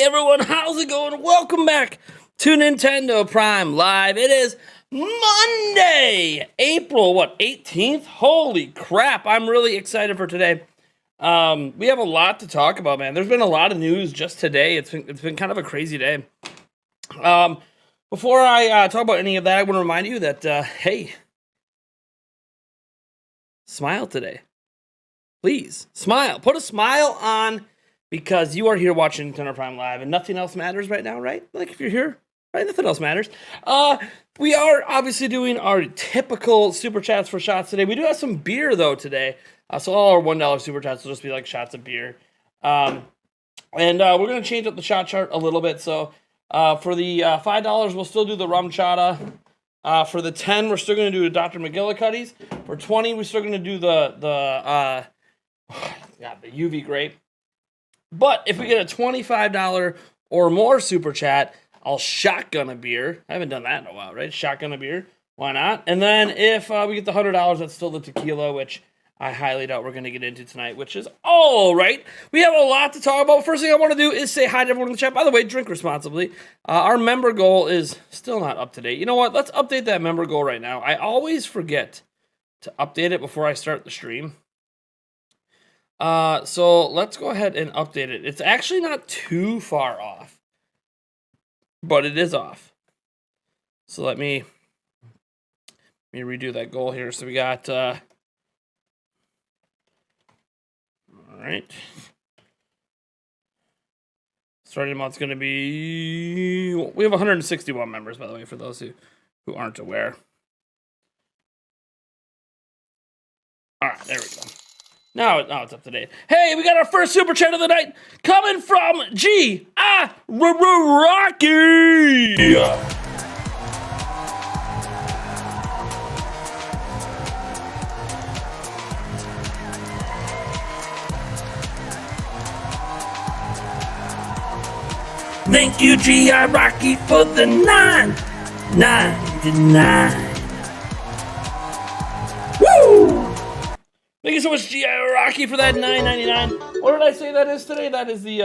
everyone, how's it going? Welcome back to Nintendo Prime Live. It is Monday, April, 18th? Holy crap, I'm really excited for today. We have a lot to talk about, man. There's been a lot of news just today. It's been kind of a crazy day. Before I talk about any of that, I want to remind you that, hey, smile today. Please, smile. Put a smile on because you are here watching Nintendo Prime Live and nothing else matters right now, right? Like if you're here, right? Nothing else matters. We are obviously doing our typical Super Chats for shots today. We do have some beer, though, today. So all our $1 Super Chats will just be like shots of beer. And we're going to change up the shot chart a little bit. So for the $5, we'll still do the rum chata. For the 10, we're still going to do the Dr. McGillicuddy's. For 20, we're still going to do the UV grape. But if we get a $25 or more super chat, I'll shotgun a beer. I haven't done that in a while, right? Shotgun a beer. Why not? And then if we get the $100, that's still the tequila, which I highly doubt we're going to get into tonight, which is all right. We have a lot to talk about. First thing I want to do is say hi to everyone in the chat. By the way, drink responsibly. Our member goal is still not up to date. You know what? Let's update that member goal right now. I always forget to update it before I start the stream. So let's go ahead and update it. It's actually not too far off, but it is off. So let me redo that goal here. So we got, all right. Starting amount's going to be, we have 161 members, by the way, for those who aren't aware. All right, there we go. Now it's up to date. Hey, we got our first super chat of the night coming from Rocky. Thank you, G.I. Rocky, for the $9.99. Woo! Thank you so much, G.I. Rocky, for that $9.99. What did I say that is today? That is the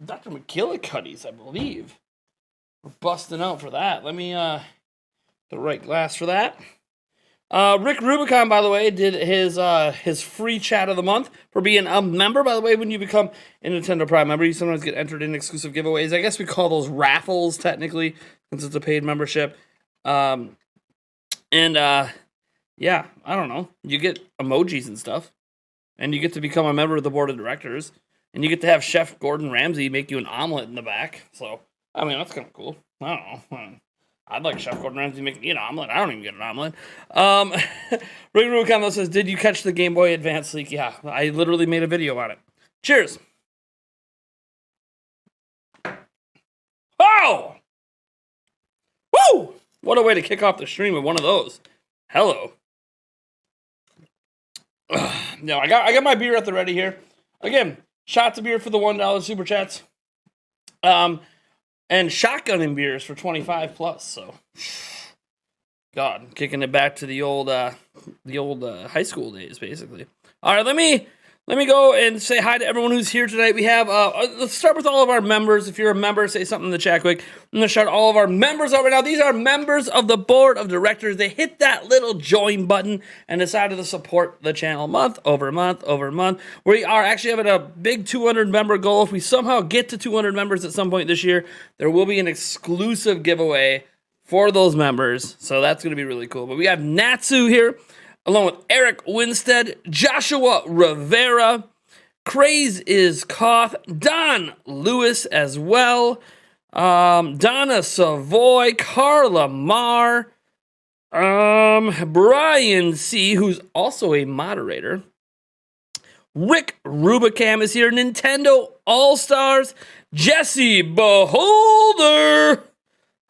Dr. McGillicuddy's, I believe. We're busting out for that. Let me the right glass for that. Rick Rubicon, by the way, did his free chat of the month for being a member. By the way, when you become a Nintendo Prime member, you sometimes get entered in exclusive giveaways. I guess we call those raffles, technically, since it's a paid membership. Yeah, I don't know. You get emojis and stuff. And you get to become a member of the board of directors. And you get to have Chef Gordon Ramsay make you an omelet in the back. So, I mean, that's kind of cool. I don't know. I'd like Chef Gordon Ramsay make me an omelet. I don't even get an omelet. Rick Rubicon says, did you catch the Game Boy Advance leak? Yeah, I literally made a video on it. Cheers. Oh! Woo! What a way to kick off the stream with one of those. Hello. No, I got my beer at the ready here. Again, shots of beer for the $1 super chats. And shotgunning beers for 25 plus. So, God, kicking it back to the old high school days, basically. All right, let me go and say hi to everyone who's here tonight. We have, let's start with all of our members. If you're a member, say something in the chat quick. I'm going to shout all of our members out right now. These are members of the board of directors. They hit that little join button and decided to support the channel month over month over month. We are actually having a big 200 member goal. If we somehow get to 200 members at some point this year, there will be an exclusive giveaway for those members. So that's going to be really cool. But we have Natsu here, along with Eric Winstead, Joshua Rivera, Craze is Koth, Don Lewis as well, Donna Savoy, Carla Marr, Brian C., who's also a moderator, Rick Rubicam is here, Nintendo All-Stars, Jesse Beholder.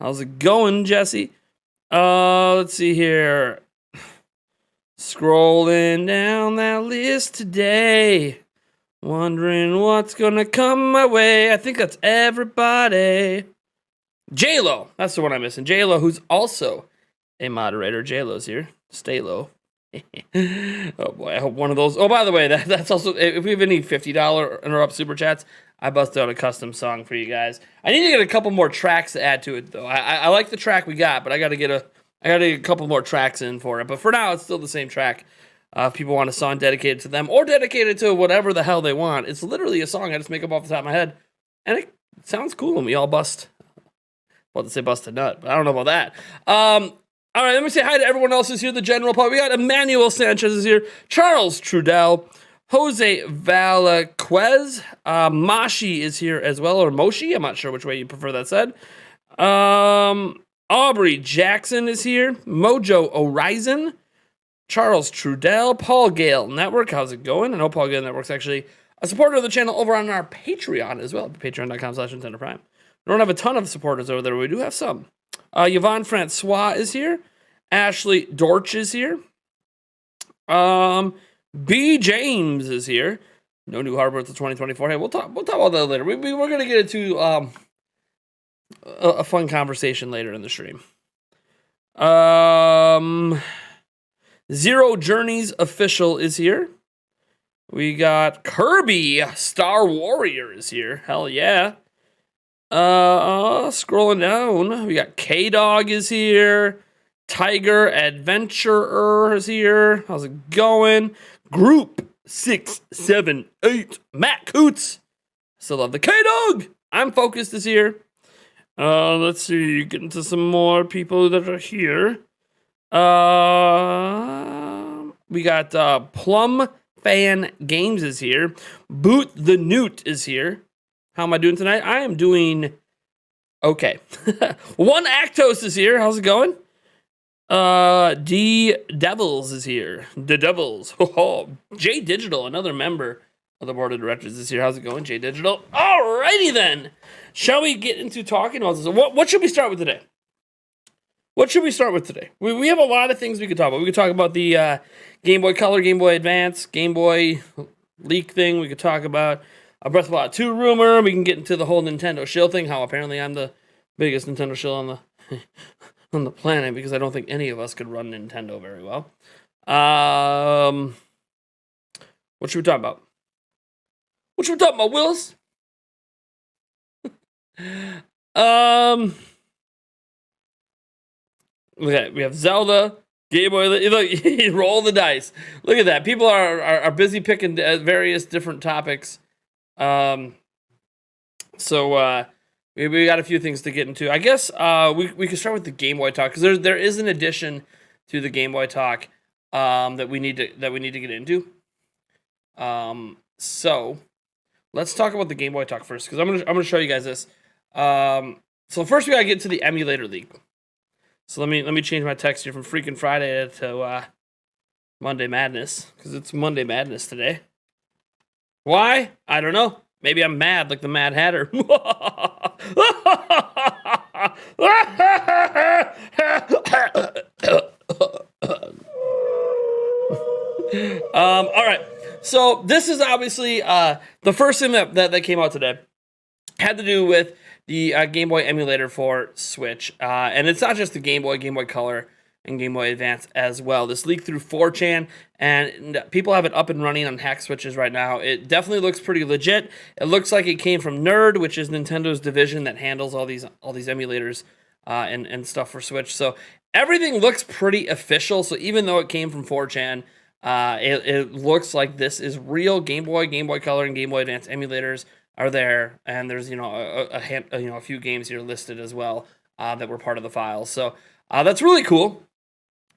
How's it going, Jesse? Let's see here. Scrolling down that list today, wondering what's gonna come my way. I think that's everybody. J-Lo, that's the one I'm missing. J-Lo, who's also a moderator. J-Lo's here. Stay low. Oh boy, I hope one of those. Oh, by the way, that's also, if we have any $50 and up super chats, I busted out a custom song for you guys. I need to get a couple more tracks to add to it though. I like the track we got, but I gotta get a couple more tracks in for it. But for now, it's still the same track. If people want a song dedicated to them or dedicated to whatever the hell they want, it's literally a song I just make up off the top of my head, and it sounds cool. And we all bust. Well, to say bust a nut, but I don't know about that. All right, let me say hi to everyone else who's here. The general public. We got Emmanuel Sanchez is here. Charles Trudell. Jose Valaquez. Mashi is here as well, or Moshi. I'm not sure which way you prefer that said. Aubrey Jackson is here. Mojo Horizon. Charles Trudell. Paul Gale Network. How's it going? I know Paul Gale Network's actually a supporter of the channel over on our Patreon as well. Patreon.com/NintendoPrime. We don't have a ton of supporters over there. We do have some. Yvonne Francois is here. Ashley Dorch is here. B. James is here. No new hardware until 2024. Hey, we'll talk about that later. We're going to get into a fun conversation later in the stream. Zero Journeys Official is here. We got Kirby Star Warrior is here. Hell yeah. Scrolling down, we got K-Dog is here. Tiger Adventurer is here. How's it going? Group 678. Matt Coots. Still love the K-Dog. I'm Focused is here. Let's see. Get into some more people that are here. We got Plum Fan Games is here. Boot the Newt is here. How am I doing tonight? I am doing okay. One Actos is here. How's it going? D Devils is here. The Devils. Oh, J Digital, another member of the board of directors is here. How's it going, J Digital? Alrighty then. Shall we get into talking about this? What should we start with today? What should we start with today? We have a lot of things we could talk about. We could talk about the Game Boy Color, Game Boy Advance, Game Boy leak thing. We could talk about a Breath of the Wild 2 rumor. We can get into the whole Nintendo shill thing, how apparently I'm the biggest Nintendo shill on the on the planet, because I don't think any of us could run Nintendo very well. What should we talk about? What should we talk about, Willis? Okay, we have Zelda, Game Boy. Look, you roll the dice. Look at that. People are busy picking various different topics. So we got a few things to get into. I guess we can start with the Game Boy talk, because there is an addition to the Game Boy talk that we need to get into. So let's talk about the Game Boy talk first, because I'm gonna show you guys this. So first we gotta get to the emulator leak. So let me change my text here from Freaking Friday to Monday Madness, because it's Monday Madness today. Why? I don't know. Maybe I'm mad like the Mad Hatter. All right. So this is obviously the first thing that came out today. Had to do with the Game Boy emulator for Switch. And it's not just the Game Boy Color, and Game Boy Advance as well. This leaked through 4chan, and people have it up and running on hack switches right now. It definitely looks pretty legit. It looks like it came from Nerd, which is Nintendo's division that handles all these emulators and stuff for Switch. So everything looks pretty official. So even though it came from 4chan, it looks like this is real. Game Boy Color, and Game Boy Advance emulators are there, and there's a few games here listed as well that were part of the file. So that's really cool.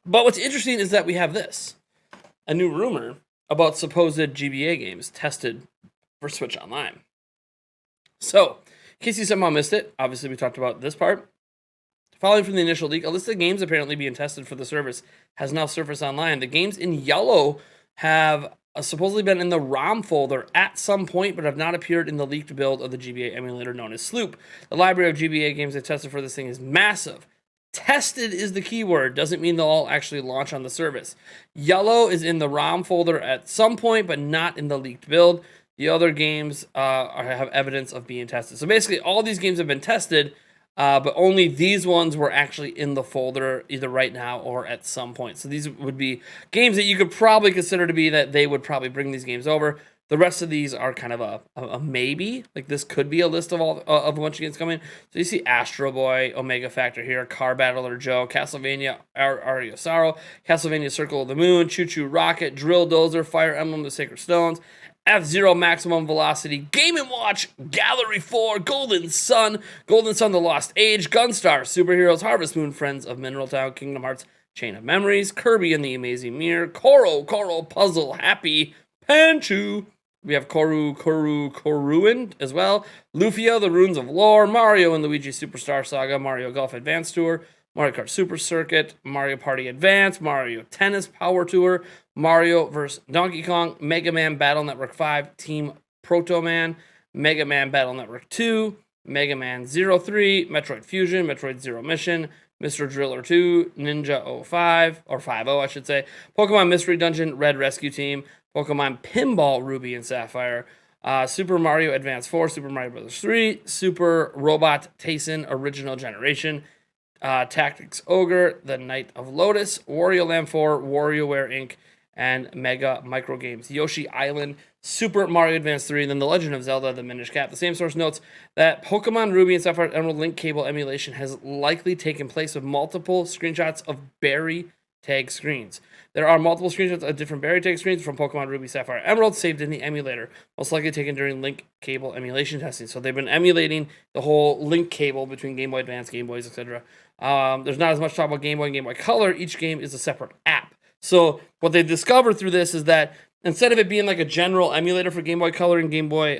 But what's interesting is that we have this, a new rumor about supposed GBA games tested for Switch Online. So, in case you somehow missed it, obviously we talked about this part. Following from the initial leak, a list of games apparently being tested for the service has now surfaced online. The games in yellow have supposedly been in the ROM folder at some point, but have not appeared in the leaked build of the GBA emulator known as Sloop. The library of GBA games they tested for this thing is massive. Tested is the keyword. Doesn't mean they'll all actually launch on the service. Yellow is in the ROM folder at some point, but not in the leaked build. The other games have evidence of being tested. So basically, all these games have been tested, but only these ones were actually in the folder either right now or at some point. So these would be games that you could probably consider to be that they would probably bring these games over. The rest of these are kind of a maybe. Like this could be a list of all of a bunch of games coming. So you see Astro Boy, Omega Factor here, Car Battler Joe, Castlevania Aria Sorrow, Castlevania Circle of the Moon, Choo Choo Rocket, Drill Dozer, Fire Emblem The Sacred Stones, F-Zero Maximum Velocity, Game & Watch, Gallery 4, Golden Sun The Lost Age, Gunstar, Superheroes, Harvest Moon, Friends of Mineral Town, Kingdom Hearts, Chain of Memories, Kirby and the Amazing Mirror, Koro Puzzle, Happy, Panchu. We have Koruin as well, Lufia, The Runes of Lore, Mario and Luigi Superstar Saga, Mario Golf Advance Tour, Mario Kart Super Circuit, Mario Party Advance, Mario Tennis Power Tour, Mario vs. Donkey Kong, Mega Man Battle Network 5, Team Proto Man, Mega Man Battle Network 2, Mega Man 03, Metroid Fusion, Metroid Zero Mission, Mr. Driller 2, Ninja 05, or 50 I should say, Pokemon Mystery Dungeon, Red Rescue Team, Pokemon Pinball Ruby and Sapphire, Super Mario Advance 4, Super Mario Bros. 3, Super Robot Tyson Original Generation, Tactics Ogre, The Knight of Lotus, Wario Land 4, WarioWare Inc., and Mega Micro Games, Yoshi Island, Super Mario Advance 3, and then The Legend of Zelda, The Minish Cap. The same source notes that Pokemon Ruby and Sapphire Emerald Link Cable emulation has likely taken place with multiple screenshots of berry tag screens. There are multiple screenshots of different berry tag screens from Pokemon Ruby, Sapphire, Emerald saved in the emulator, most likely taken during Link Cable emulation testing. So they've been emulating the whole Link Cable between Game Boy Advance, Game Boys, etc. There's not as much talk about Game Boy and Game Boy Color. Each game is a separate app. So what they discovered through this is that instead of it being like a general emulator for Game Boy Color and Game Boy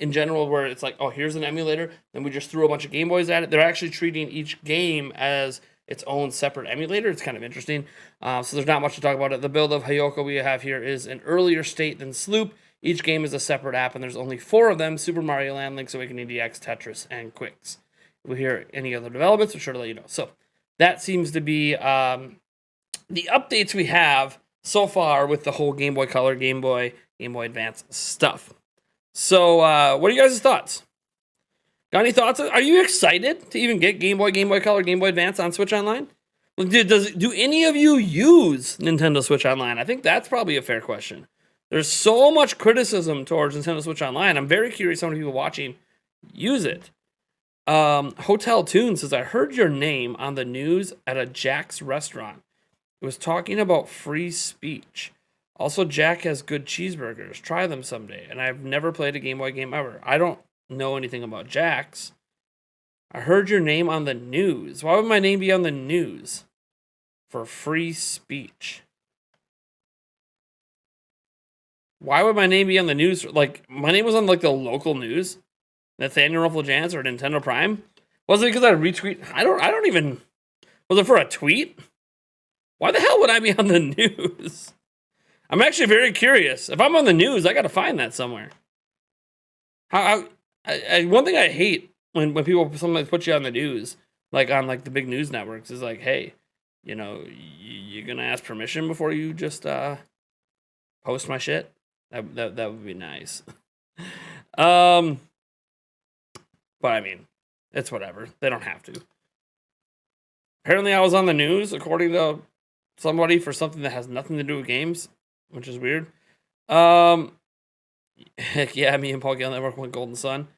in general, where it's like, oh, here's an emulator, and we just threw a bunch of Game Boys at it, they're actually treating each game as its own separate emulator. It's kind of interesting. So there's not much to talk about it. The build of Hyoko we have here is an earlier state than Sloop. Each game is a separate app, and there's only 4 of them: Super Mario Land, Link's Awakening DX, Tetris, and Quicks. If we hear any other developments, we're sure to let you know. So that seems to be the updates we have so far with the whole Game Boy Color, Game Boy Advance stuff. So what are you guys' thoughts? Got any thoughts? Are you excited to even get Game Boy Color, Game Boy Advance on Switch Online? Do any of you use Nintendo Switch Online? I think that's probably a fair question. There's so much criticism towards Nintendo Switch Online. I'm very curious how many people watching use it. Hotel Tune says, I heard your name on the news at a Jack's restaurant. It was talking about free speech. Also, Jack has good cheeseburgers. Try them someday. And I've never played a Game Boy game ever. I don't know anything about Jack's. I heard your name on the news. Why would my name be on the news? For free speech. Why would my name be on the news? Like, my name was on, like, the local news. Nathaniel Rufflejans or Nintendo Prime. Was it because I retweet? I don't even... Was it for a tweet? Why the hell would I be on the news? I'm actually very curious. If I'm on the news, I got to find that somewhere. One thing I hate when people sometimes put you on the news, like on like the big news networks, is like, hey, you know, you're gonna ask permission before you just post my shit. That would be nice. But I mean, it's whatever. They don't have to. Apparently, I was on the news, according to somebody, for something that has nothing to do with games, which is weird. Heck yeah, me and Paul Gale Network went Golden Sun.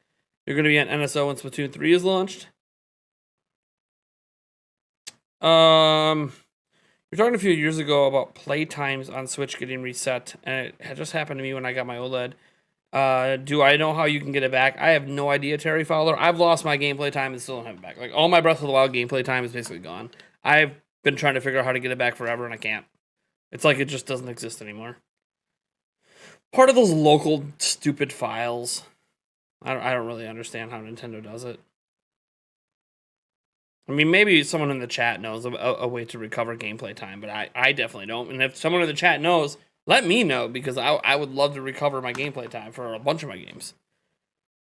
You're going to be on NSO when Splatoon 3 is launched. You're talking a few years ago about playtimes on Switch getting reset, and it had just happened to me when I got my OLED. Do I know how you can get it back? I have no idea, Terry Fowler. I've lost my gameplay time and still don't have it back. Like, all my Breath of the Wild gameplay time is basically gone. I've been trying to figure out how to get it back forever, and I can't. It's like it just doesn't exist anymore. Part of those local stupid files. I don't really understand how Nintendo does it. I mean, maybe someone in the chat knows a way to recover gameplay time, but I definitely don't. And if someone in the chat knows, let me know, because I would love to recover my gameplay time for a bunch of my games.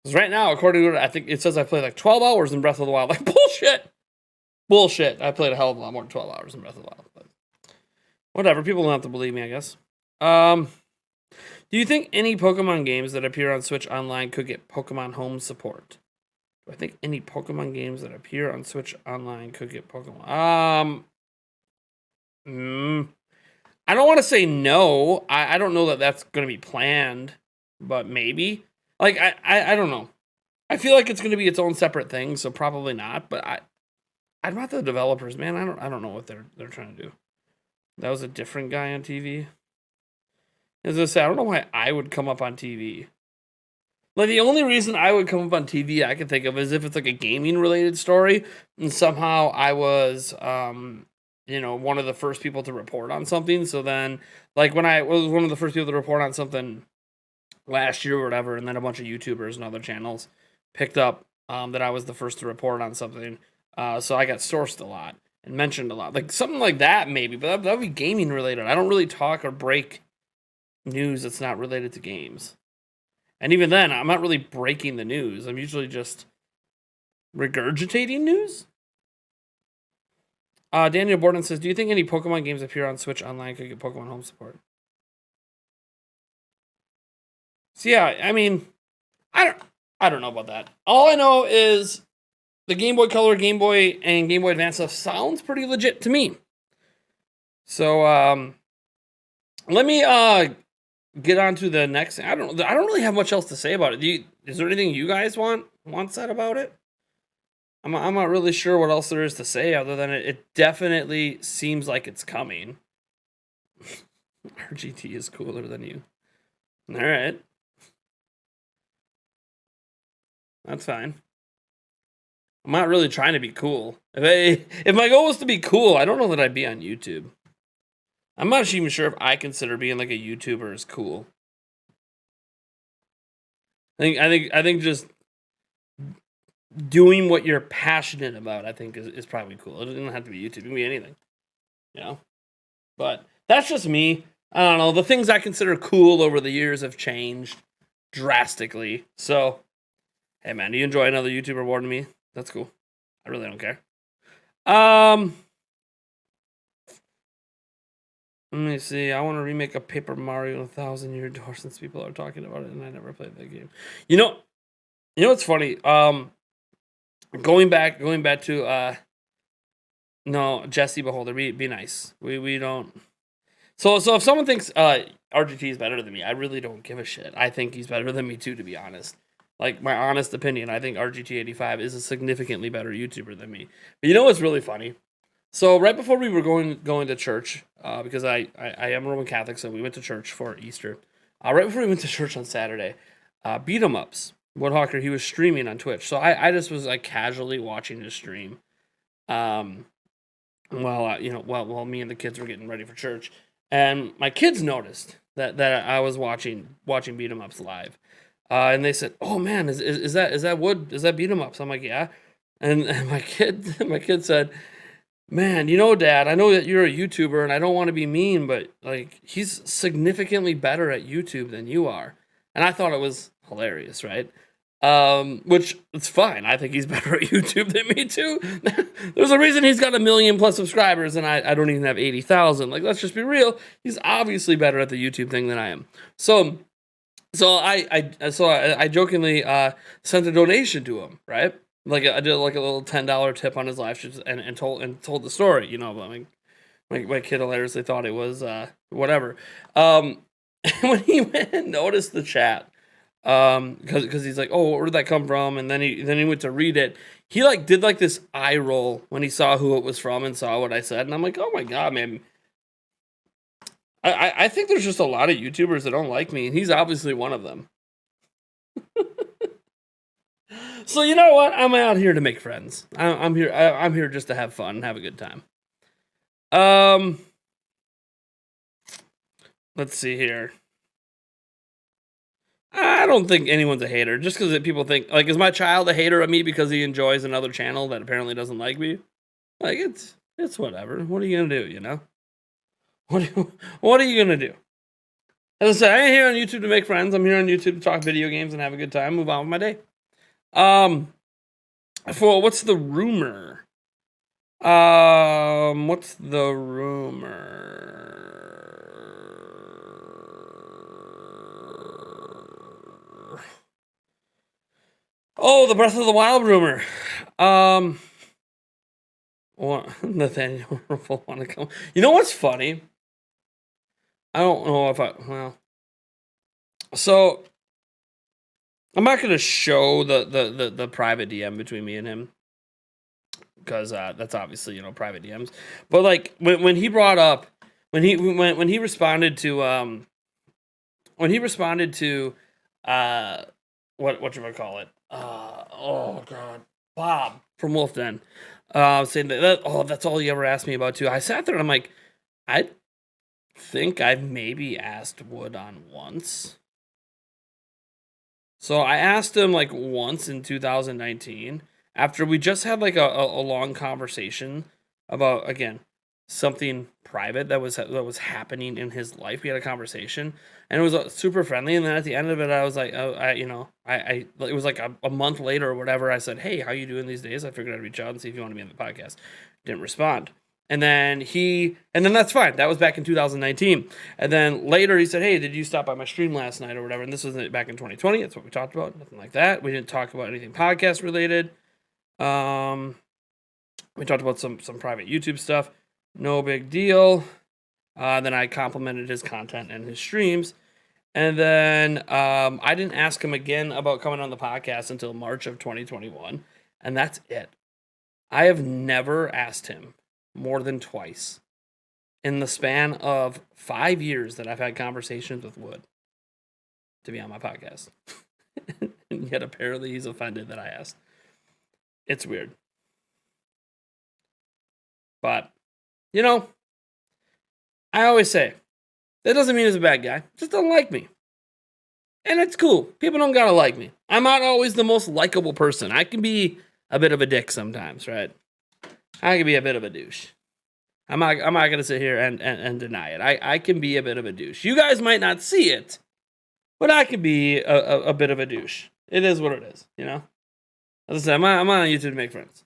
Because right now, according to it, I think it says I played like 12 hours in Breath of the Wild. Like, bullshit! Bullshit. I played a hell of a lot more than 12 hours in Breath of the Wild. But whatever. People don't have to believe me, I guess. Do you think any Pokemon games that appear on Switch Online could get Pokemon Home support? I think any Pokemon games that appear on Switch Online could get Pokemon. I don't want to say no. I don't know that that's going to be planned, but maybe. Like, I don't know. I feel like it's going to be its own separate thing, so probably not. But I'm not the developers, man. I don't know what they're trying to do. That was a different guy on TV. As I say, I don't know why I would come up on TV. Like, the only reason I would come up on TV I can think of is if it's like a gaming related story, and somehow I was one of the first people to report on something. So then, like, when I was one of the first people to report on something last year or whatever, and then a bunch of YouTubers and other channels picked up that I was the first to report on something. So I got sourced a lot and mentioned a lot. Like, something like that, maybe, but that would be gaming related. I don't really talk or break news that's not related to games. And even then, I'm not really breaking the news. I'm usually just regurgitating news. Daniel Borden says, do you think any Pokemon games appear on Switch Online could get Pokemon Home support? So yeah, I mean, I don't know about that. All I know is the Game Boy Color, Game Boy, and Game Boy Advance stuff sounds pretty legit to me. So let me get on to the next thing. I don't really have much else to say about it. Is there anything you guys want said about it? I'm not really sure what else there is to say other than it definitely seems like it's coming. RGT is cooler than you. All right. That's fine. I'm not really trying to be cool. If my goal was to be cool, I don't know that I'd be on YouTube. I'm not even sure if I consider being like a YouTuber is cool. I think just doing what you're passionate about, I think is probably cool. It doesn't have to be YouTube. It can be anything. You know? But that's just me. I don't know. The things I consider cool over the years have changed drastically. So, hey man, do you enjoy another YouTuber rewarding me? That's cool. I really don't care. Let me see. I want to remake a Paper Mario 1000-Year Door since people are talking about it, and I never played that game. You know what's funny? Going back to no, Jesse Beholder, be nice. We don't. So if someone thinks RGT is better than me, I really don't give a shit. I think he's better than me too, to be honest. Like, my honest opinion, I think RGT85 is a significantly better YouTuber than me. But you know what's really funny? So right before we were going to church, because I am Roman Catholic, so we went to church for Easter. Right before we went to church on Saturday, Beat 'em Ups, Woodhawker, he was streaming on Twitch. So I just was like casually watching his stream, while me and the kids were getting ready for church, and my kids noticed that I was watching Beat 'em Ups live, and they said, "Oh man, is that Beat 'em Ups?" I'm like, "Yeah," and my kid said, man, Dad, I know that you're a YouTuber and I don't want to be mean, but like he's significantly better at YouTube than you are. And I thought it was hilarious, right? Which it's fine. I think he's better at YouTube than me too. There's a reason he's got 1 million plus subscribers and I don't even have 80,000. Like, let's just be real. He's obviously better at the YouTube thing than I am. So I jokingly sent a donation to him, right? Like, I did like a little $10 tip on his live stream and told the story, but my kid hilariously thought it was whatever. When he went and noticed the chat, because he's like, oh, where did that come from? And then he went to read it. He like did like this eye roll when he saw who it was from and saw what I said, and I'm like, oh my god, man. I think there's just a lot of YouTubers that don't like me, and he's obviously one of them. So you know what? I'm out here to make friends. I'm here just to have fun and have a good time. Let's see here. I don't think anyone's a hater. Just because people think, like, is my child a hater of me because he enjoys another channel that apparently doesn't like me? Like, it's whatever. What are you gonna do? What are you gonna do? As I said, I ain't here on YouTube to make friends. I'm here on YouTube to talk video games and have a good time. Move on with my day. For what's the rumor? What's the rumor? Oh, the Breath of the Wild rumor. Nathaniel will want to come. You know what's funny? I don't know if so I'm not going to show the private DM between me and him because that's obviously, private DMs. But like when he brought up when he responded to what you call it? Oh god, Bob from Wolf Den, saying that's all you ever asked me about too. I sat there and I'm like, I think I've maybe asked Wood on once. So I asked him like once in 2019 after we just had like a long conversation about, again, something private that was happening in his life. We had a conversation and it was super friendly. And then at the end of it, I was like, it was like a month later or whatever. I said, hey, how you doing these days? I figured I'd reach out and see if you want to be on the podcast. Didn't respond. And then that's fine. That was back in 2019. And then later he said, hey, did you stop by my stream last night or whatever? And this was back in 2020. That's what we talked about. Nothing like that. We didn't talk about anything podcast related. We talked about some private YouTube stuff. No big deal. Then I complimented his content and his streams. And then I didn't ask him again about coming on the podcast until March of 2021. And that's it. I have never asked him more than twice in the span of 5 years that I've had conversations with Wood to be on my podcast. And yet apparently he's offended that I asked. It's weird. But, I always say, that doesn't mean he's a bad guy. Just doesn't like me. And it's cool. People don't gotta like me. I'm not always the most likable person. I can be a bit of a dick sometimes, right? I can be a bit of a douche. I'm not gonna sit here and deny it. I can be a bit of a douche. You guys might not see it, but I can be a bit of a douche. It is what it is, As I said, I'm on YouTube to make friends.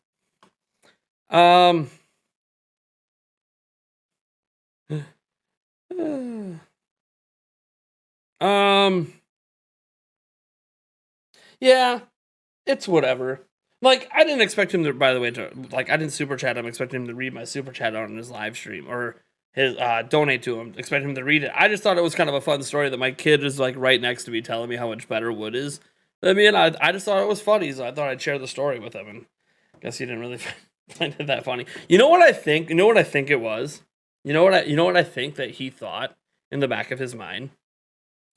Yeah, it's whatever. Like, I didn't expect him to, by the way, I didn't super chat him, expecting him to read my super chat on his live stream, or his, donate to him, expecting him to read it. I just thought it was kind of a fun story that my kid is, like, right next to me telling me how much better Wood is than me, and I just thought it was funny, so I thought I'd share the story with him, and I guess he didn't really find it that funny. You know what I think it was? You know what I think that he thought in the back of his mind?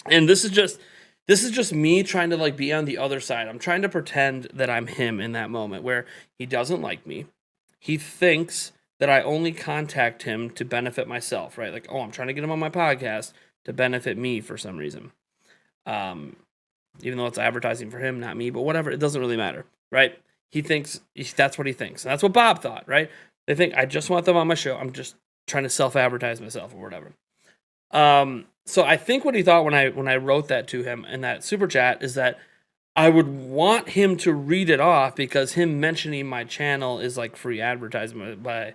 And this is just me trying to like be on the other side. I'm trying to pretend that I'm him in that moment where he doesn't like me. He thinks that I only contact him to benefit myself, right? Like, oh, I'm trying to get him on my podcast to benefit me for some reason. Even though it's advertising for him, not me, but whatever, it doesn't really matter, right? He thinks that's what he thinks. And that's what Bob thought, right? They think I just want them on my show. I'm just trying to self-advertise myself or whatever. So I think what he thought when I wrote that to him in that super chat is that I would want him to read it off because him mentioning my channel is like free advertisement by,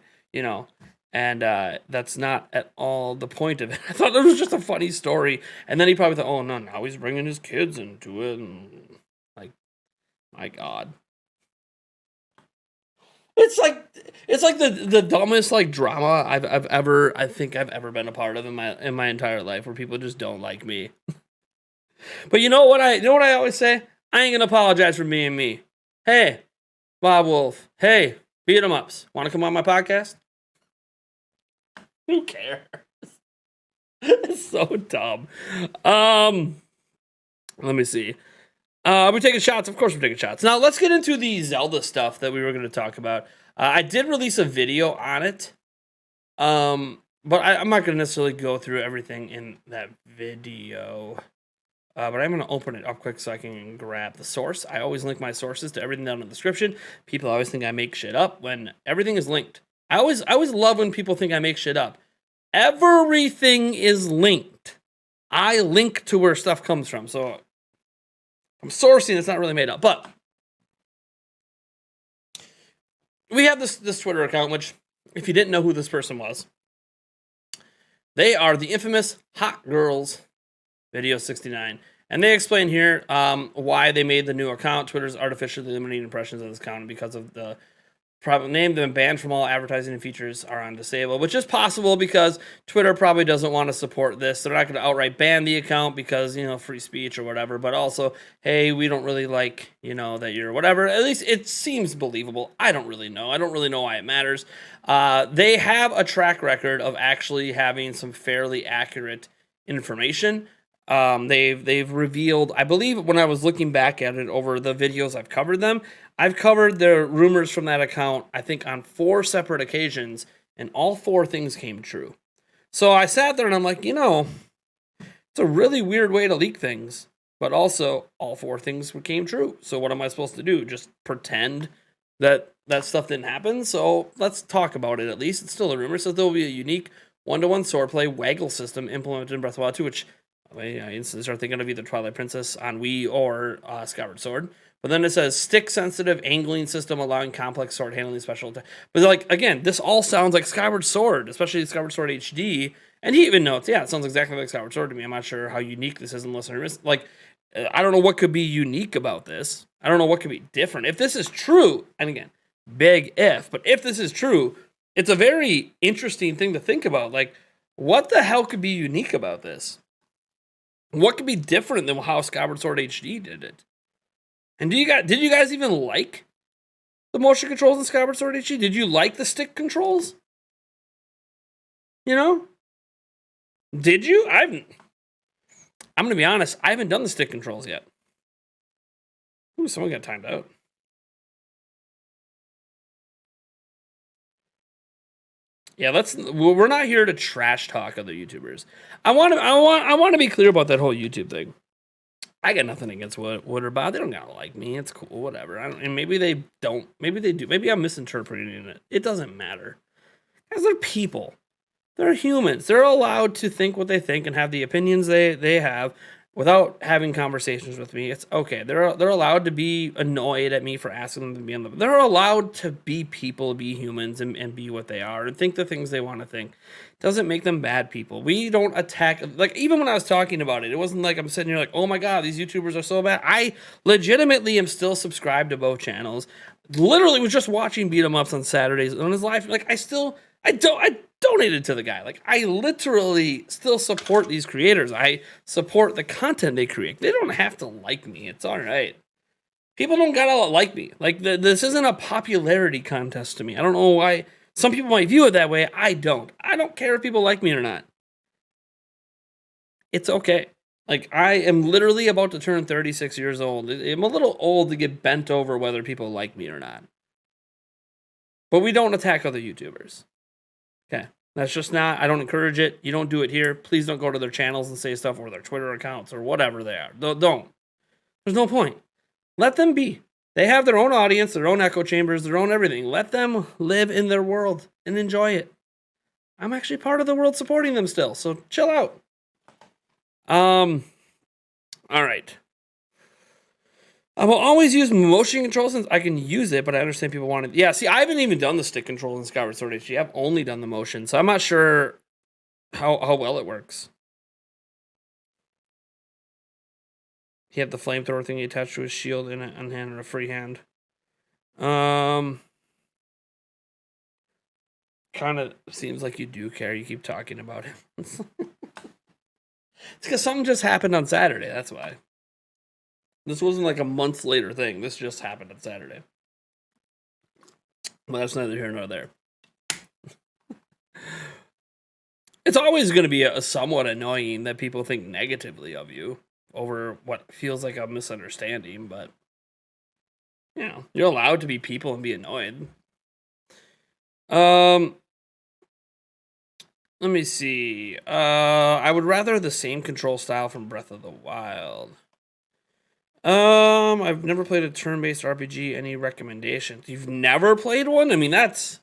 and that's not at all the point of it. I thought it was just a funny story. And then he probably thought, oh no, now he's bringing his kids into it. And like, my God. It's like the dumbest like drama I think I've ever been a part of in my entire life, where people just don't like me. But you know what I always say? I ain't gonna apologize for being me. Hey, Bob Wolf. Hey, beat 'em ups. Want to come on my podcast? Who cares? It's so dumb. Let me see. We're taking shots. Of course we're taking shots. Now, let's get into the Zelda stuff that we were going to talk about. I did release a video on it. But I'm not going to necessarily go through everything in that video. But I'm going to open it up quick so I can grab the source. I always link my sources to everything down in the description. People always think I make shit up when everything is linked. I always love when people think I make shit up. Everything is linked. I link to where stuff comes from. So I'm sourcing, it's not really made up. But we have this Twitter account, which, if you didn't know who this person was, they are the infamous Hot Girls Video 69. And they explain here why they made the new account. Twitter's artificially limiting impressions of this account because of the problem name. Them banned from all advertising and features are on disable, which is possible because Twitter probably doesn't want to support this. They're not going to outright ban the account because, you know, free speech or whatever, but also, hey, we don't really like, you know, that you're whatever. At least it seems believable. I don't really know. I don't really know why it matters. They have a track record of actually having some fairly accurate information. They've revealed, I believe when I was looking back at it over the videos I've covered them, I've covered the rumors from that account, I think, on 4 separate occasions, and all 4 things came true. So I sat there and I'm like, you know, it's a really weird way to leak things, but also all 4 things came true. So what am I supposed to do? Just pretend that that stuff didn't happen? So let's talk about it at least. It's still a rumor. So there will be a unique one-to-one swordplay waggle system implemented in Breath of the Wild 2, which I instantly start thinking of either Twilight Princess on Wii or Skyward Sword. But then it says stick-sensitive angling system allowing complex sword handling special. But like again, this all sounds like Skyward Sword, especially Skyward Sword HD. And he even notes, yeah, it sounds exactly like Skyward Sword to me. I'm not sure how unique this is unless like I don't know what could be unique about this. I don't know what could be different. If this is true, and again, big if, but if this is true, it's a very interesting thing to think about. Like, what the hell could be unique about this? What could be different than how Skyward Sword HD did it? And did you guys even like the motion controls in Skyward Sword HD? Did you like the stick controls? You know? Did you? I'm gonna be honest, I haven't done the stick controls yet. Ooh, someone got timed out. Yeah, we're not here to trash talk other YouTubers. I want to be clear about that whole YouTube thing. I got nothing against Wood or Bob. They don't gotta like me. It's cool, whatever. And maybe they don't. Maybe they do. Maybe I'm misinterpreting it. It doesn't matter. Because they're people. They're humans. They're allowed to think what they think and have the opinions they have without having conversations with me. It's okay. They're allowed to be annoyed at me for asking them to be on the... They're allowed to be people, be humans, and be what they are and think the things they want to think. Doesn't make them bad people. We don't attack... Like, even when I was talking about it, it wasn't like I'm sitting here like, oh my god, these YouTubers are so bad. I legitimately am still subscribed to both channels. Literally was just watching beat 'em ups on Saturdays on his live. Like, I donated to the guy. Like, I literally still support these creators. I support the content they create. They don't have to like me. It's all right. People don't gotta like me. Like, this isn't a popularity contest to me. I don't know why some people might view it that way. I don't. I don't care if people like me or not. It's okay. Like, I am literally about to turn 36 years old. I'm a little old to get bent over whether people like me or not. But we don't attack other YouTubers. Okay, that's just not, I don't encourage it. You don't do it here. Please don't go to their channels and say stuff or their Twitter accounts or whatever they are. Don't. There's no point. Let them be. They have their own audience, their own echo chambers, their own everything. Let them live in their world and enjoy it. I'm actually part of the world supporting them still, so chill out. All right. I will always use motion control since I can use it, but I understand people want it. Yeah, see, I haven't even done the stick control in Skyward Sword HD. I've only done the motion, so I'm not sure how well it works. He had the flamethrower thing he attached to his shield in a hand or a free hand. Kind of seems like you do care. You keep talking about it. It's because something just happened on Saturday. That's why. This wasn't like a months later thing. This just happened on Saturday. But that's neither here nor there. It's always going to be a somewhat annoying that people think negatively of you over what feels like a misunderstanding, but you know, you're allowed to be people and be annoyed. Let me see. I would rather the same control style from Breath of the Wild. I've never played a turn-based RPG. Any recommendations? You've never played one? I mean, that's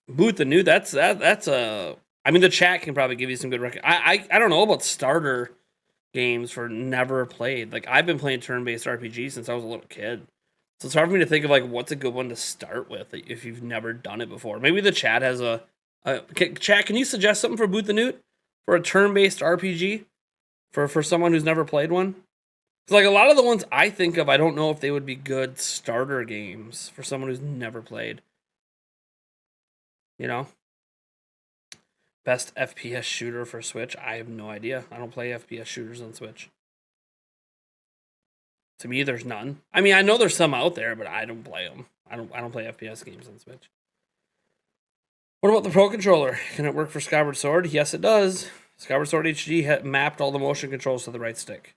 Boot the New. That's a. I mean, the chat can probably give you some good I don't know about starter games for never played. Like, I've been playing turn-based RPG since I was a little kid, so it's hard for me to think of like what's a good one to start with if you've never done it before. Maybe the chat has chat. Can you suggest something for Boot the Newt for a turn-based RPG? for someone who's never played one. Like a lot of the ones I think of, I don't know if they would be good starter games for someone who's never played. You know? Best FPS shooter for Switch? I have no idea. I don't play FPS shooters on Switch. To me, there's none. I mean, I know there's some out there, but I don't play them. I don't play FPS games on Switch. What about the Pro Controller? Can it work for Skyward Sword? Yes, it does. Skyward Sword HD mapped all the motion controls to the right stick.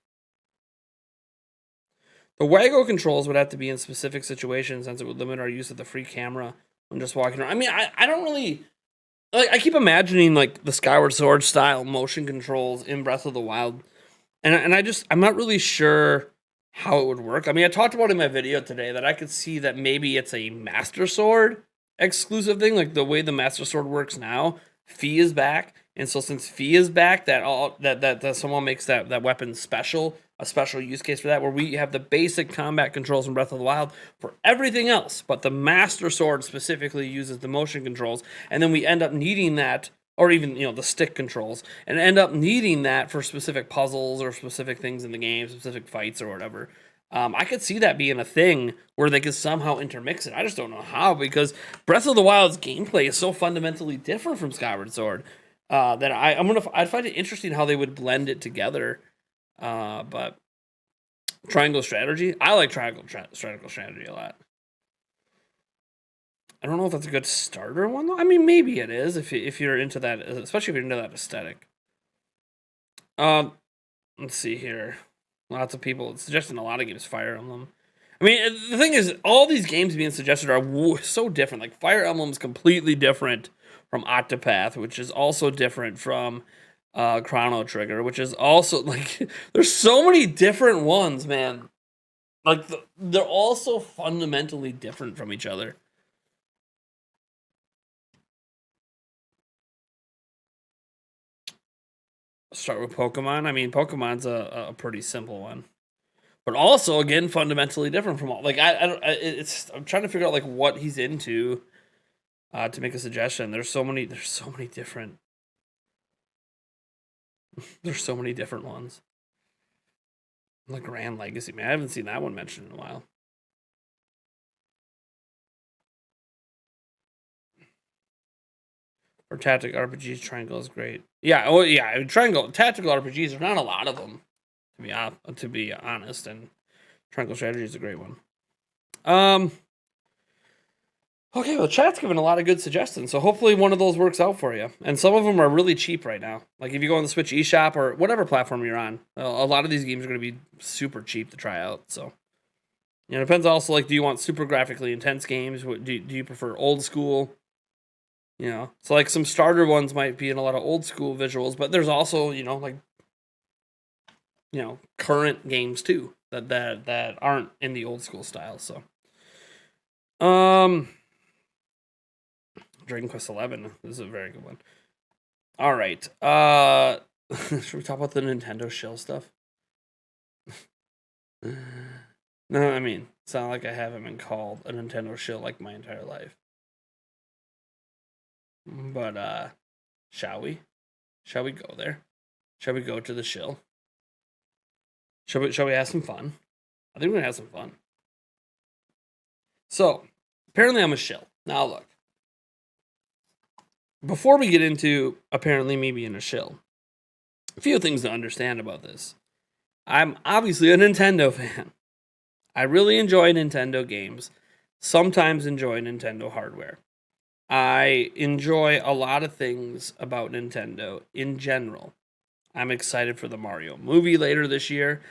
The Wago controls would have to be in specific situations since it would limit our use of the free camera when just walking around. I mean, I don't really... Like, I keep imagining, like, the Skyward Sword style motion controls in Breath of the Wild. And I'm not really sure how it would work. I mean, I talked about in my video today that I could see that maybe it's a Master Sword exclusive thing, like the way the Master Sword works now. Fee is back, and so since Fee is back, that someone makes that weapon special, a special use case for that, where we have the basic combat controls in Breath of the Wild for everything else, but the Master Sword specifically uses the motion controls, and then we end up needing that, or even the stick controls, and end up needing that for specific puzzles or specific things in the game, specific fights or whatever. I could see that being a thing where they could somehow intermix it. I just don't know how, because Breath of the Wild's gameplay is so fundamentally different from Skyward Sword that I'd find it interesting how they would blend it together. But triangle strategy, I like triangle strategy a lot. I don't know if that's a good starter one though. I mean, maybe it is if you're into that, especially if you're into that aesthetic. Let's see here. Lots of people suggesting a lot of games Fire Emblem. I mean, the thing is, all these games being suggested are so different. Like, Fire Emblem is completely different from Octopath, which is also different from Chrono Trigger, which is also, like, there's so many different ones, man. Like, they're all so fundamentally different from each other. Start with Pokemon. I mean, Pokemon's a pretty simple one, but also again fundamentally different from all. Like I'm trying to figure out like what he's into to make a suggestion. There's so many different. There's so many different ones. Like Grand Legacy, man, I haven't seen that one mentioned in a while. Or tactical RPGs, Triangle is great. Yeah, oh yeah, I mean, tactical RPGs. There's not a lot of them, to be honest. And Triangle Strategy is a great one. Okay, well, chat's given a lot of good suggestions, so hopefully one of those works out for you. And some of them are really cheap right now. Like if you go on the Switch eShop or whatever platform you're on, a lot of these games are going to be super cheap to try out. So, it depends also, like, do you want super graphically intense games? Do you prefer old school? So like some starter ones might be in a lot of old school visuals, but there's also, current games too that aren't in the old school style. So, Dragon Quest 11. This is a very good one. All right. Should we talk about the Nintendo Shill stuff? No, I mean, it's not like I haven't been called a Nintendo Shill like my entire life. But shall we? Shall we go there? Shall we go to the Shill? Shall we have some fun? I think we're gonna have some fun. So, apparently I'm a Shill. Now look. Before we get into apparently me being a Shill, a few things to understand about this. I'm obviously a Nintendo fan. I really enjoy Nintendo games. Sometimes enjoy Nintendo hardware. I enjoy a lot of things about Nintendo in general. I'm excited for the Mario movie later this year,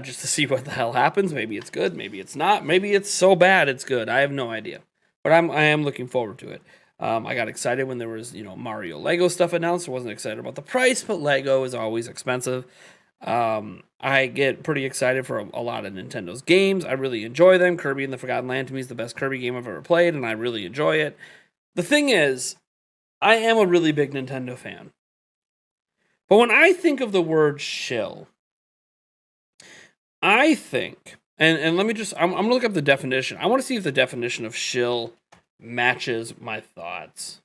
just to see what the hell happens. Maybe it's good, maybe it's not, maybe it's so bad it's good. I have no idea, but I am looking forward to it. I got excited when there was Mario Lego stuff announced. I wasn't excited about the price, but Lego is always expensive. I get pretty excited for a lot of Nintendo's games. I really enjoy them. Kirby and the Forgotten Land to me is the best Kirby game I've ever played, and I really enjoy it. The thing is, I am a really big Nintendo fan. But when I think of the word shill, I think, and let me just, I'm going to look up the definition. I want to see if the definition of shill matches my thoughts.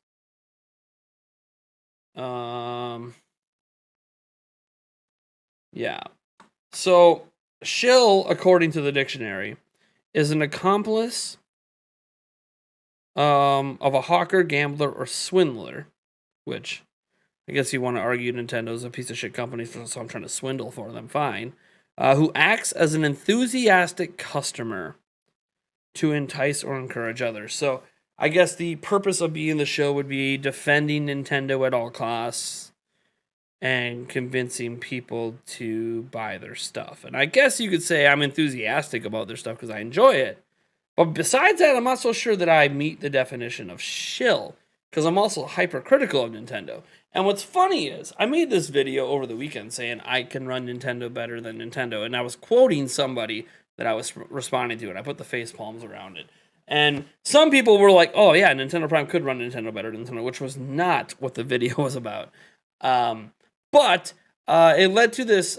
Yeah. So, shill, according to the dictionary, is an accomplice of a hawker, gambler, or swindler, which I guess you want to argue Nintendo's a piece of shit company, so I'm trying to swindle for them, fine, who acts as an enthusiastic customer to entice or encourage others. So I guess the purpose of being the show would be defending Nintendo at all costs and convincing people to buy their stuff. And I guess you could say I'm enthusiastic about their stuff because I enjoy it. But besides that, I'm not so sure that I meet the definition of shill, because I'm also hypercritical of Nintendo. And what's funny is, I made this video over the weekend saying I can run Nintendo better than Nintendo, and I was quoting somebody that I was responding to, and I put the face palms around it. And some people were like, oh yeah, Nintendo Prime could run Nintendo better than Nintendo, which was not what the video was about. But it led to this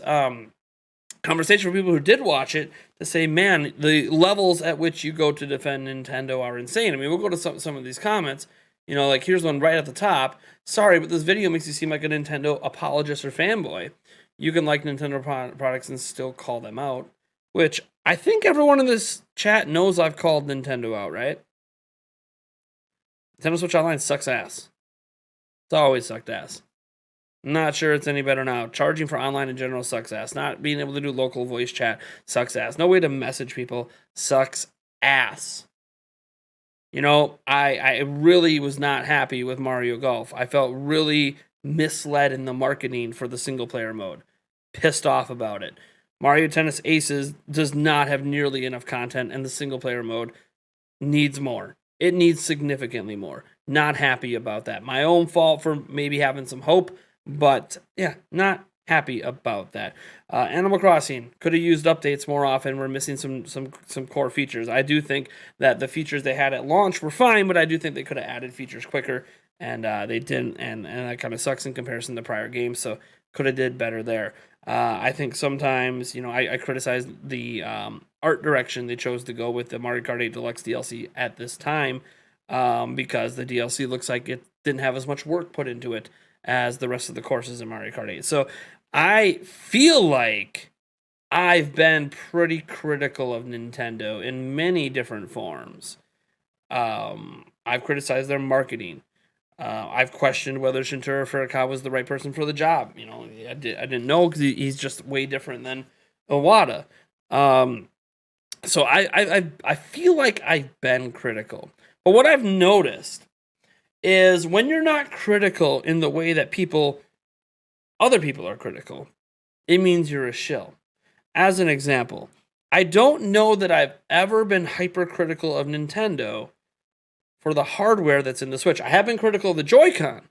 conversation for people who did watch it to say, man, the levels at which you go to defend Nintendo are insane. I mean, we'll go to some of these comments. You know, like here's one right at the top. Sorry, but this video makes you seem like a Nintendo apologist or fanboy. You can like Nintendo products and still call them out, which I think everyone in this chat knows I've called Nintendo out, right? Nintendo Switch Online sucks ass. It's always sucked ass. Not sure it's any better now. Charging for online in general sucks ass. Not being able to do local voice chat sucks ass. No way to message people sucks ass. You know, I really was not happy with Mario Golf. I felt really misled in the marketing for the single player mode. Pissed off about it. Mario Tennis Aces does not have nearly enough content, and the single player mode needs more. It needs significantly more. Not happy about that. My own fault for maybe having some hope, but yeah, not happy about that. Animal Crossing could have used updates more often. We're missing some core features. I do think that the features they had at launch were fine, but I do think they could have added features quicker, and they didn't, and that kind of sucks in comparison to prior games, so could have did better there. I think sometimes, you know, I criticize the art direction they chose to go with the Mario Kart 8 Deluxe DLC at this time, because the DLC looks like it didn't have as much work put into it as the rest of the courses in Mario Kart 8. So I feel like I've been pretty critical of Nintendo in many different forms. I've criticized their marketing. I've questioned whether Shintaro Furukawa was the right person for the job. You know, I didn't know because he's just way different than Iwata. So I feel like I've been critical. But what I've noticed is when you're not critical in the way that other people are critical, it means you're a shill. As an example, I don't know that I've ever been hypercritical of Nintendo for the hardware that's in the Switch. I have been critical of the Joy-Con.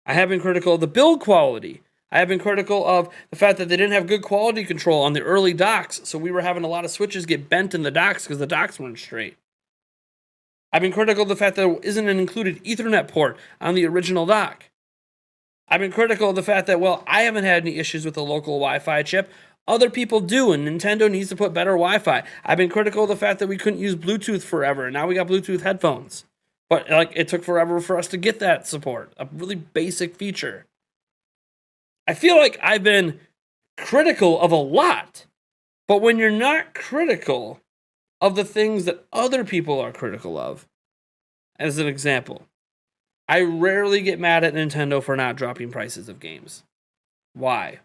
I have been critical of the build quality. I have been critical of the fact that they didn't have good quality control on the early docks, so we were having a lot of Switches get bent in the docks because the docks weren't straight. I've been critical of the fact that there isn't an included Ethernet port on the original dock. I've been critical of the fact that, well, I haven't had any issues with the local Wi-Fi chip. Other people do, and Nintendo needs to put better Wi-Fi. I've been critical of the fact that we couldn't use Bluetooth forever, and now we got Bluetooth headphones. But like, it took forever for us to get that support, a really basic feature. I feel like I've been critical of a lot, but when you're not critical of the things that other people are critical of, as an example, I rarely get mad at Nintendo for not dropping prices of games. Why?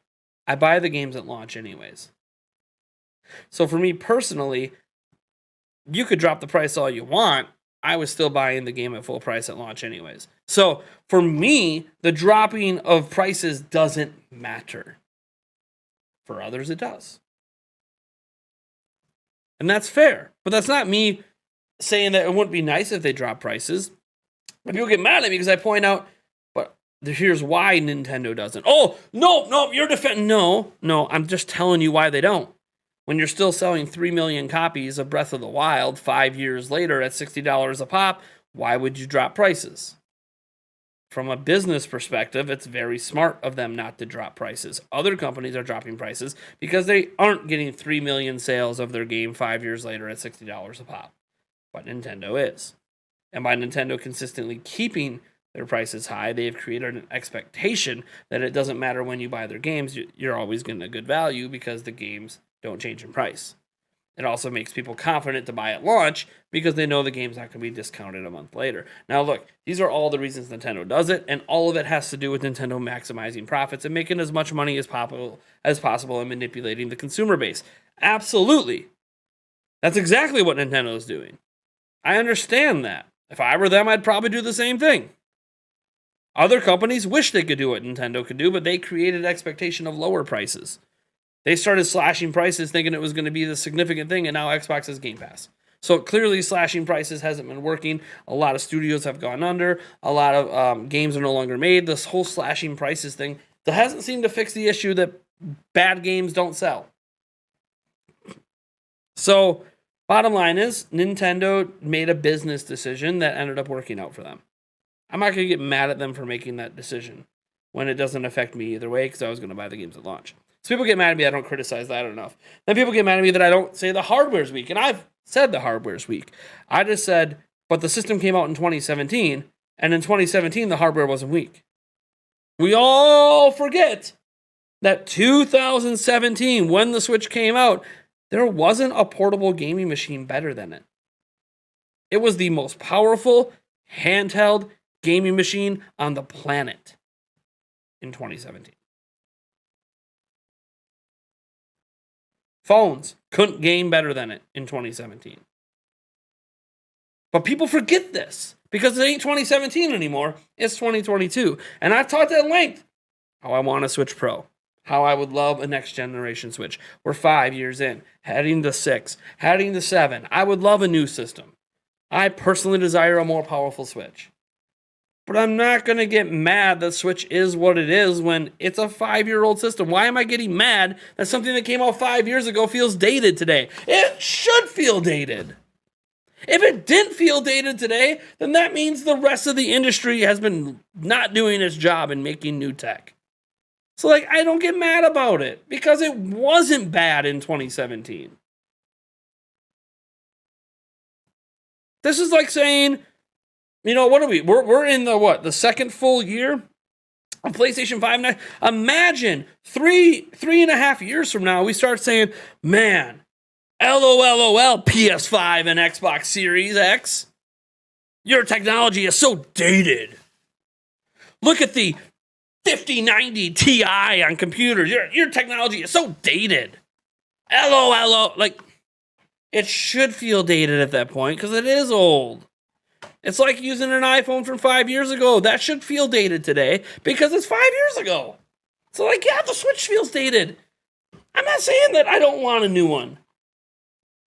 I buy the games at launch anyways. So for me personally, you could drop the price all you want, I was still buying the game at full price at launch anyways. So for me, the dropping of prices doesn't matter. For others, it does. And that's fair. But that's not me saying that it wouldn't be nice if they drop prices. But people get mad at me because I point out, but here's why Nintendo doesn't. Oh, no, you're defending. No, I'm just telling you why they don't. When you're still selling 3 million copies of Breath of the Wild 5 years later at $60 a pop, why would you drop prices? From a business perspective, it's very smart of them not to drop prices. Other companies are dropping prices because they aren't getting 3 million sales of their game 5 years later at $60 a pop. But Nintendo is. And by Nintendo consistently keeping their price is high. They've created an expectation that it doesn't matter when you buy their games, you're always getting a good value because the games don't change in price. It also makes people confident to buy at launch because they know the game's not going to be discounted a month later. Now, look, these are all the reasons Nintendo does it, and all of it has to do with Nintendo maximizing profits and making as much money as possible and manipulating the consumer base. Absolutely. That's exactly what Nintendo is doing. I understand that. If I were them, I'd probably do the same thing. Other companies wish they could do what Nintendo could do, but they created expectation of lower prices. They started slashing prices thinking it was going to be the significant thing, and now Xbox has Game Pass. So clearly slashing prices hasn't been working. A lot of studios have gone under. A lot of games are no longer made. This whole slashing prices thing that hasn't seemed to fix the issue that bad games don't sell. So bottom line is Nintendo made a business decision that ended up working out for them. I'm not going to get mad at them for making that decision when it doesn't affect me either way because I was going to buy the games at launch. So people get mad at me I don't criticize that enough. Then people get mad at me that I don't say the hardware's weak. And I've said the hardware's weak. I just said, but the system came out in 2017, and in 2017 the hardware wasn't weak. We all forget that 2017, when the Switch came out, there wasn't a portable gaming machine better than it. It was the most powerful handheld gaming machine on the planet in 2017. Phones couldn't game better than it in 2017. But people forget this because it ain't 2017 anymore. It's 2022. And I've talked at length how I want a Switch Pro, how I would love a next generation Switch. We're 5 years in, heading to 6, heading to 7. I would love a new system. I personally desire a more powerful Switch. But I'm not going to get mad that Switch is what it is when it's a 5-year-old system. Why am I getting mad that something that came out 5 years ago feels dated today? It should feel dated. If it didn't feel dated today, then that means the rest of the industry has been not doing its job in making new tech. So, I don't get mad about it because it wasn't bad in 2017. This is like saying, what are we? We're in the second full year of PlayStation 5 now. Imagine 3.5 years from now, we start saying, man, LOL, PS5 and Xbox Series X. Your technology is so dated. Look at the 5090 Ti on computers. Your technology is so dated. LOL. It should feel dated at that point because it is old. It's like using an iPhone from 5 years ago. That should feel dated today because it's 5 years ago. So, yeah, the Switch feels dated. I'm not saying that I don't want a new one.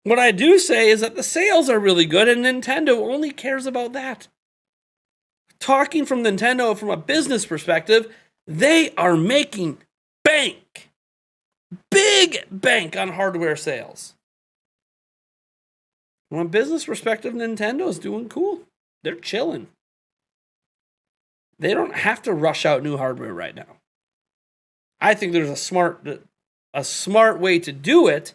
What I do say is that the sales are really good and Nintendo only cares about that. Talking from Nintendo from a business perspective, they are making bank. Big bank on hardware sales. From a business perspective, Nintendo's doing cool. They're chilling. They don't have to rush out new hardware right now. I think there's a smart way to do it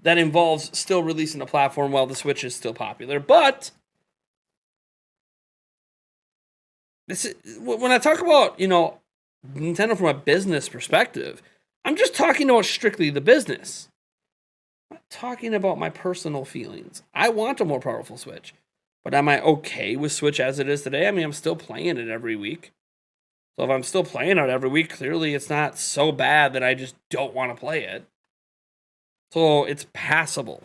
that involves still releasing a platform while the Switch is still popular. But when I talk about, Nintendo from a business perspective, I'm just talking about strictly the business. I'm not talking about my personal feelings. I want a more powerful Switch. But am I okay with Switch as it is today? I mean, I'm still playing it every week. So if I'm still playing it every week, clearly it's not so bad that I just don't want to play it. So it's passable.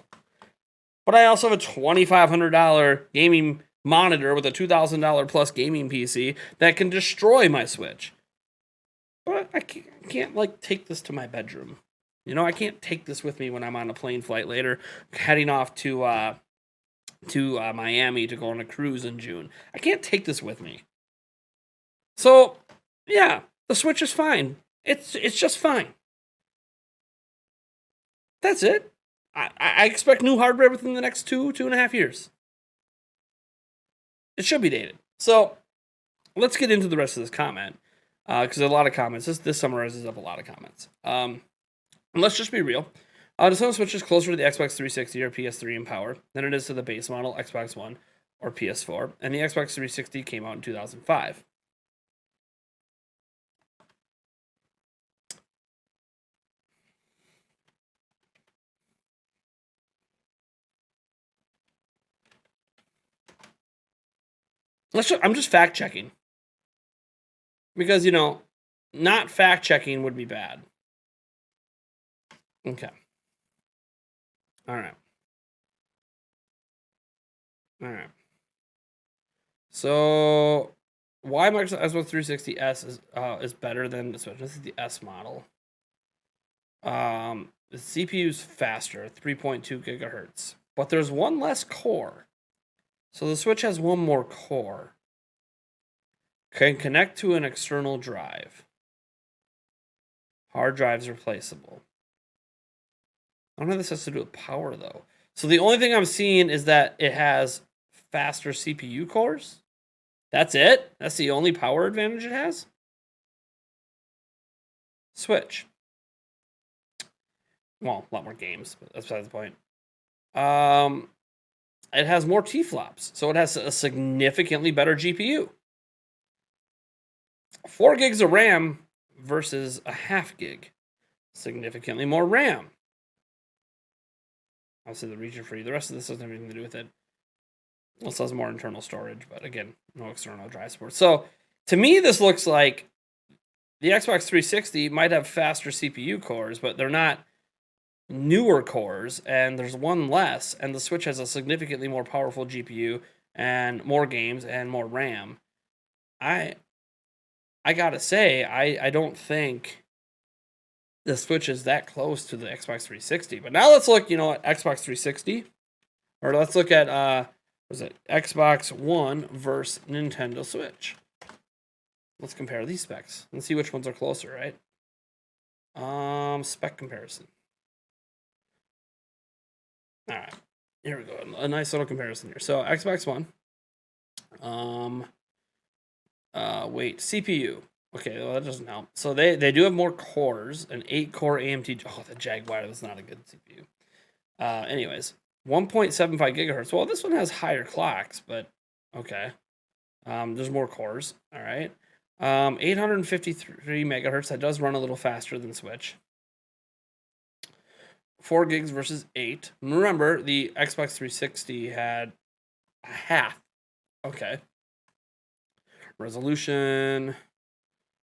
But I also have a $2,500 gaming monitor with a $2,000 plus gaming PC that can destroy my Switch. But I can't take this to my bedroom. I can't take this with me when I'm on a plane flight later, heading off to Miami to go on a cruise in June. I can't take this with me. So, yeah, the Switch is fine. It's just fine. That's it. I expect new hardware within the next 2.5 years. It should be dated. So, let's get into the rest of this comment. Because there's a lot of comments. This summarizes up a lot of comments. And let's just be real. The Nintendo Switch is closer to the Xbox 360 or PS3 in power than it is to the base model Xbox One or PS4, and the Xbox 360 came out in 2005. I'm just fact checking. Because, you know, not fact checking would be bad. Okay. All right. All right. So, why Microsoft Xbox 360S is better than the Switch? This is the S model. The CPU is faster, 3.2 gigahertz, but there's one less core. So the Switch has one more core. Can connect to an external drive. Hard drive's replaceable. I don't know if this has to do with power, though. So the only thing I'm seeing is that it has faster CPU cores. That's it? That's the only power advantage it has? Switch. Well, a lot more games, but that's besides the point. It has more T-flops, so it has a significantly better GPU. 4 gigs of RAM versus a half gig. Significantly more RAM. Obviously, the region free. The rest of this doesn't have anything to do with it. Also has more internal storage, but again, no external drive support. So, to me, this looks like the Xbox 360 might have faster CPU cores, but they're not newer cores, and there's one less, and the Switch has a significantly more powerful GPU and more games and more RAM. I gotta say, I don't think the Switch is that close to the Xbox 360. But now let's look, at Xbox 360, or let's look at Xbox One versus Nintendo Switch. Let's compare these specs and see which ones are closer, right? Spec comparison. All right, here we go. A nice little comparison here. So Xbox One. Wait, CPU. Okay, well, that doesn't help. So they do have more cores, an 8-core AMD. Oh, the Jaguar was not a good CPU. Anyways, 1.75 gigahertz. Well, this one has higher clocks, but okay. There's more cores. All right. 853 megahertz. That does run a little faster than Switch. 4 gigs versus 8. Remember, the Xbox 360 had a half. Okay. Resolution,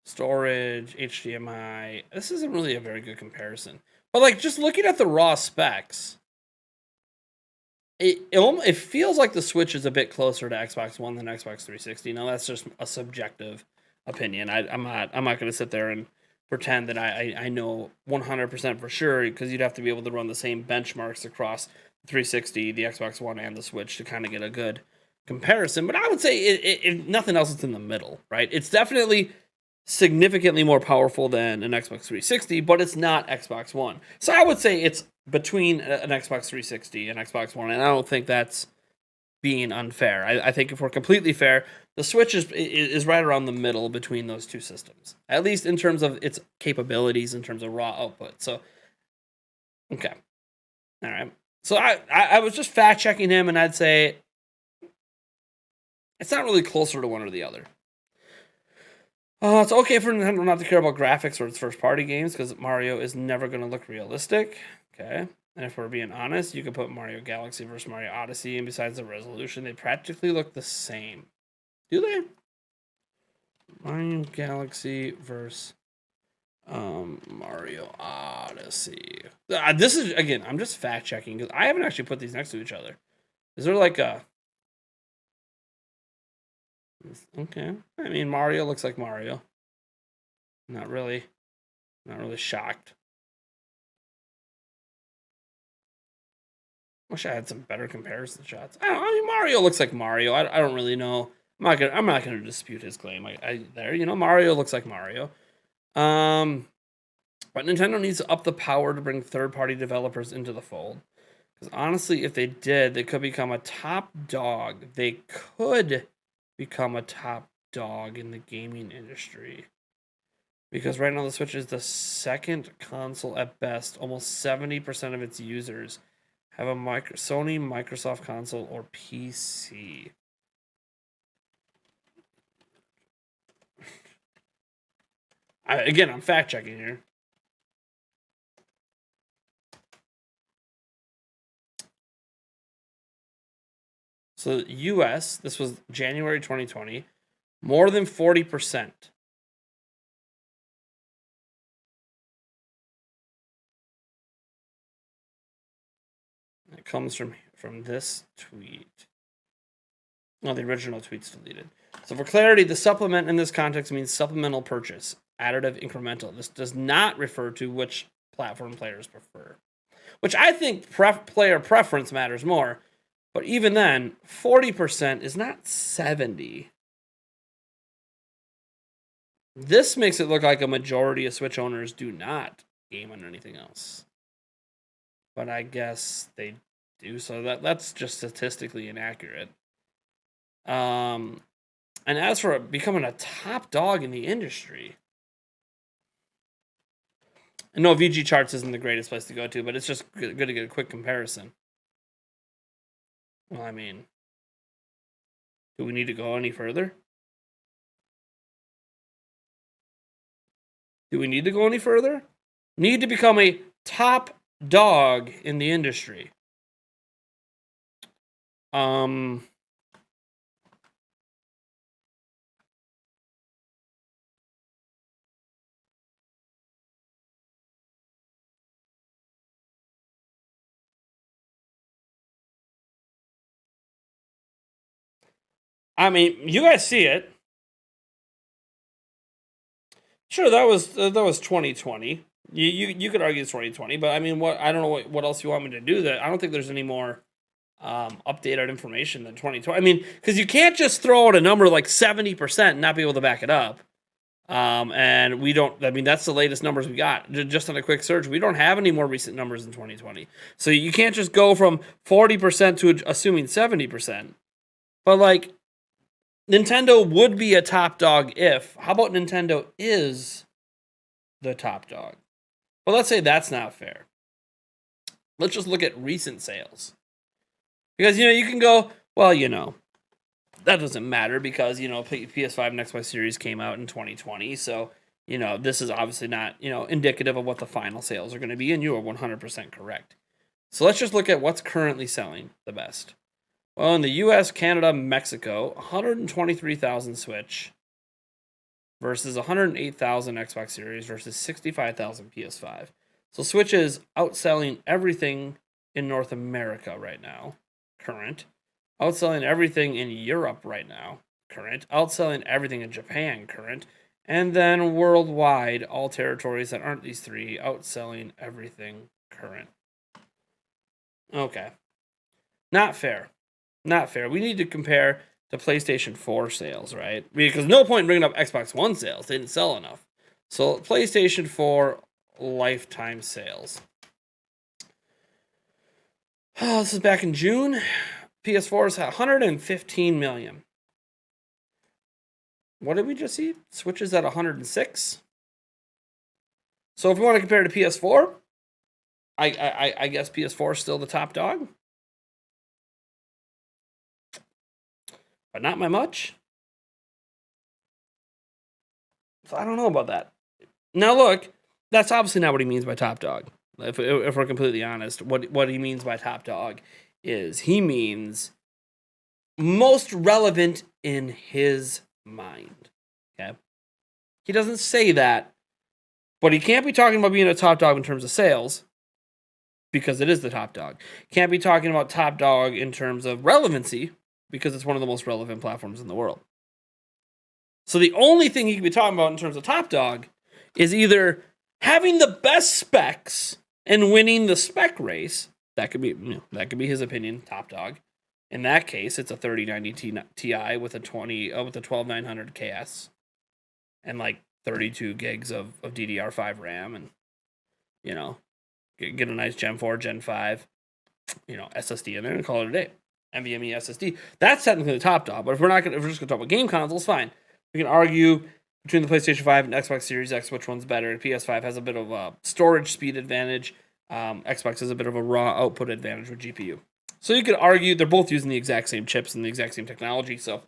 storage, HDMI. This isn't really a very good comparison. But like just looking at the raw specs, it feels like the Switch is a bit closer to Xbox One than Xbox 360. Now that's just a subjective opinion. I'm not going to sit there and pretend that I know 100% for sure, because you'd have to be able to run the same benchmarks across 360, the Xbox One, and the Switch to kind of get a good comparison. But I would say if nothing else, it's in the middle, right? It's definitely significantly more powerful than an Xbox 360, but it's not Xbox One. So I would say it's between an Xbox 360 and Xbox One, and I don't think that's being unfair. I think if we're completely fair, the Switch is right around the middle between those two systems, at least in terms of its capabilities, in terms of raw output. So, okay. All right. So I was just fact checking him, and I'd say it's not really closer to one or the other. It's okay for Nintendo not to care about graphics or its first-party games, because Mario is never going to look realistic. Okay. And if we're being honest, you could put Mario Galaxy versus Mario Odyssey, and besides the resolution, they practically look the same. Do they? Mario Galaxy versus Mario Odyssey. This is, again, I'm just fact-checking, because I haven't actually put these next to each other. Is there like a... Okay. I mean, Mario looks like Mario. Not really shocked. Wish I had some better comparison shots. I mean, Mario looks like Mario. I don't really know. I'm not gonna dispute his claim. Mario looks like Mario. But Nintendo needs to up the power to bring third-party developers into the fold. Because honestly, if they did, they could become a top dog. They could become a top dog in the gaming industry. Because right now the Switch is the second console at best. Almost 70% of its users have a Sony, Microsoft console, or PC. I'm fact checking here. So US, this was January 2020, more than 40%. It comes from this tweet. No, the original tweet's deleted. So for clarity, the supplement in this context means supplemental purchase, additive, incremental. This does not refer to which platform players prefer, which I think player preference matters more. But even then, 40% is not 70. This makes it look like a majority of Switch owners do not game on anything else. But I guess they do, so that's just statistically inaccurate. And as for becoming a top dog in the industry, I know VG Charts isn't the greatest place to go to, but it's just good to get a quick comparison. Well, I mean, do we need to go any further? Do we need to go any further? Need to become a top dog in the industry. I mean, you guys see it. Sure, that was 2020. You could argue it's 2020, but I mean, I don't know what else you want me to do. That I don't think there's any more updated information than 2020. I mean, because you can't just throw out a number like 70% and not be able to back it up. And we don't. I mean, that's the latest numbers we got. Just on a quick search, we don't have any more recent numbers in 2020. So you can't just go from 40% to assuming 70%. But like, Nintendo would be a top dog if. How about Nintendo is the top dog? Well, let's say that's not fair. Let's just look at recent sales. Because, you can go, well, that doesn't matter because, PS5 and Xbox Series came out in 2020. So, this is obviously not, indicative of what the final sales are going to be. And you are 100% correct. So let's just look at what's currently selling the best. Well, in the US, Canada, Mexico, 123,000 Switch versus 108,000 Xbox Series versus 65,000 PS5. So Switch is outselling everything in North America right now, current. Outselling everything in Europe right now, current. Outselling everything in Japan, current. And then worldwide, all territories that aren't these three, outselling everything current. Okay. Not fair. Not fair. We need to compare to PlayStation 4 sales, right? Because no point in bringing up Xbox One sales. They didn't sell enough. So PlayStation 4 lifetime sales. Oh, this is back in June. PS4 is at 115 million. What did we just see? Switch is at 106. So if we want to compare to PS4, I guess PS4 is still the top dog. But not by much. So I don't know about that. Now look, that's obviously not what he means by top dog. If we're completely honest, what he means by top dog is he means most relevant in his mind. Okay? He doesn't say that, but he can't be talking about being a top dog in terms of sales because it is the top dog. Can't be talking about top dog in terms of relevancy because it's one of the most relevant platforms in the world. So the only thing he can be talking about in terms of top dog is either having the best specs and winning the spec race. That could be his opinion, top dog. In that case, it's a 3090 Ti with a 12900 KS and like 32 gigs of DDR5 RAM and get a nice Gen 4, Gen 5, SSD in there and call it a day. NVMe SSD. That's technically the top dog. But if we're just going to talk about game consoles, fine. We can argue between the PlayStation 5 and Xbox Series X which one's better. PS5 has a bit of a storage speed advantage. Xbox has a bit of a raw output advantage with GPU. So you could argue they're both using the exact same chips and the exact same technology. So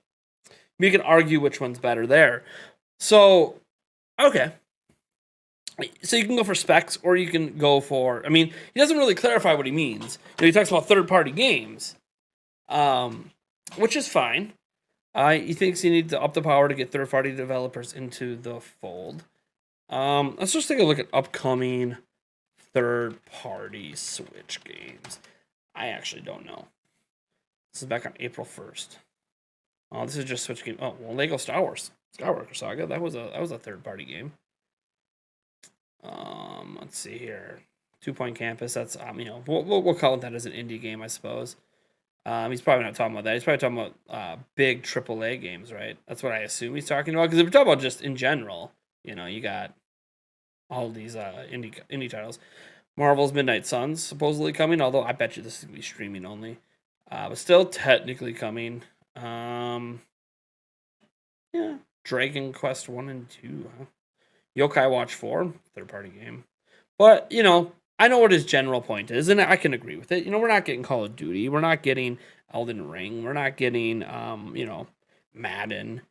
you can argue which one's better there. So, okay. So you can go for specs or you can go for... I mean, he doesn't really clarify what he means. He talks about third-party games. which is fine. He thinks he needs to up the power to get third-party developers into the fold. Let's just take a look at upcoming third-party Switch games. I actually don't know. This is back on April 1st. Oh, this is just Switch game. Oh, well, Lego Star Wars Skywalker Saga. That was a third-party game. Let's see here. 2 Point Campus. That's we'll call that as an indie game, I suppose. He's probably not talking about that. He's probably talking about big AAA games, right? That's what I assume he's talking about. Because if we're talking about just in general, you got all these indie titles. Marvel's Midnight Suns supposedly coming, although I bet you this is going to be streaming only. But still technically coming. Yeah. Dragon Quest 1 and 2, huh? Yokai Watch 4, third-party game. But, I know what his general point is, and I can agree with it. We're not getting Call of Duty. We're not getting Elden Ring. We're not getting, Madden.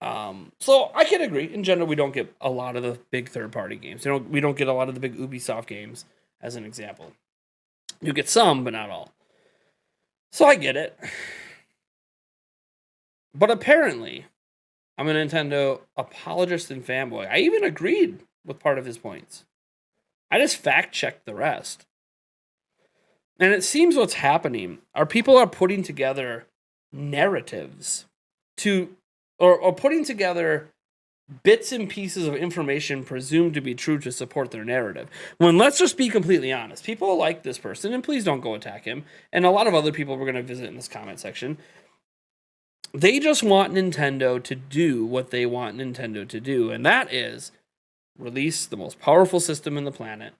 So I can agree. In general, we don't get a lot of the big third-party games. We don't get a lot of the big Ubisoft games, as an example. You get some, but not all. So I get it. But apparently, I'm a Nintendo apologist and fanboy. I even agreed with part of his points. I just fact-checked the rest. And it seems what's happening are people are putting together narratives or putting together bits and pieces of information presumed to be true to support their narrative. When, let's just be completely honest, people like this person, and please don't go attack him, and a lot of other people we're going to visit in this comment section, they just want Nintendo to do what they want Nintendo to do, and that is release the most powerful system in the planet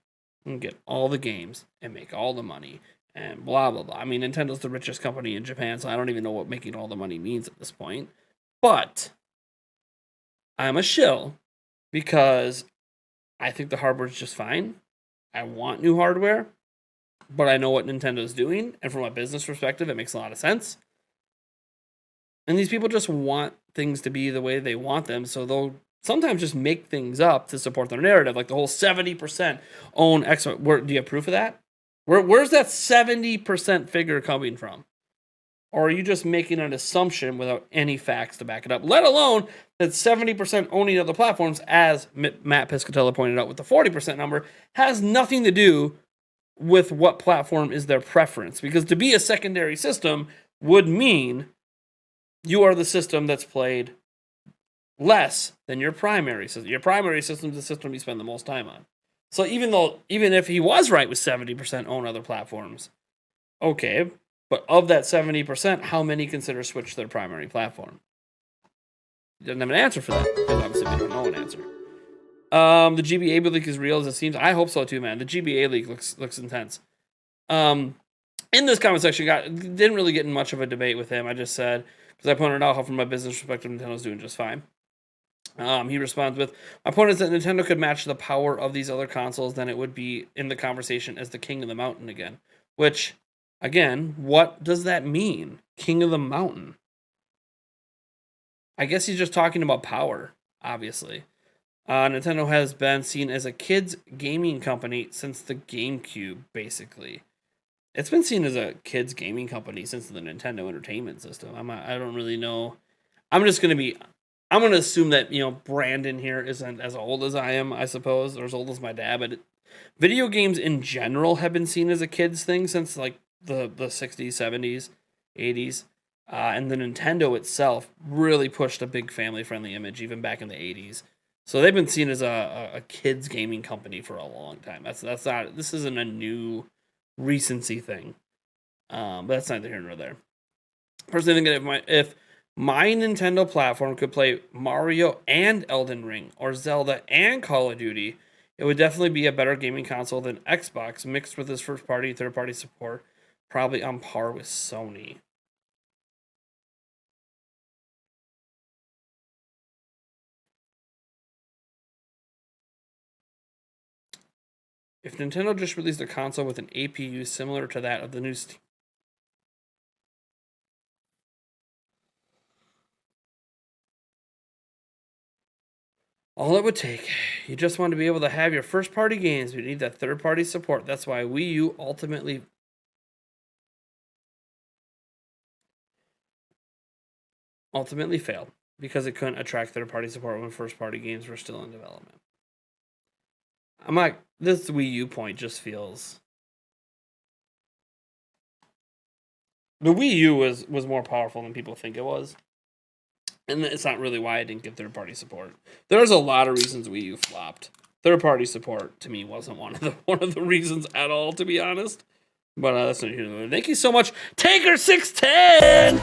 and get all the games and make all the money and blah, blah, blah. I mean, Nintendo's the richest company in Japan, so I don't even know what making all the money means at this point. But I'm a shill because I think the hardware is just fine. I want new hardware, but I know what Nintendo's doing, and from a business perspective, it makes a lot of sense. And these people just want things to be the way they want them, so they'll sometimes just make things up to support their narrative, like the whole 70% own Xbox. Do you have proof of that? Where's that 70% figure coming from? Or are you just making an assumption without any facts to back it up? Let alone that 70% owning other platforms, as Matt Piscatella pointed out with the 40% number, has nothing to do with what platform is their preference. Because to be a secondary system would mean you are the system that's played less than your primary system. Your primary system is the system you spend the most time on. So even if he was right with 70% own other platforms, okay, but of that 70%, how many consider Switch their primary platform? He doesn't have an answer for that, because obviously we don't know an answer. The GBA leak is real as it seems. I hope so too, man. The GBA leak looks intense. In this comment section, didn't really get in much of a debate with him. I just said, because I pointed out how from a business perspective, Nintendo's doing just fine. He responds with, my point is that Nintendo could match the power of these other consoles, then it would be in the conversation as the king of the mountain again. Which, again, what does that mean? King of the mountain? I guess he's just talking about power, obviously. Nintendo has been seen as a kids gaming company since the GameCube, basically. It's been seen as a kids gaming company since the Nintendo Entertainment System. I don't really know. I'm going to assume that, Brandon here isn't as old as I am, I suppose, or as old as my dad, but video games in general have been seen as a kids thing since like the 60s, 70s, 80s. And the Nintendo itself really pushed a big family-friendly image even back in the 80s. So they've been seen as a kids gaming company for a long time. This isn't a new recency thing. But that's neither here nor there. Personally, I think if my Nintendo platform could play Mario and Elden Ring, or Zelda and Call of Duty, it would definitely be a better gaming console than Xbox, mixed with its first-party, third-party support, probably on par with Sony. If Nintendo just released a console with an APU similar to that of the new Steam, all it would take, you just want to be able to have your first-party games, but you need that third-party support. That's why Wii U ultimately ultimately failed because it couldn't attract third-party support when first-party games were still in development. I'm like, this Wii U point just feels... The Wii U was more powerful than people think it was. And it's not really why I didn't get third-party support. There's a lot of reasons Wii U flopped. Third-party support, to me, wasn't one of the reasons at all, to be honest. But that's not here. Thank you so much, Taker610!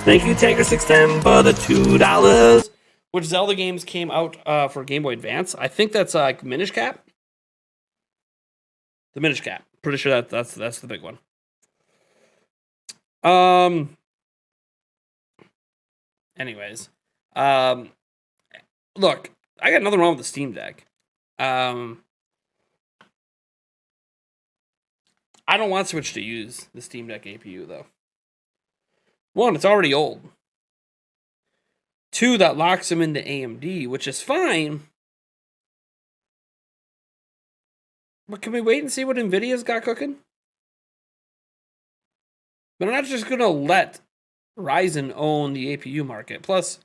Thank you, Taker610, for the $2. Which Zelda games came out for Game Boy Advance? I think that's Minish Cap. The Minish Cap. Pretty sure that's the big one. Anyways, look, I got nothing wrong with the Steam Deck. I don't want Switch to use the Steam Deck APU though. One, it's already old. Two, that locks them into AMD, which is fine. But can we wait and see what NVIDIA's got cooking? But I'm not just going to let Ryzen own the APU market. Plus,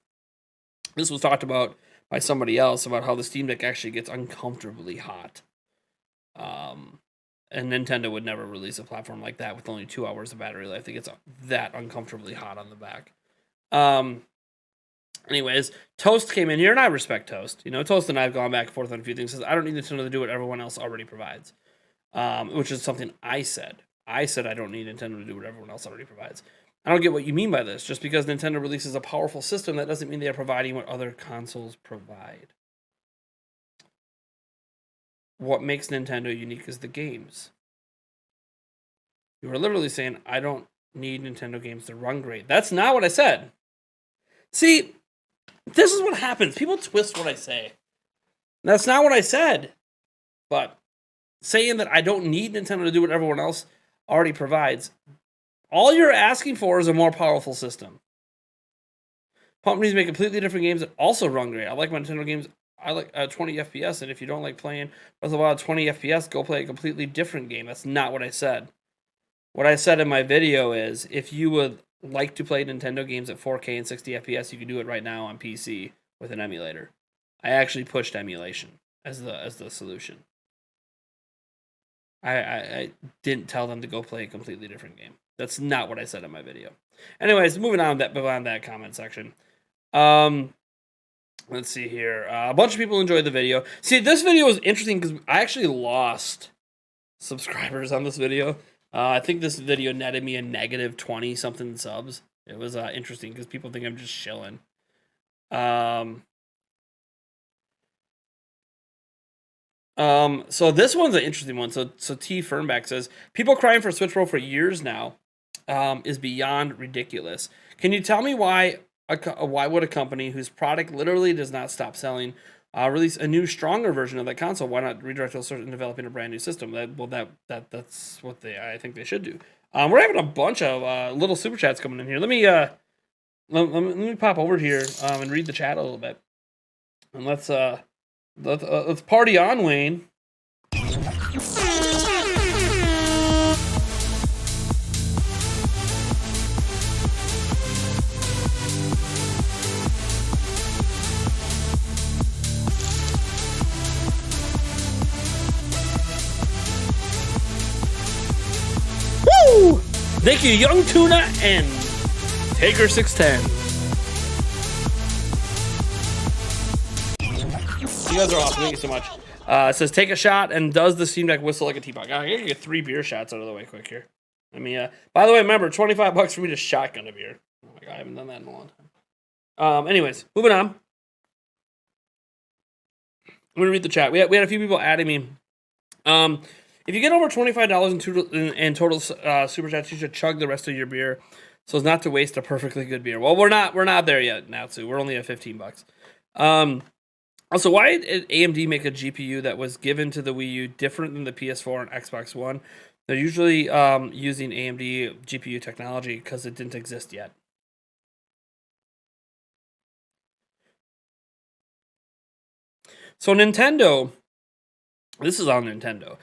this was talked about by somebody else about how the Steam Deck actually gets uncomfortably hot. And Nintendo would never release a platform like that with only 2 hours of battery life. It gets that uncomfortably hot on the back. Anyways, Toast came in here, and I respect Toast. You know, Toast and I have gone back and forth on a few things. Says I don't need Nintendo to do what everyone else already provides, which is something I said. I said I don't need Nintendo to do what everyone else already provides. I don't get what you mean by this. Just because Nintendo releases a powerful system, that doesn't mean they are providing what other consoles provide. What makes Nintendo unique is the games. You are literally saying, I don't need Nintendo games to run great. That's not what I said. See, this is what happens. People twist what I say. That's not what I said. But saying that I don't need Nintendo to do what everyone else already provides, all you're asking for is a more powerful system. Companies make completely different games that also run great. I like my Nintendo games. I like 20 FPS, and if you don't like playing Breath of the Wild 20 FPS, go play a completely different game. That's not what I said. What I said in my video is, if you would like to play Nintendo games at 4K and 60 FPS, you can do it right now on PC with an emulator. I actually pushed emulation as the solution. I didn't tell them to go play a completely different game. That's not what I said in my video. Anyways, moving on that comment section. Let's see here. A bunch of people enjoyed the video. See, this video was interesting because I actually lost subscribers on this video. I think this video netted me a negative 20-something subs. It was interesting because people think I'm just shilling. So this one's an interesting one. So T. Fernback says, people crying for Switch Pro for years now is beyond ridiculous. Can you tell me why would a company whose product literally does not stop selling release a new, stronger version of that console? Why not redirect those and developing a brand new system? That's what I think they should do. We're having a bunch of little super chats coming in here. Let me pop over here and read the chat a little bit, and let's party on, Wayne. Woo! Thank you, Young Tuna and Taker610. You guys are awesome. Thank you so much. It says, take a shot and does the Steam Deck whistle like a teapot. I gotta get 3 beer shots out of the way quick here. I mean, by the way, remember, $25 for me to shotgun a beer. Oh my God, I haven't done that in a long time. Anyways, moving on. I'm gonna read the chat. We had a few people adding me. If you get over $25 in total super chats, you should chug the rest of your beer, so as not to waste a perfectly good beer. Well, we're not there yet now, too. We're only at $15. Also, why did AMD make a GPU that was given to the Wii U different than the PS4 and Xbox One? They're usually using AMD GPU technology because it didn't exist yet. So Nintendo, this is on Nintendo.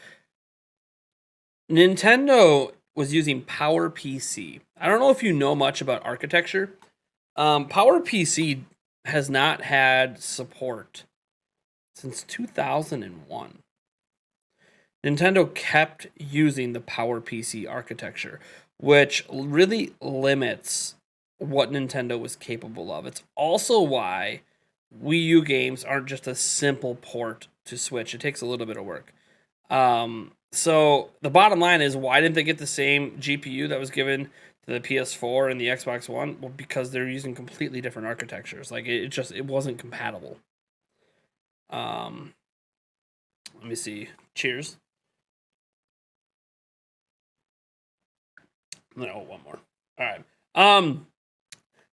Nintendo was using PowerPC. I don't know if you know much about architecture. PowerPC has not had support since 2001. Nintendo kept using the PowerPC architecture, which really limits what Nintendo was capable of. It's also why Wii U games aren't just a simple port to Switch. It takes a little bit of work. So the bottom line is, why didn't they get the same GPU that was given to the PS4 and the Xbox One? Well, because they're using completely different architectures. Like it wasn't compatible. Let me see. Cheers. No, one more. All right.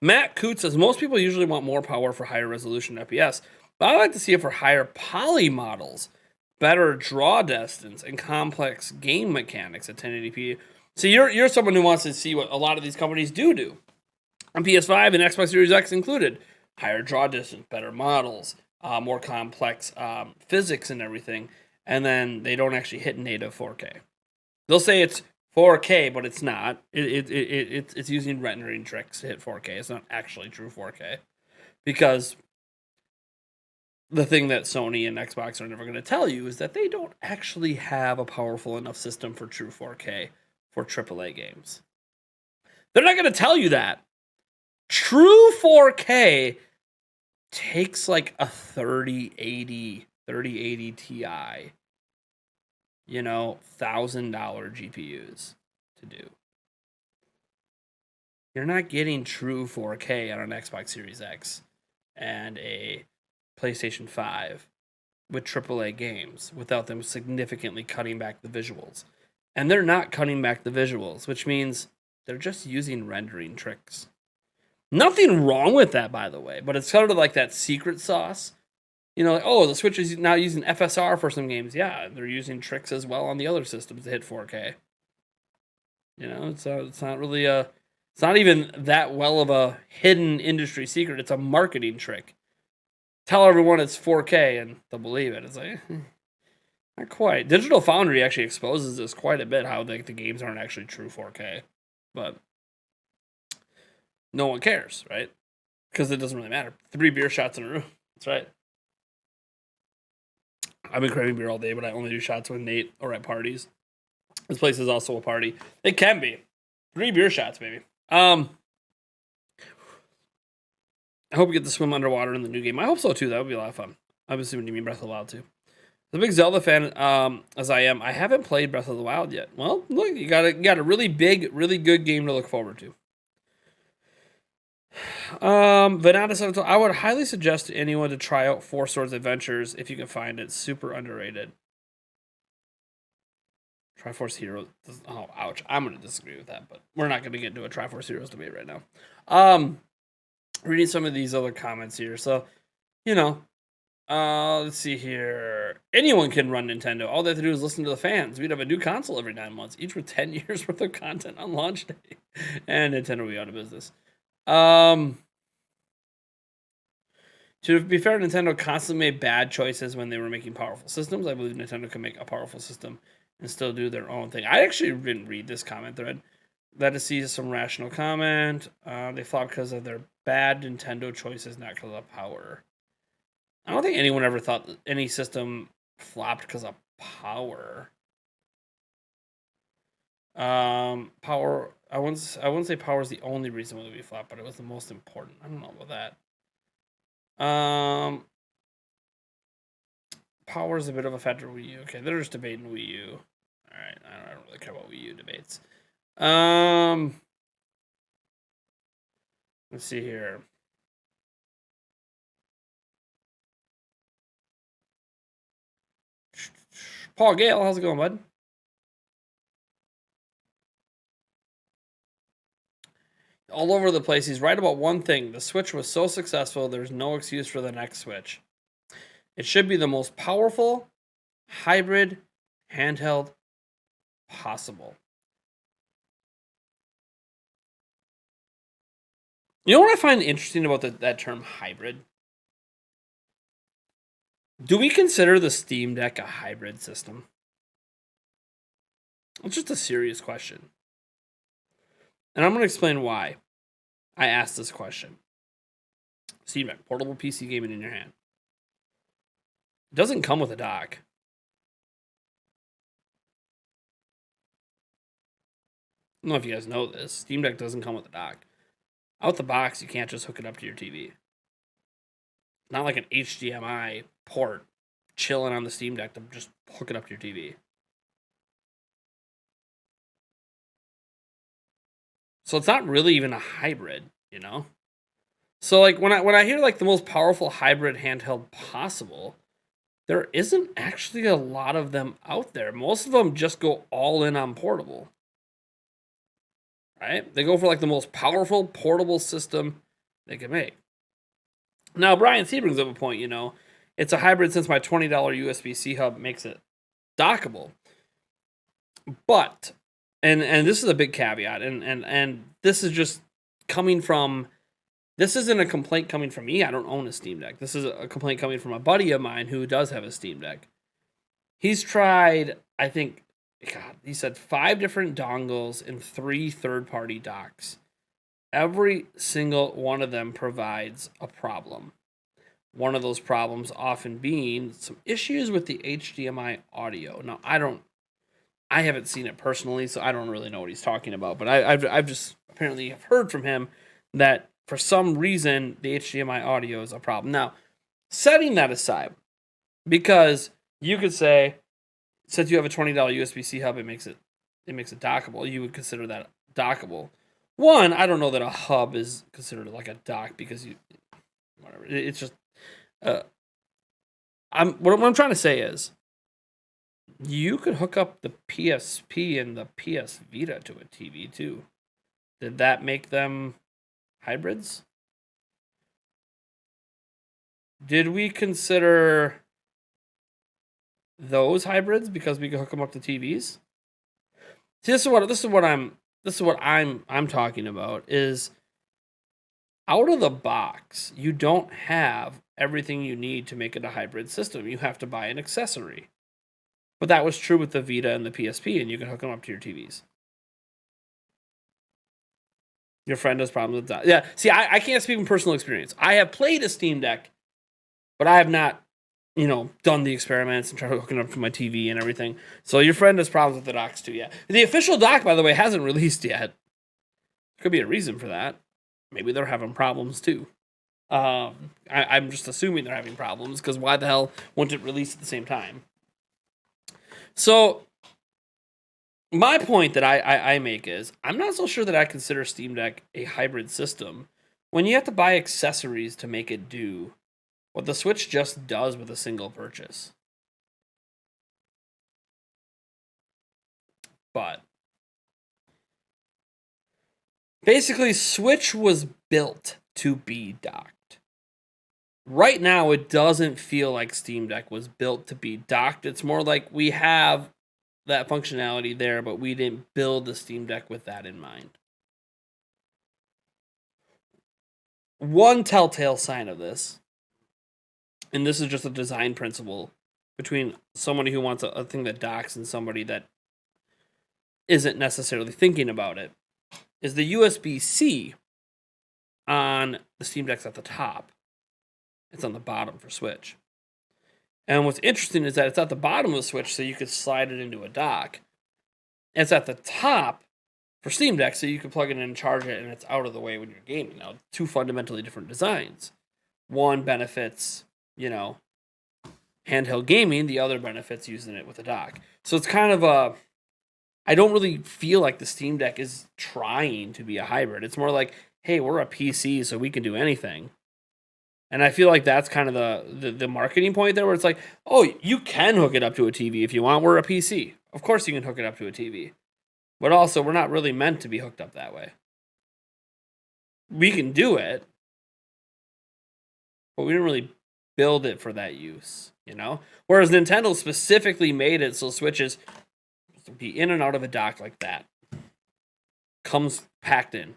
Matt Coots says most people usually want more power for higher resolution FPS, but I like to see it for higher poly models, better draw distance, and complex game mechanics at 1080p. So you're someone who wants to see what a lot of these companies do on PS5 and Xbox Series X included: higher draw distance, better models, more complex physics and everything, and then they don't actually hit native 4K. They'll say it's 4K, but it's not. It's using rendering tricks to hit 4K. It's not actually true 4K, because the thing that Sony and Xbox are never going to tell you is that they don't actually have a powerful enough system for true 4K for AAA games. They're not going to tell you that. True 4K takes like a 3080 Ti, $1,000 GPUs to do. You're not getting true 4K on an Xbox Series X and a PlayStation 5 with AAA games without them significantly cutting back the visuals. And they're not cutting back the visuals, which means they're just using rendering tricks. Nothing wrong with that, by the way, but it's sort of like that secret sauce. The Switch is now using FSR for some games. Yeah, they're using tricks as well on the other systems to hit 4K. It's not really it's not even that well of a hidden industry secret. It's a marketing trick. Tell everyone it's 4K and they'll believe it. It's like, not quite. Digital Foundry actually exposes this quite a bit, how the games aren't actually true 4K. But no one cares, right? Because it doesn't really matter. 3 beer shots in a row. That's right. I've been craving beer all day, but I only do shots with Nate or at parties. This place is also a party. It can be. 3 beer shots, maybe. I hope we get to swim underwater in the new game. I hope so, too. That would be a lot of fun. Obviously, when you mean Breath of the Wild, too. The big Zelda fan, as I am, I haven't played Breath of the Wild yet. Well, look, you got a really big, really good game to look forward to. Vanada says, I would highly suggest to anyone to try out Four Swords Adventures if you can find it. Super underrated. Triforce Heroes. Oh, ouch. I'm going to disagree with that, but we're not going to get into a Triforce Heroes debate right now. Reading some of these other comments here. So, let's see here. Anyone can run Nintendo. All they have to do is listen to the fans. We'd have a new console every 9 months, each with 10 years worth of content on launch day. And Nintendo will be out of business. To be fair, Nintendo constantly made bad choices when they were making powerful systems. I believe Nintendo can make a powerful system and still do their own thing. I actually didn't read this comment thread. Glad to see some rational comment. They flopped because of their bad Nintendo choices, not because of power. I don't think anyone ever thought that any system flopped because of power. Power. I wouldn't say power is the only reason why we flopped, but it was the most important. I don't know about that. Power is a bit of a factor with Wii U. Okay, they're just debating Wii U. All right, I don't really care about Wii U debates. Let's see here. Paul Gale, how's it going, bud? All over the place. He's right about one thing. The Switch was so successful, there's no excuse for the next Switch. It should be the most powerful hybrid handheld possible. You know what I find interesting about that term hybrid? Do we consider the Steam Deck a hybrid system? It's just a serious question. And I'm going to explain why I asked this question. Steam Deck, portable PC gaming in your hand. It doesn't come with a dock. I don't know if you guys know this. Steam Deck doesn't come with a dock. Out the box, you can't just hook it up to your TV. Not like an HDMI port chilling on the Steam Deck to just hook it up to your TV. So it's not really even a hybrid, you know? So like when I hear like the most powerful hybrid handheld possible, there isn't actually a lot of them out there. Most of them just go all in on portable. Right? They go for like the most powerful portable system they can make. Now, Brian C brings up a point, you know, it's a hybrid since my $20 USB-C hub makes it dockable. But, and this is a big caveat, and this is just coming from, this isn't a complaint coming from me. I don't own a Steam Deck. This is a complaint coming from a buddy of mine who does have a Steam Deck. He's tried, I think, God, he said 5 different dongles and 3 third-party docks. Every single one of them provides a problem. One of those problems often being some issues with the HDMI audio. Now, I haven't seen it personally, so I don't really know what he's talking about. But I've just apparently have heard from him that for some reason the HDMI audio is a problem. Now, setting that aside, because you could say, since you have a $20 USB-C hub, it makes it dockable. You would consider that dockable. One, I don't know that a hub is considered like a dock because whatever. It's just, what I'm trying to say is, you could hook up the PSP and the PS Vita to a TV too. Did that make them hybrids? Did we consider those hybrids because we could hook them up to TVs? See, this is what I'm talking about is out of the box, you don't have everything you need to make it a hybrid system. You have to buy an accessory. But that was true with the Vita and the PSP, and you can hook them up to your TVs. Your friend has problems with that. Yeah, see, I can't speak from personal experience. I have played a Steam Deck, but I have not, done the experiments and tried hooking it up to my TV and everything. So your friend has problems with the docks too, yeah. The official dock, by the way, hasn't released yet. Could be a reason for that. Maybe they're having problems too. I'm just assuming they're having problems, because why the hell wouldn't it release at the same time? So, my point that I make is, I'm not so sure that I consider Steam Deck a hybrid system when you have to buy accessories to make it do what the Switch just does with a single purchase. But, basically, Switch was built to be docked. Right now, it doesn't feel like Steam Deck was built to be docked. It's more like we have that functionality there, but we didn't build the Steam Deck with that in mind. One telltale sign of this, and this is just a design principle between somebody who wants a thing that docks and somebody that isn't necessarily thinking about it, is the USB-C on the Steam Deck's at the top. It's on the bottom for Switch. And what's interesting is that it's at the bottom of the Switch, so you could slide it into a dock. It's at the top for Steam Deck, so you can plug it in and charge it, and it's out of the way when you're gaming. Now, 2 fundamentally different designs. One benefits, handheld gaming. The other benefits using it with a dock. So it's kind of I don't really feel like the Steam Deck is trying to be a hybrid. It's more like, hey, we're a PC, so we can do anything. And I feel like that's kind of the marketing point there, where it's like, oh, you can hook it up to a TV if you want. We're a PC. Of course you can hook it up to a TV. But also, we're not really meant to be hooked up that way. We can do it, but we didn't really build it for that use, Whereas Nintendo specifically made it so Switches be in and out of a dock like that. Comes packed in.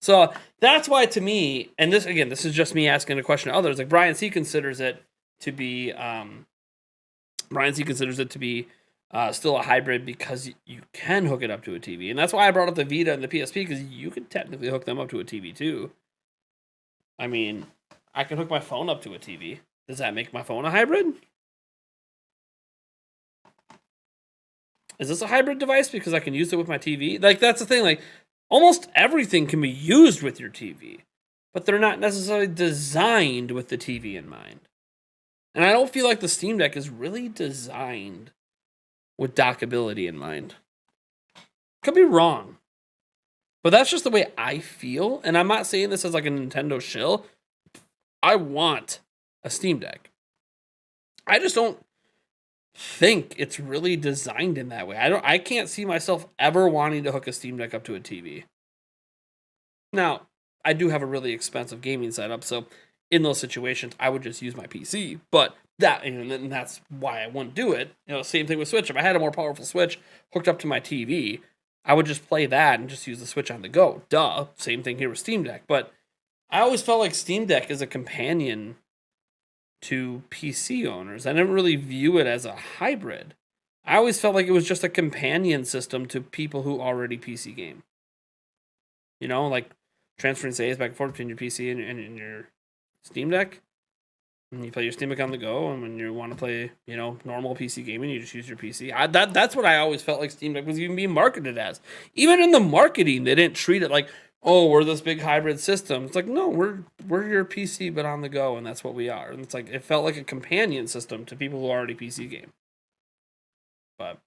So that's why, to me, and this is just me asking a question to others. Like Brian C considers it to be, still a hybrid because you can hook it up to a TV. And that's why I brought up the Vita and the PSP, because you could technically hook them up to a TV too. I mean, I can hook my phone up to a TV. Does that make my phone a hybrid? Is this a hybrid device because I can use it with my TV? Like, that's the thing. Like, almost everything can be used with your TV, but they're not necessarily designed with the TV in mind. And I don't feel like the Steam Deck is really designed with dockability in mind. Could be wrong, but that's just the way I feel. And I'm not saying this as like a Nintendo shill. I want a Steam Deck. I just don't think it's really designed in that way. I can't see myself ever wanting to hook a Steam Deck up to a TV. Now, I do have a really expensive gaming setup, so in those situations, I would just use my PC. But and that's why I wouldn't do it. You know, same thing with Switch. If I had a more powerful Switch hooked up to my TV, I would just play that and just use the Switch on the go. Duh. Same thing here with Steam Deck. But I always felt like Steam Deck is a companion to PC owners. I didn't really view it as a hybrid. I always felt like it was just a companion system to people who already PC game. You know, like transferring saves back and forth between your PC and your Steam Deck. And you play your Steam Deck on the go, and when you want to play, you know, normal PC gaming, you just use your PC. That's what I always felt like Steam Deck was even being marketed as. Even in the marketing, they didn't treat it like, oh, we're this big hybrid system. It's like, no, we're your PC, but on the go, and that's what we are. And it's like, it felt like a companion system to people who already PC game. But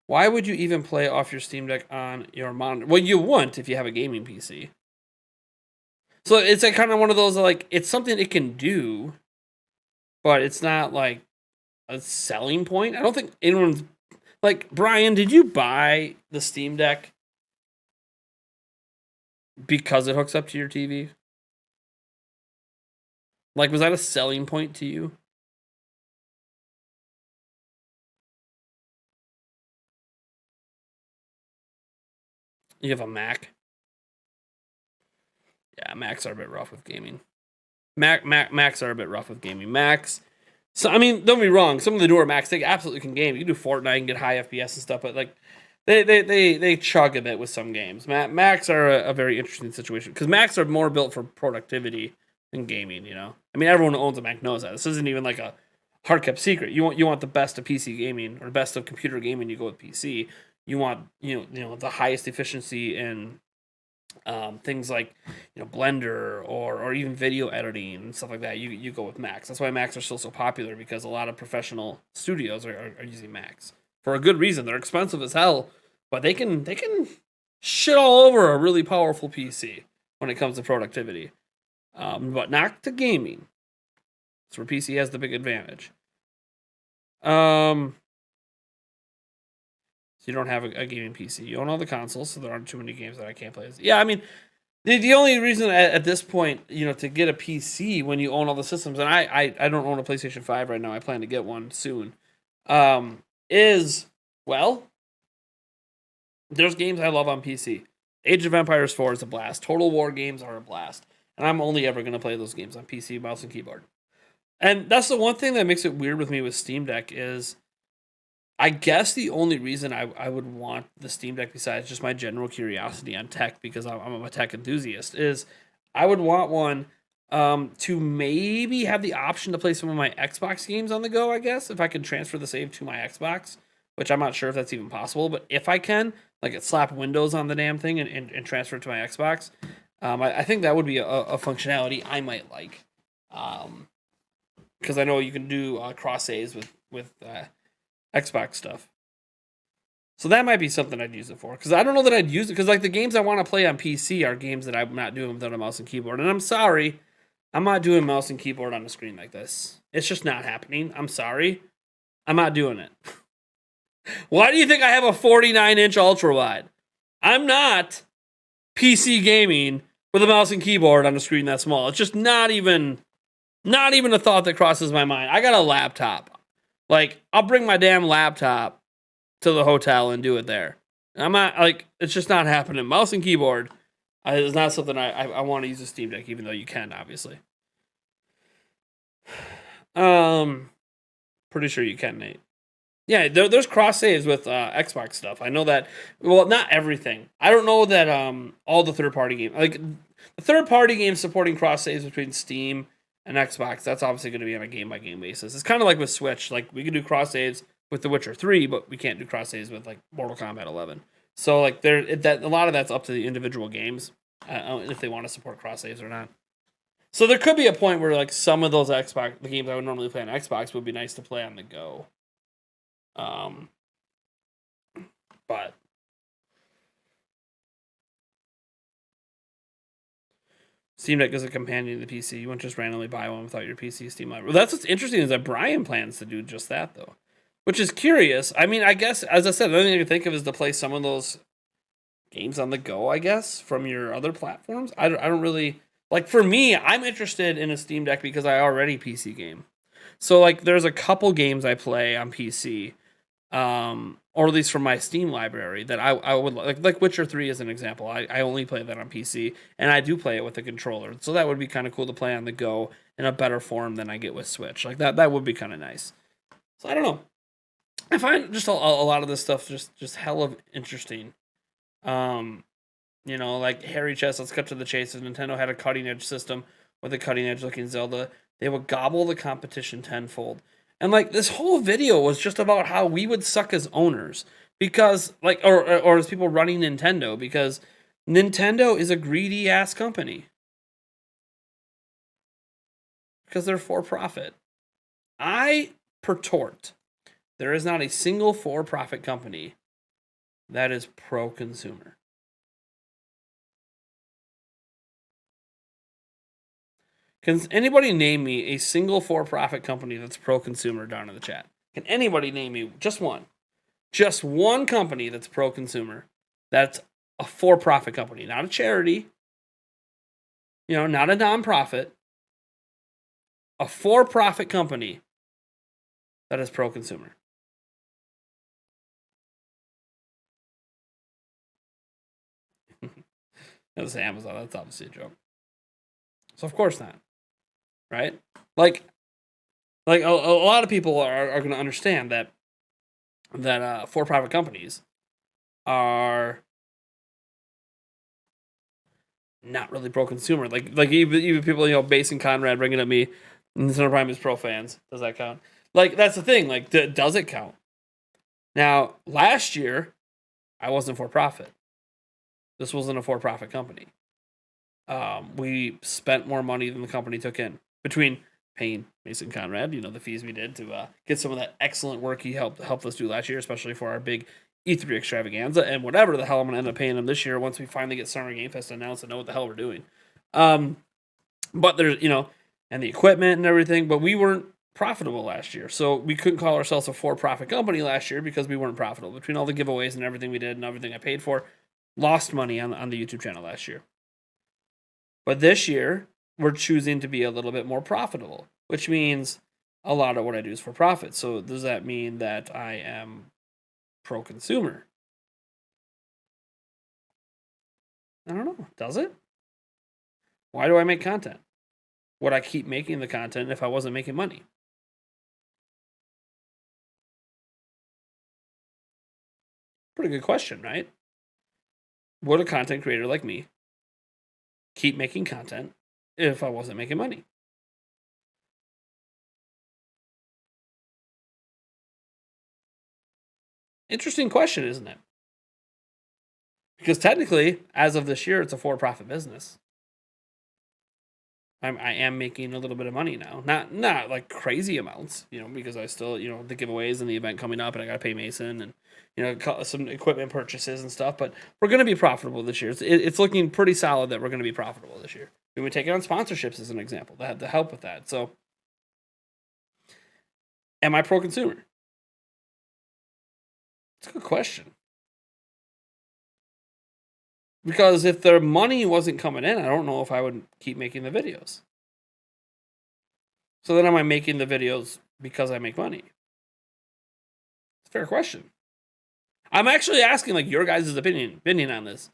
why would you even play off your Steam Deck on your monitor? Well, you wouldn't if you have a gaming PC. So it's like kind of one of those, like, it's something it can do, but it's not like a selling point. I don't think anyone's like, Brian, did you buy the Steam Deck because it hooks up to your TV? Like, was that a selling point to you? You have a Mac? Yeah, Macs are a bit rough with gaming. Macs are a bit rough with gaming. Macs. So I mean, don't be wrong. Some of the newer Macs, they absolutely can game. You can do Fortnite and get high FPS and stuff, but like they chug a bit with some games. Macs are a very interesting situation because Macs are more built for productivity than gaming. You know, I mean, everyone who owns a Mac knows that. This isn't even like a hard kept secret. You want the best of PC gaming or the best of computer gaming. You go with PC. You want you know the highest efficiency in things like, you know, Blender or even video editing and stuff like that. You go with Macs. That's why Macs are still so popular, because a lot of professional studios are using Macs for a good reason. They're expensive as hell, but they can shit all over a really powerful PC when it comes to productivity, but not to gaming. That's where PC has the big advantage. So you don't have a gaming PC. You own all the consoles, so there aren't too many games that I can't play. Yeah, I mean, the only reason at this point, you know, to get a PC when you own all the systems, and I don't own a PlayStation 5 right now. I plan to get one soon. Is, well, there's games I love on PC. Age of Empires 4 is a blast. Total War games are a blast. And I'm only ever going to play those games on PC, mouse, and keyboard. And that's the one thing that makes it weird with me with Steam Deck is, I guess the only reason I would want the Steam Deck, besides just my general curiosity on tech, because I'm a tech enthusiast, is I would want one to maybe have the option to play some of my Xbox games on the go, I guess, if I could transfer the save to my Xbox, which I'm not sure if that's even possible, but if I can, like, slap Windows on the damn thing and transfer it to my Xbox, I think that would be a functionality I might like. Because I know you can do cross saves with Xbox stuff. So that might be something I'd use it for. Because I don't know that I'd use it. Because like the games I want to play on PC are games that I'm not doing without a mouse and keyboard. And I'm sorry, I'm not doing mouse and keyboard on a screen like this. It's just not happening. I'm sorry. I'm not doing it. Why do you think I have a 49-inch ultra wide? I'm not PC gaming with a mouse and keyboard on a screen that small. It's just not even a thought that crosses my mind. I got a laptop. Like, I'll bring my damn laptop to the hotel and do it there. I'm not, like, it's just not happening. Mouse and keyboard is not something I want to use a Steam Deck, even though you can, obviously. Pretty sure you can, Nate. Yeah, there's cross saves with Xbox stuff. I know that. Well, not everything. I don't know that all the third party games, like the third party games supporting cross saves between Steam and Xbox. That's obviously going to be on a game by game basis. It's kind of like with Switch. Like we can do cross saves with The Witcher 3, but we can't do cross saves with like Mortal Kombat 11. So like that a lot of that's up to the individual games if they want to support cross saves or not. So there could be a point where like some of those the games I would normally play on Xbox would be nice to play on the go. But Steam Deck is a companion to the PC. You wouldn't just randomly buy one without your PC Steam library. Well, that's what's interesting is that Brian plans to do just that though, which is curious. I mean, I guess as I said, the only thing I can think of is to play some of those games on the go. I guess from your other platforms. I don't really like. For me, I'm interested in a Steam Deck because I already PC game. So like, there's a couple games I play on PC. Or at least from my Steam library that I would like Witcher 3 as an example. I only play that on PC and I do play it with a controller. So that would be kind of cool to play on the go in a better form than I get with Switch. Like that would be kind of nice. So I don't know. I find just a lot of this stuff just hella interesting. Like Harry Chess, let's cut to the chase. If Nintendo had a cutting edge system with a cutting edge looking Zelda, they would gobble the competition tenfold. And like this whole video was just about how we would suck as owners because like or as people running Nintendo because Nintendo is a greedy ass company. Because they're for profit. I pertort. There is not a single for profit company that is pro consumer. Can anybody name me a single for-profit company that's pro-consumer down in the chat? Can anybody name me just one? Just one company that's pro-consumer. That's a for-profit company, not a charity. Not a non-profit. A for-profit company that is pro-consumer. That's Amazon. That's obviously a joke. So of course not. Right? Like a lot of people are going to understand that for-profit companies are not really pro-consumer. Like even people, Base and Conrad bringing up me, and Center Prime is pro fans. Does that count? Like that's the thing. Like does it count? Now last year, I wasn't for-profit. This wasn't a for-profit company. We spent more money than the company took in. Between paying Mason Conrad, the fees we did to get some of that excellent work he helped us do last year, especially for our big E3 extravaganza, and whatever the hell I'm going to end up paying him this year once we finally get Summer Game Fest announced and know what the hell we're doing. But there's, and the equipment and everything, but we weren't profitable last year. So we couldn't call ourselves a for-profit company last year because we weren't profitable. Between all the giveaways and everything we did and everything I paid for, lost money on the YouTube channel last year. But this year, we're choosing to be a little bit more profitable, which means a lot of what I do is for profit. So does that mean that I am pro-consumer? I don't know. Does it? Why do I make content? Would I keep making the content if I wasn't making money? Pretty good question, right? Would a content creator like me keep making content if I wasn't making money? Interesting question, isn't it? Because technically, as of this year, it's a for-profit business. I am making a little bit of money now. Not like crazy amounts, because I still, the giveaways and the event coming up, and I got to pay Mason and, some equipment purchases and stuff. But we're going to be profitable this year. It's looking pretty solid that we're going to be profitable this year. We would take it on sponsorships as an example to help with that. So, am I pro-consumer? It's a good question. Because if the money wasn't coming in, I don't know if I would keep making the videos. So then am I making the videos because I make money? It's a fair question. I'm actually asking like your guys' opinion on this.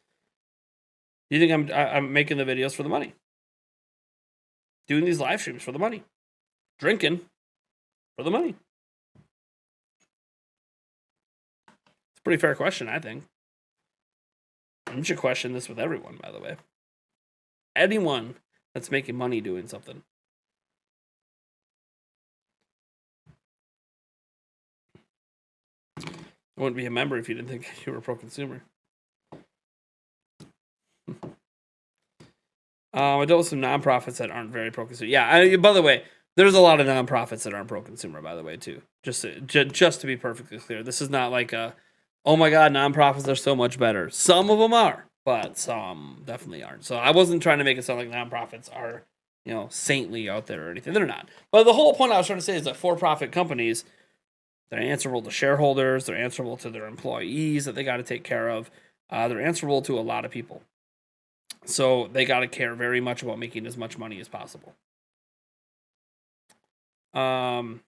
Do you think I'm making the videos for the money? Doing these live streams for the money? Drinking for the money? Pretty fair question, I think. You should question this with everyone, by the way. Anyone that's making money doing something. I wouldn't be a member if you didn't think you were pro-consumer. I dealt with some nonprofits that aren't very pro-consumer. Yeah, by the way, there's a lot of nonprofits that aren't pro-consumer, by the way, too. Just to be perfectly clear. This is not like a, oh my God, nonprofits are so much better. Some of them are, but some definitely aren't. So I wasn't trying to make it sound like nonprofits are, saintly out there or anything. They're not. But the whole point I was trying to say is that for-profit companies, they're answerable to shareholders. They're answerable to their employees that they got to take care of. They're answerable to a lot of people. So they got to care very much about making as much money as possible. Honestly,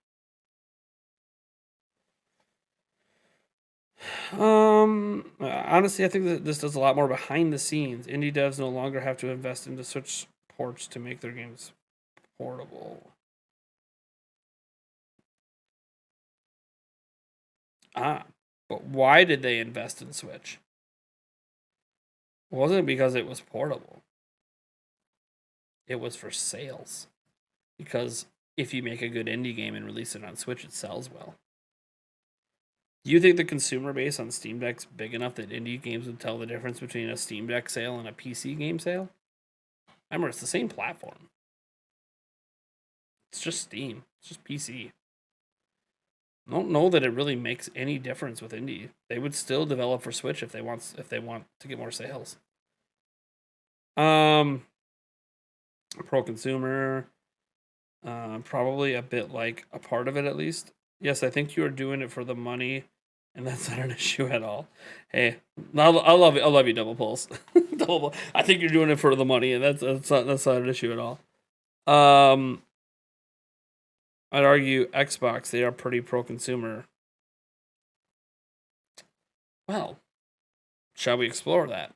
I think that this does a lot more behind the scenes. Indie devs no longer have to invest into Switch ports to make their games portable. But why did they invest in Switch? It wasn't because it was portable. It was for sales. Because if you make a good indie game and release it on Switch, it sells well. Do you think the consumer base on Steam Deck's big enough that indie games would tell the difference between a Steam Deck sale and a PC game sale? Remember, it's the same platform. It's just Steam. It's just PC. I don't know that it really makes any difference with indie. They would still develop for Switch if they want to get more sales. Pro consumer, probably a bit like a part of it at least. Yes, I think you are doing it for the money, and that's not an issue at all. Hey, I love you, Double Pulse. I think you're doing it for the money, and that's not an issue at all. I'd argue Xbox, they are pretty pro-consumer. Well, shall we explore that?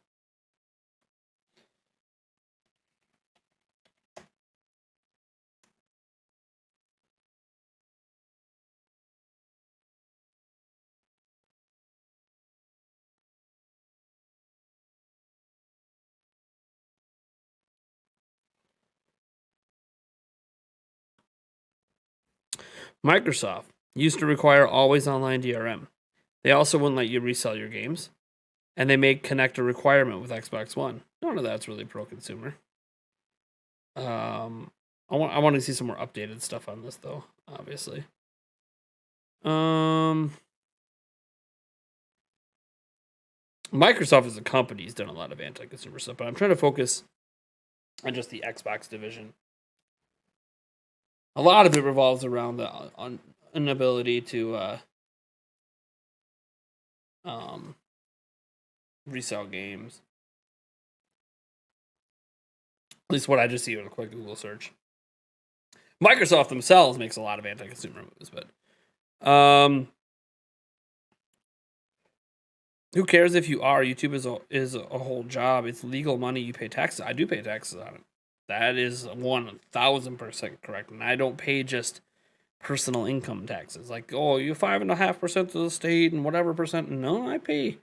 Microsoft used to require always online DRM. They also wouldn't let you resell your games. And they make Connect a requirement with Xbox One. None of that's really pro-consumer. I want to see some more updated stuff on this, though, obviously. Microsoft as a company has done a lot of anti-consumer stuff, but I'm trying to focus on just the Xbox division. A lot of it revolves around the inability to resell games. At least what I just see with a quick Google search. Microsoft themselves makes a lot of anti-consumer moves, but who cares if you are? YouTube is a whole job. It's legal money. You pay taxes. I do pay taxes on it. That is 1,000% correct. And I don't pay just personal income taxes. Like, oh, you 5.5% to the state and whatever percent. No, I pay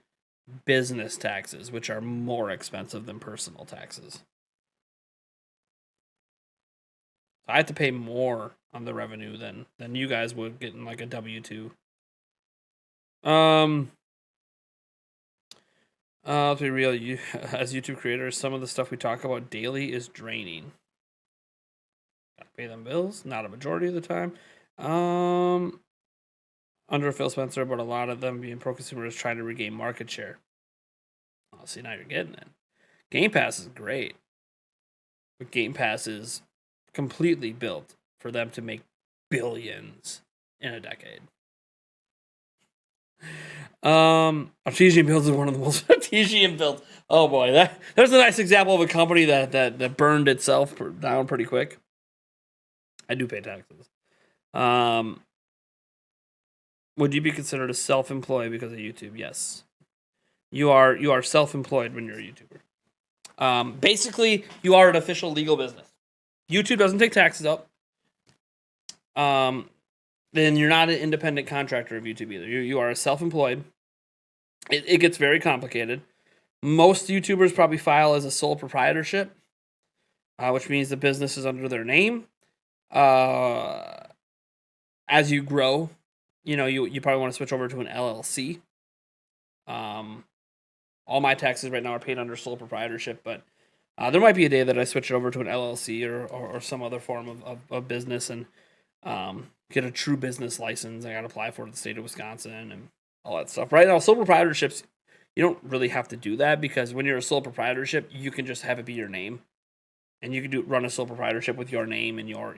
business taxes, which are more expensive than personal taxes. I have to pay more on the revenue than you guys would get in like a W-2. To be real, as YouTube creators, some of the stuff we talk about daily is draining. Gotta pay them bills, not a majority of the time. Under Phil Spencer, but a lot of them being pro-consumers trying to regain market share. Oh, see, now you're getting it. Game Pass is great. But Game Pass is completely built for them to make billions in a decade. Artesian Builds is one of the most Artesian Builds. Oh boy, there's a nice example of a company that burned itself down pretty quick. I do pay taxes. Would you be considered a self-employed because of YouTube? Yes. You are self-employed when you're a YouTuber. Basically, you are an official legal business. YouTube doesn't take taxes up. Then you're not an independent contractor of YouTube either. You are a self-employed. it gets very complicated. Most YouTubers probably file as a sole proprietorship, which means the business is under their name. As you grow, you probably want to switch over to an LLC. All my taxes right now are paid under sole proprietorship, but there might be a day that I switch it over to an LLC or some other form of business and get a true business license. I got to apply for it in the state of Wisconsin and all that stuff. Right now, sole proprietorships, you don't really have to do that because when you're a sole proprietorship, you can just have it be your name. And you can run a sole proprietorship with your name and your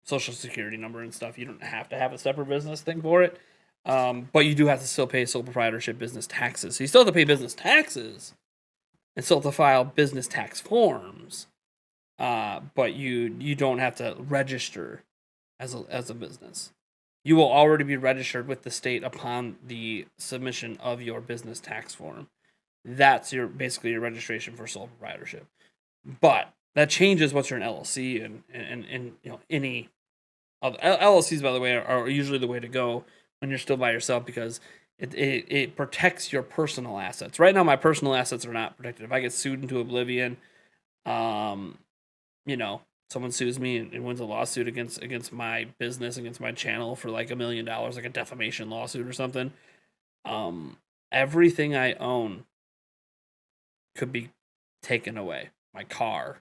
social security number and stuff. You don't have to have a separate business thing for it. But you do have to still pay sole proprietorship business taxes. So you still have to pay business taxes and still have to file business tax forms. But you don't have to register as a business. You will already be registered with the state upon the submission of your business tax form. That's basically your registration for sole proprietorship. But that changes what's your LLC and any other LLCs, by the way, are usually the way to go when you're still by yourself because it protects your personal assets. Right now, my personal assets are not protected. If I get sued into oblivion, someone sues me and wins a lawsuit against my business, against my channel for like $1 million, like a defamation lawsuit or something. Everything I own could be taken away. My car,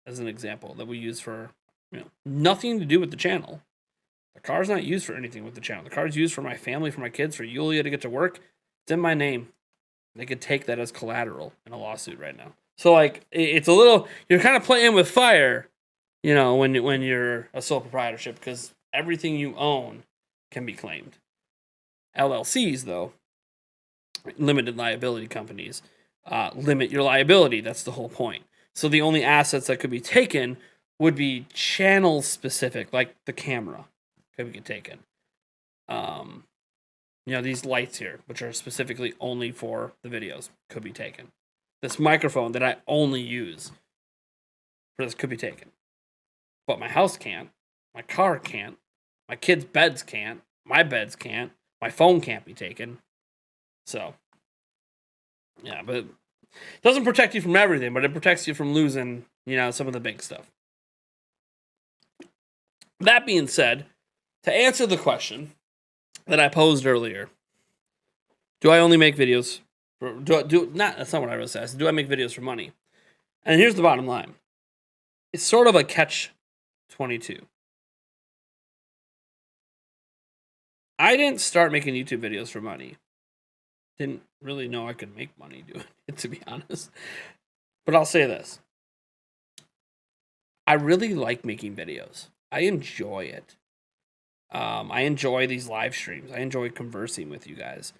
as an example, that we use for nothing to do with the channel. The car's not used for anything with the channel. The car's used for my family, for my kids, for Yulia to get to work. It's in my name. They could take that as collateral in a lawsuit right now. So like it's a little, you're kind of playing with fire, when you're a sole proprietorship because everything you own can be claimed. LLCs though, limited liability companies, limit your liability. That's the whole point. So the only assets that could be taken would be channel specific, like the camera could get taken. These lights here, which are specifically only for the videos, could be taken. This microphone that I only use for this could be taken. But my house can't. My car can't. My kids' beds can't. My beds can't. My phone can't be taken. So, yeah, but it doesn't protect you from everything, but it protects you from losing, some of the big stuff. That being said, to answer the question that I posed earlier, do I only make videos? That's not what I really said. I said, do I make videos for money? And here's the bottom line. It's sort of a catch-22. I didn't start making YouTube videos for money. Didn't really know I could make money doing it, to be honest. But I'll say this. I really like making videos. I enjoy it. I enjoy these live streams. I enjoy conversing with you guys.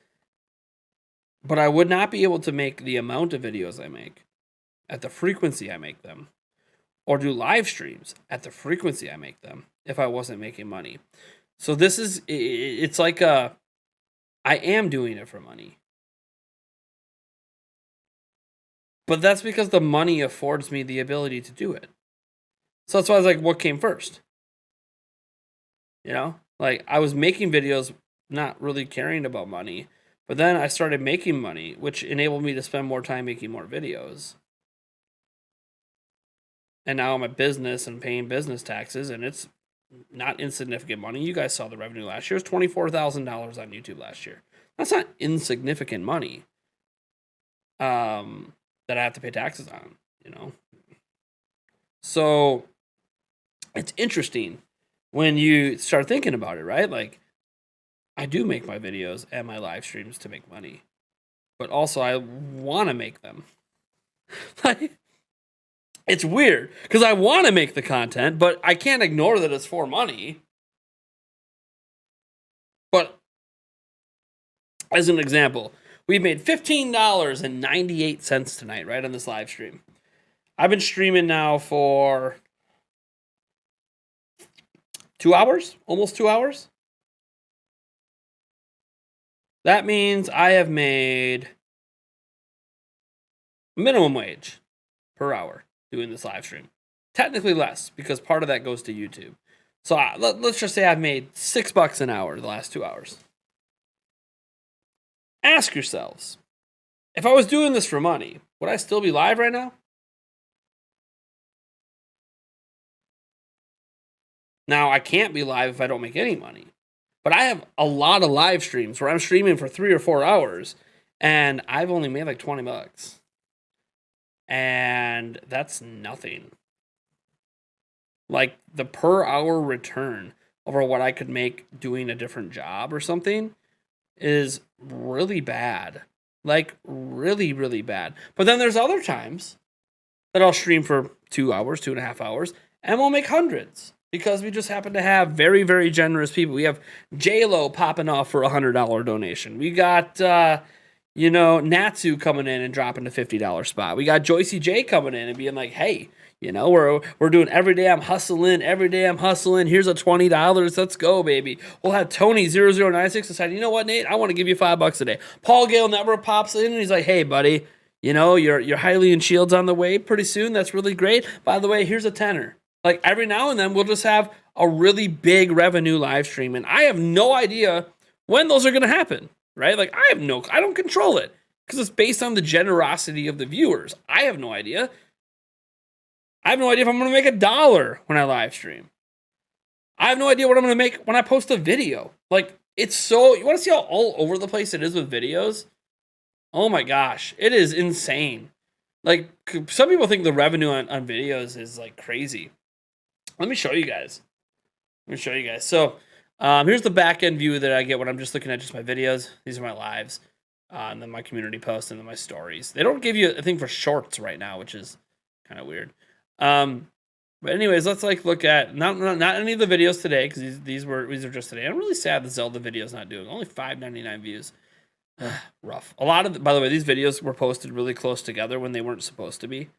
But I would not be able to make the amount of videos I make at the frequency I make them, or do live streams at the frequency I make them if I wasn't making money. So it's like I am doing it for money. But that's because the money affords me the ability to do it. So that's why I was like, what came first? Like I was making videos, not really caring about money, but then I started making money, which enabled me to spend more time making more videos. And now I'm a business and paying business taxes, and it's not insignificant money. You guys saw the revenue last year. It was $24,000 on YouTube last year. That's not insignificant money that I have to pay taxes on, So it's interesting when you start thinking about it, right? Like, I do make my videos and my live streams to make money, but also I want to make them. Like, it's weird because I want to make the content, but I can't ignore that it's for money. But as an example, we made $15.98 tonight, right, on this live stream. I've been streaming now for 2 hours, almost 2 hours. That means I have made minimum wage per hour doing this live stream. Technically less because part of that goes to YouTube. So let's just say I've made $6 an hour the last 2 hours. Ask yourselves, if I was doing this for money, would I still be live right now? Now, I can't be live if I don't make any money. But I have a lot of live streams where I'm streaming for 3 or 4 hours and I've only made like $20. And that's nothing. Like the per hour return over what I could make doing a different job or something is really bad. Like really, really bad. But then there's other times that I'll stream for 2 hours, 2.5 hours, and we'll make hundreds because we just happen to have very, very generous people. We have J-Lo popping off for $100 donation. We got, Natsu coming in and dropping a $50 spot. We got Joycey J coming in and being like, hey, we're doing every day I'm hustling. Here's a $20. Let's go, baby. We'll have Tony0096 decide, you know what, Nate? I want to give you $5 a day. Paul Gale Network pops in and he's like, hey, buddy, your Hylian Shield's on the way pretty soon. That's really great. By the way, here's a tenner. Like every now and then we'll just have a really big revenue live stream. And I have no idea when those are going to happen, right? Like I don't control it because it's based on the generosity of the viewers. I have no idea. I have no idea if I'm going to make $1 when I live stream. I have no idea what I'm going to make when I post a video. Like you want to see how all over the place it is with videos? Oh my gosh, it is insane. Like some people think the revenue on videos is like crazy. Let me show you guys. So here's the back end view that I get when I'm just looking at just my videos. These are my lives, and then my community posts, and then my stories. They don't give you a thing for shorts right now, which is kind of weird. But anyways, let's like look at not any of the videos today because these are just today. I'm really sad the Zelda video is not doing only 599 views. Rough. A lot of by the way, these videos were posted really close together when they weren't supposed to be,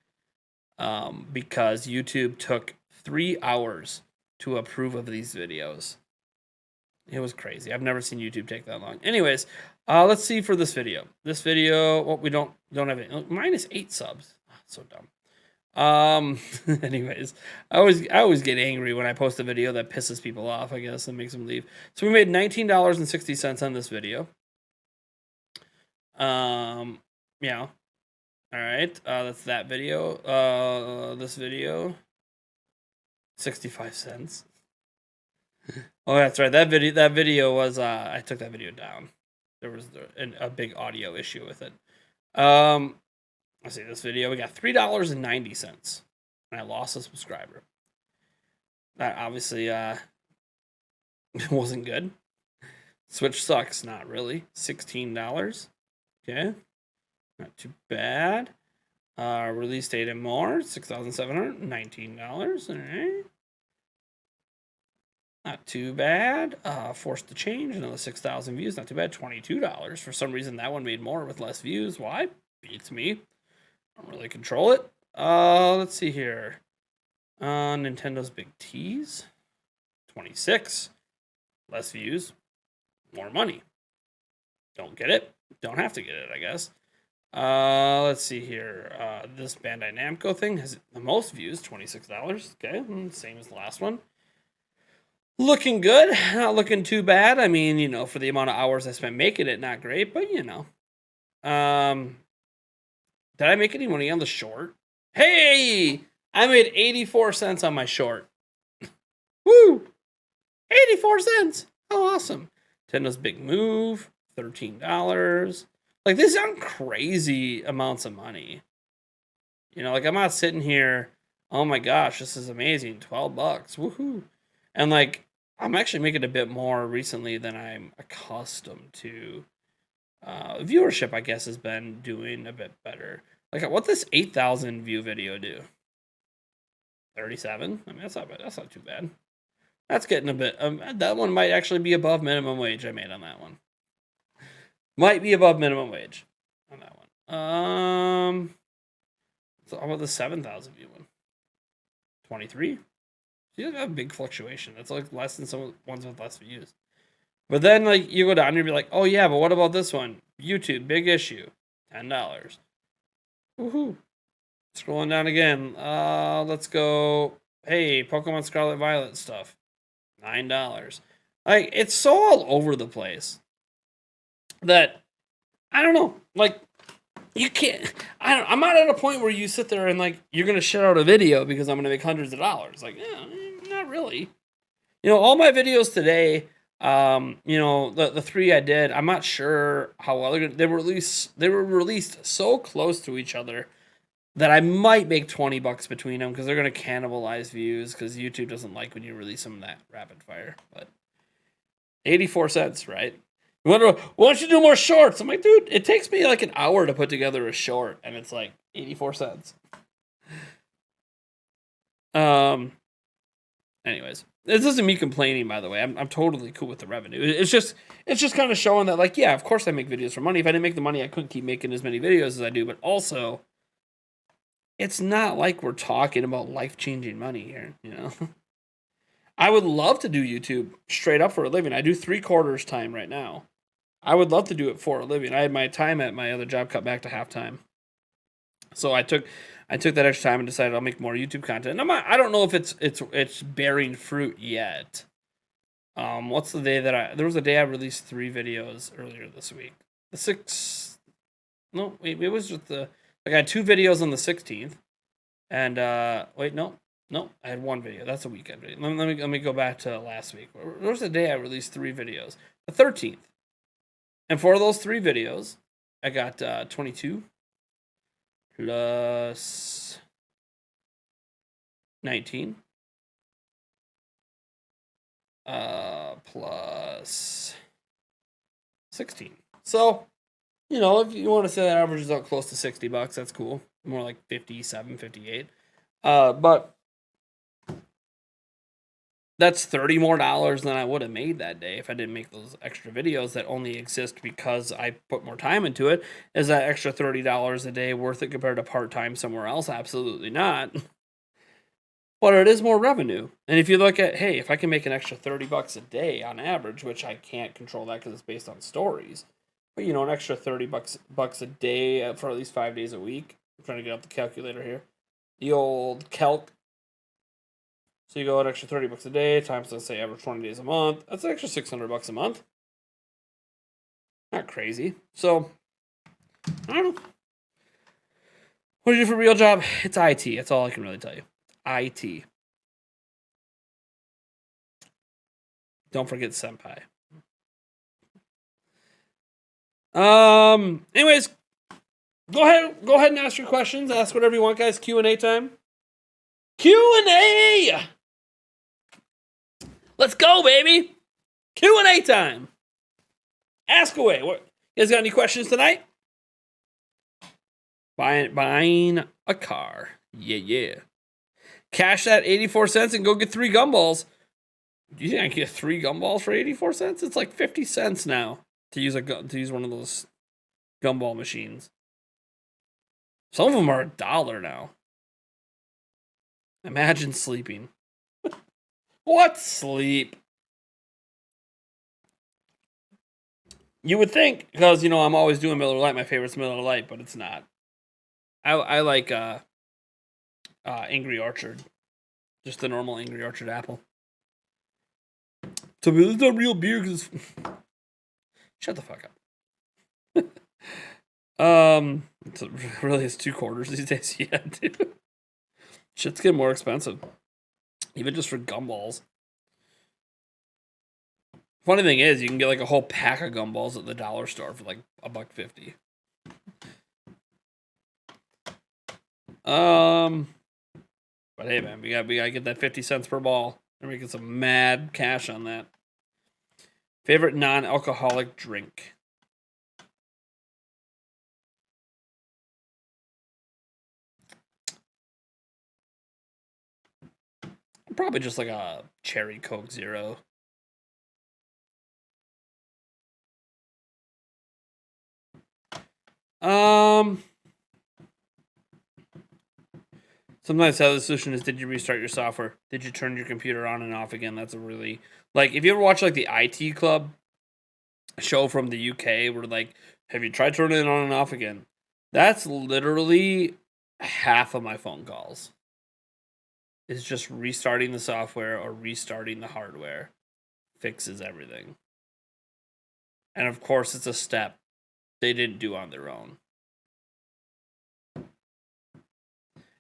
because YouTube took 3 hours to approve of these videos. It was crazy. I've never seen YouTube take that long. Anyways, let's see for this video. This video, well, we don't have it. -8 subs. So dumb. Anyways, I always get angry when I post a video that pisses people off, I guess, and makes them leave. So we made $19.60 on this video. Yeah. All right. That's that video. This video, 65 cents. Oh, that's right. That video was, I took that video down. There was a big audio issue with it. Let's see this video. We got $3.90, and I lost a subscriber. That obviously wasn't good. Switch sucks. Not really. $16. Okay, not too bad. Release date and more. $6,719. All right. Not too bad. Forced to change. Another 6,000 views. Not too bad. $22. For some reason, that one made more with less views. Why? Beats me. I don't really control it. Let's see here. Nintendo's Big Tease. 26. Less views. More money. Don't get it. Don't have to get it, I guess. Let's see here. This Bandai Namco thing has the most views. $26. Okay. Same as the last one. Looking good. Not looking too bad. I mean, for the amount of hours I spent making it, not great, but Did I make any money on the short? Hey! I made 84 cents on my short. Woo! 84 cents! How awesome. Nintendo's Big Move, $13. Like, these aren't crazy amounts of money. Like, I'm not sitting here, oh my gosh, this is amazing, $12. Woohoo! And, like, I'm actually making a bit more recently than I'm accustomed to. Viewership, I guess, has been doing a bit better. Like, what this 8,000 view video do? 37? I mean, that's not bad. That's not too bad. That's getting a bit. That one might actually be above minimum wage. I made on that one. Might be above minimum wage on that one. So how about the 7,000 view one? 23. You got a big fluctuation. That's like less than some ones with less views. But then, like, you go down and you'll be like, oh, yeah, but what about this one? YouTube, big issue, $10. Woohoo. Scrolling down again. Let's go. Hey, Pokemon Scarlet Violet stuff. $9. Like, it's so all over the place that I don't know. Like, you can't. I'm not at a point where you sit there and like you're gonna share out a video because I'm gonna make hundreds of dollars. Like, not really. You know, all my videos today. You know, the three I did. I'm not sure how well they were released. They were released so close to each other that I might make $20 between them because they're gonna cannibalize views because YouTube doesn't like when you release them that rapid fire. But 84 cents, right? Why don't you do more shorts? I'm like, dude, it takes me like an hour to put together a short, and it's like 84 cents. Anyways, this isn't me complaining, by the way. I'm totally cool with the revenue. It's just kind of showing that, like, yeah, of course I make videos for money. If I didn't make the money, I couldn't keep making as many videos as I do. But also, it's not like we're talking about life-changing money here, you know? I would love to do YouTube straight up for a living. I do 3/4 time right now. I would love to do it for a living. I had my time at my other job cut back to half time. So I took that extra time and decided I'll make more YouTube content. And I don't know if it's bearing fruit yet. What's the day there was a day I released 3 videos earlier this week. The 6th. No, wait, it was just I got 2 videos on the 16th. And wait, no, I had 1 video. That's a weekend video. Let me go back to last week. There was a day I released 3 videos. The 13th. And for those 3 videos, I got 22 plus 19 plus 16. So, you know, if you want to say that averages out close to $60, that's cool. More like 57, 58. But that's $30 more than I would have made that day if I didn't make those extra videos that only exist because I put more time into it. Is that extra $30 a day worth it compared to part-time somewhere else? Absolutely not. But it is more revenue. And if you look at, hey, if I can make an extra $30 a day on average, which I can't control that because it's based on stories, but you know, an extra $30 a day for at least 5 days a week. I'm trying to get out the calculator here. The old calc. So you go an extra $30 a day times, let's say, average 20 days a month. That's an extra $600 a month. Not crazy. So, I don't know. What do you do for a real job? It's IT. That's all I can really tell you. IT. Don't forget senpai. Anyways, go ahead and ask your questions. Ask whatever you want, guys. Q&A time. Q&A! Let's go, baby! Q&A time! Ask away. What, you guys got any questions tonight? Buying a car. Yeah. Cash that 84 cents and go get 3 gumballs. Do you think I can get 3 gumballs for 84 cents? It's like 50 cents now to use one of those gumball machines. Some of them are $1 now. Imagine sleeping. What sleep? You would think, because, you know, I'm always doing Miller Lite. My favorite's Miller Lite, but it's not. I like Angry Orchard. Just the normal Angry Orchard apple. So it's not real beer because shut the fuck up. Really it's 2/4 these days. Yeah, dude. Shit's getting more expensive. Even just for gumballs. Funny thing is, you can get like a whole pack of gumballs at the dollar store for like $1.50. But hey, man, we gotta get that 50 cents per ball. We're making some mad cash on that. Favorite non-alcoholic drink. Probably just like a cherry Coke Zero. Sometimes how the solution is, did you restart your software? Did you turn your computer on and off again? That's a really, like, if you ever watch like the IT Club show from the UK where like, have you tried turning it on and off again? That's literally half of my phone calls. Is just restarting the software or restarting the hardware fixes everything. And of course, it's a step. they didn't do on their own.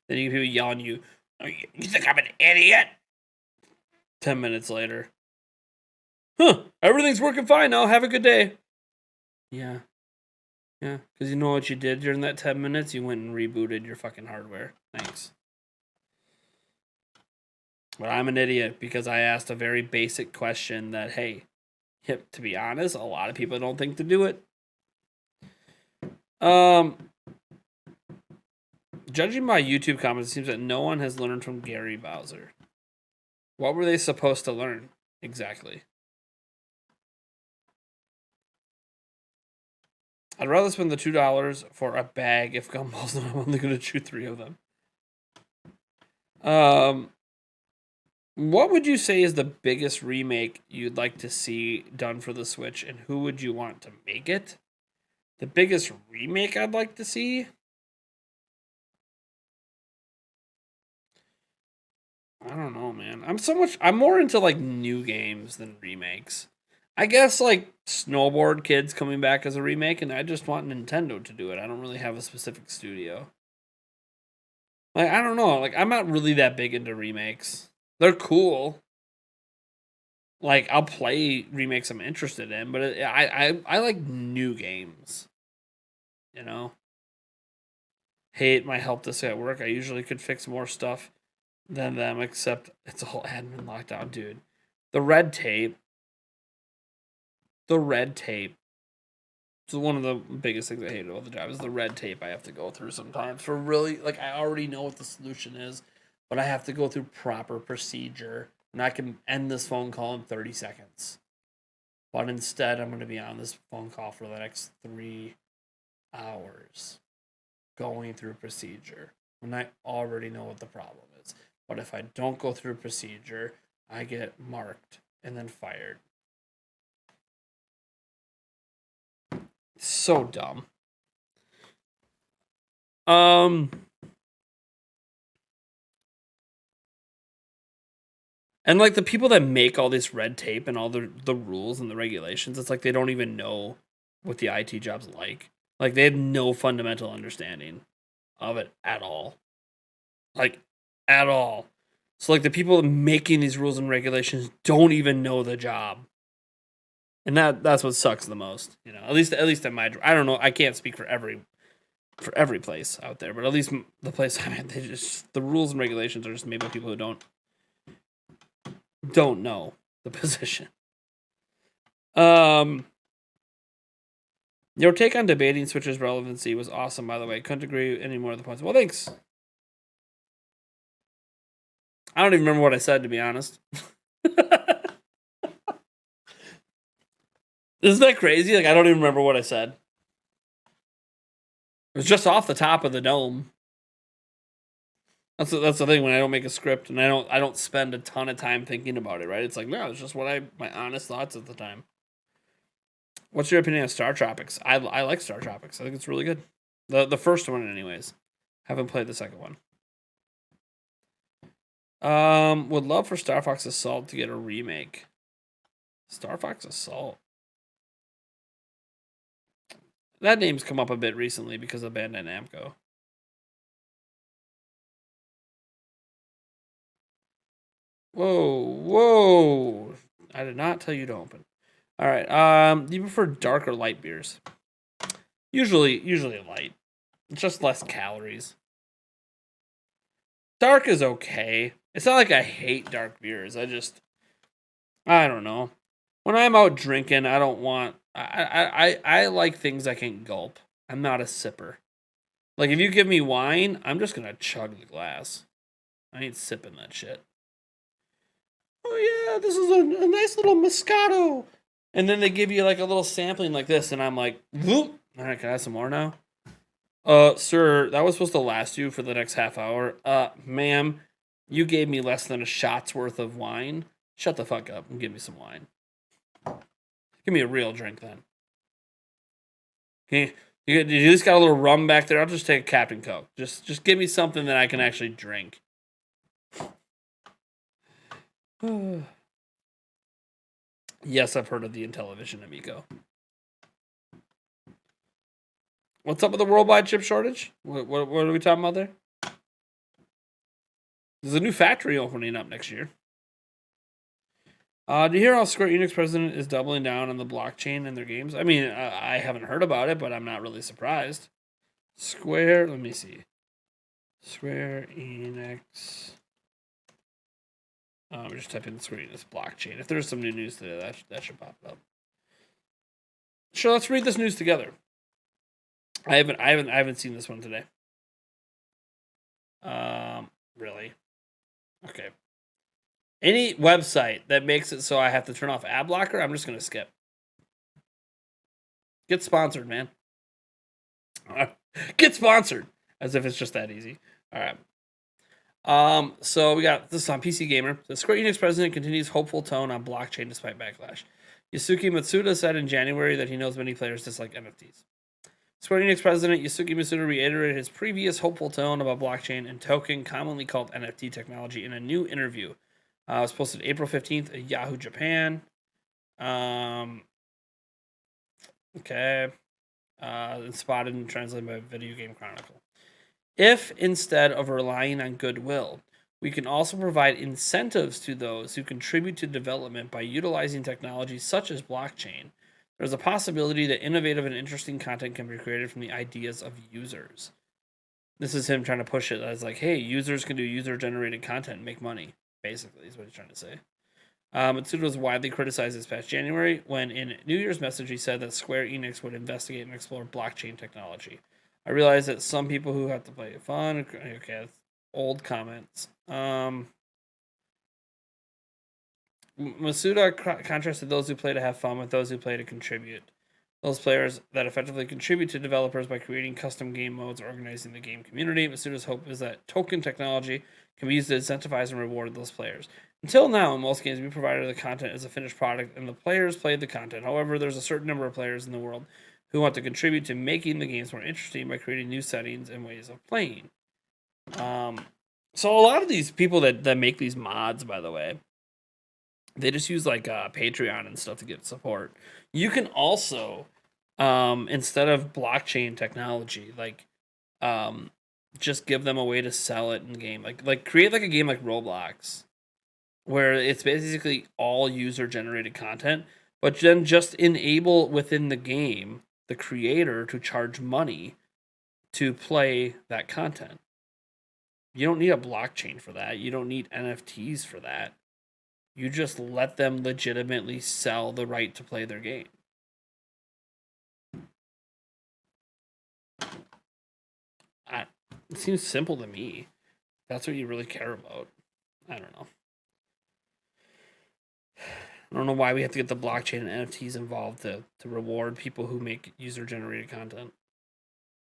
Then you get people yelling at you, "Oh, you think I'm an idiot?" 10 minutes later. Huh, everything's working fine now. Have a good day. Yeah. Yeah, because you know what you did during that 10 minutes? You went and rebooted your fucking hardware. Thanks. But I'm an idiot because I asked a very basic question that, hey, to be honest, a lot of people don't think to do it. Judging by YouTube comments, it seems that no one has learned from Gary Bowser. What were they supposed to learn exactly? I'd rather spend the $2 for a bag if gumballs than I'm only going to chew 3 of them. What would you say is the biggest remake you'd like to see done for the Switch, and who would you want to make it? The biggest remake I'd like to see? I don't know, man. I'm more into like new games than remakes. I guess like Snowboard Kids coming back as a remake, and I just want Nintendo to do it. I don't really have a specific studio. Like, I don't know. Like, I'm not really that big into remakes. They're cool. Like, I'll play remakes I'm interested in, but I like new games. You know? Hate my help desk at work. I usually could fix more stuff than them, except it's all admin lockdown, dude. The red tape. It's one of the biggest things I hate about the job is the red tape I have to go through sometimes for really, like, I already know what the solution is, but I have to go through proper procedure, and I can end this phone call in 30 seconds. But instead, I'm going to be on this phone call for the next 3 hours going through procedure when I already know what the problem is. But if I don't go through procedure, I get marked and then fired. So dumb. And like the people that make all this red tape and all the rules and the regulations, it's like they don't even know what the IT job's like. Like they have no fundamental understanding of it at all. Like at all. So like the people making these rules and regulations don't even know the job. And that's what sucks the most, you know. At least in my, I don't know, I can't speak for every place out there, but at least the place I'm at, the rules and regulations are just made by people who don't know the position. Your take on debating Switch's relevancy was awesome, by the way. Couldn't agree any more of the points. Well, thanks. I don't even remember what I said, to be honest. Isn't that crazy? Like, I don't even remember what I said. It was just off the top of the dome. That's the thing when I don't make a script and I don't spend a ton of time thinking about it, right? It's like, no, it's just my honest thoughts at the time. What's your opinion on Star Tropics? I like Star Tropics. I think it's really good. The first one, anyways. Haven't played the second one. Would love for Star Fox Assault to get a remake. Star Fox Assault. That name's come up a bit recently because of Bandai Namco. Whoa. I did not tell you to open. All right. Do you prefer dark or light beers? Usually light. It's just less calories. Dark is okay. It's not like I hate dark beers. I don't know. When I'm out drinking, I don't want. I like things I can gulp. I'm not a sipper. Like if you give me wine, I'm just gonna chug the glass. I ain't sipping that shit. Oh yeah, this is a nice little Moscato. And then they give you like a little sampling like this, and I'm like, whoop. All right, can I have some more now? Sir, that was supposed to last you for the next half hour. Ma'am, you gave me less than a shot's worth of wine. Shut the fuck up and give me some wine. Give me a real drink then. Okay, you just got a little rum back there. I'll just take a Captain Coke. Just give me something that I can actually drink. Yes, I've heard of the Intellivision Amico. What's up with the worldwide chip shortage? What are we talking about there? There's a new factory opening up next year. Do you hear how Square Enix president is doubling down on the blockchain in their games? I mean, I haven't heard about it, but I'm not really surprised. Square, let me see. Square Enix. We're just typing in Square Enix blockchain. If there's some new news today, that should pop up. Sure, let's read this news together. I haven't seen this one today. Really? Okay. Any website that makes it so I have to turn off ad blocker, I'm just gonna skip. Get sponsored, man. Get sponsored. As if it's just that easy. All right. So we got this on PC Gamer. The Square Enix president continues hopeful tone on blockchain despite backlash. Yusuke Matsuda said in January that he knows many players dislike NFTs. Square Enix president Yusuke Matsuda reiterated his previous hopeful tone about blockchain and token, commonly called NFT technology, in a new interview. It was posted April 15th at Yahoo Japan. Okay. It's spotted and translated by Video Game Chronicle. If, instead of relying on goodwill, we can also provide incentives to those who contribute to development by utilizing technologies such as blockchain, there's a possibility that innovative and interesting content can be created from the ideas of users. This is him trying to push it as like, hey, users can do user-generated content and make money, basically, is what he's trying to say. Matsuda was widely criticized this past January when, in New Year's message, he said that Square Enix would investigate and explore blockchain technology. I realize that some people who have to play it fun. Okay, that's old comments. Masuda contrasted those who play to have fun with those who play to contribute. Those players that effectively contribute to developers by creating custom game modes or organizing the game community. Masuda's hope is that token technology can be used to incentivize and reward those players. Until now, in most games, we provided the content as a finished product, and the players played the content. However, there's a certain number of players in the world who want to contribute to making the games more interesting by creating new settings and ways of playing. So a lot of these people that make these mods, by the way, they just use like Patreon and stuff to get support. You can also, instead of blockchain technology, like just give them a way to sell it in game. Like create like a game like Roblox, where it's basically all user generated content, but then just enable within the game the creator to charge money to play that content. You don't need a blockchain for that. You don't need NFTs for that. You just let them legitimately sell the right to play their game. It seems simple to me. That's what you really care about. I don't know. I don't know why we have to get the blockchain and NFTs involved to reward people who make user-generated content.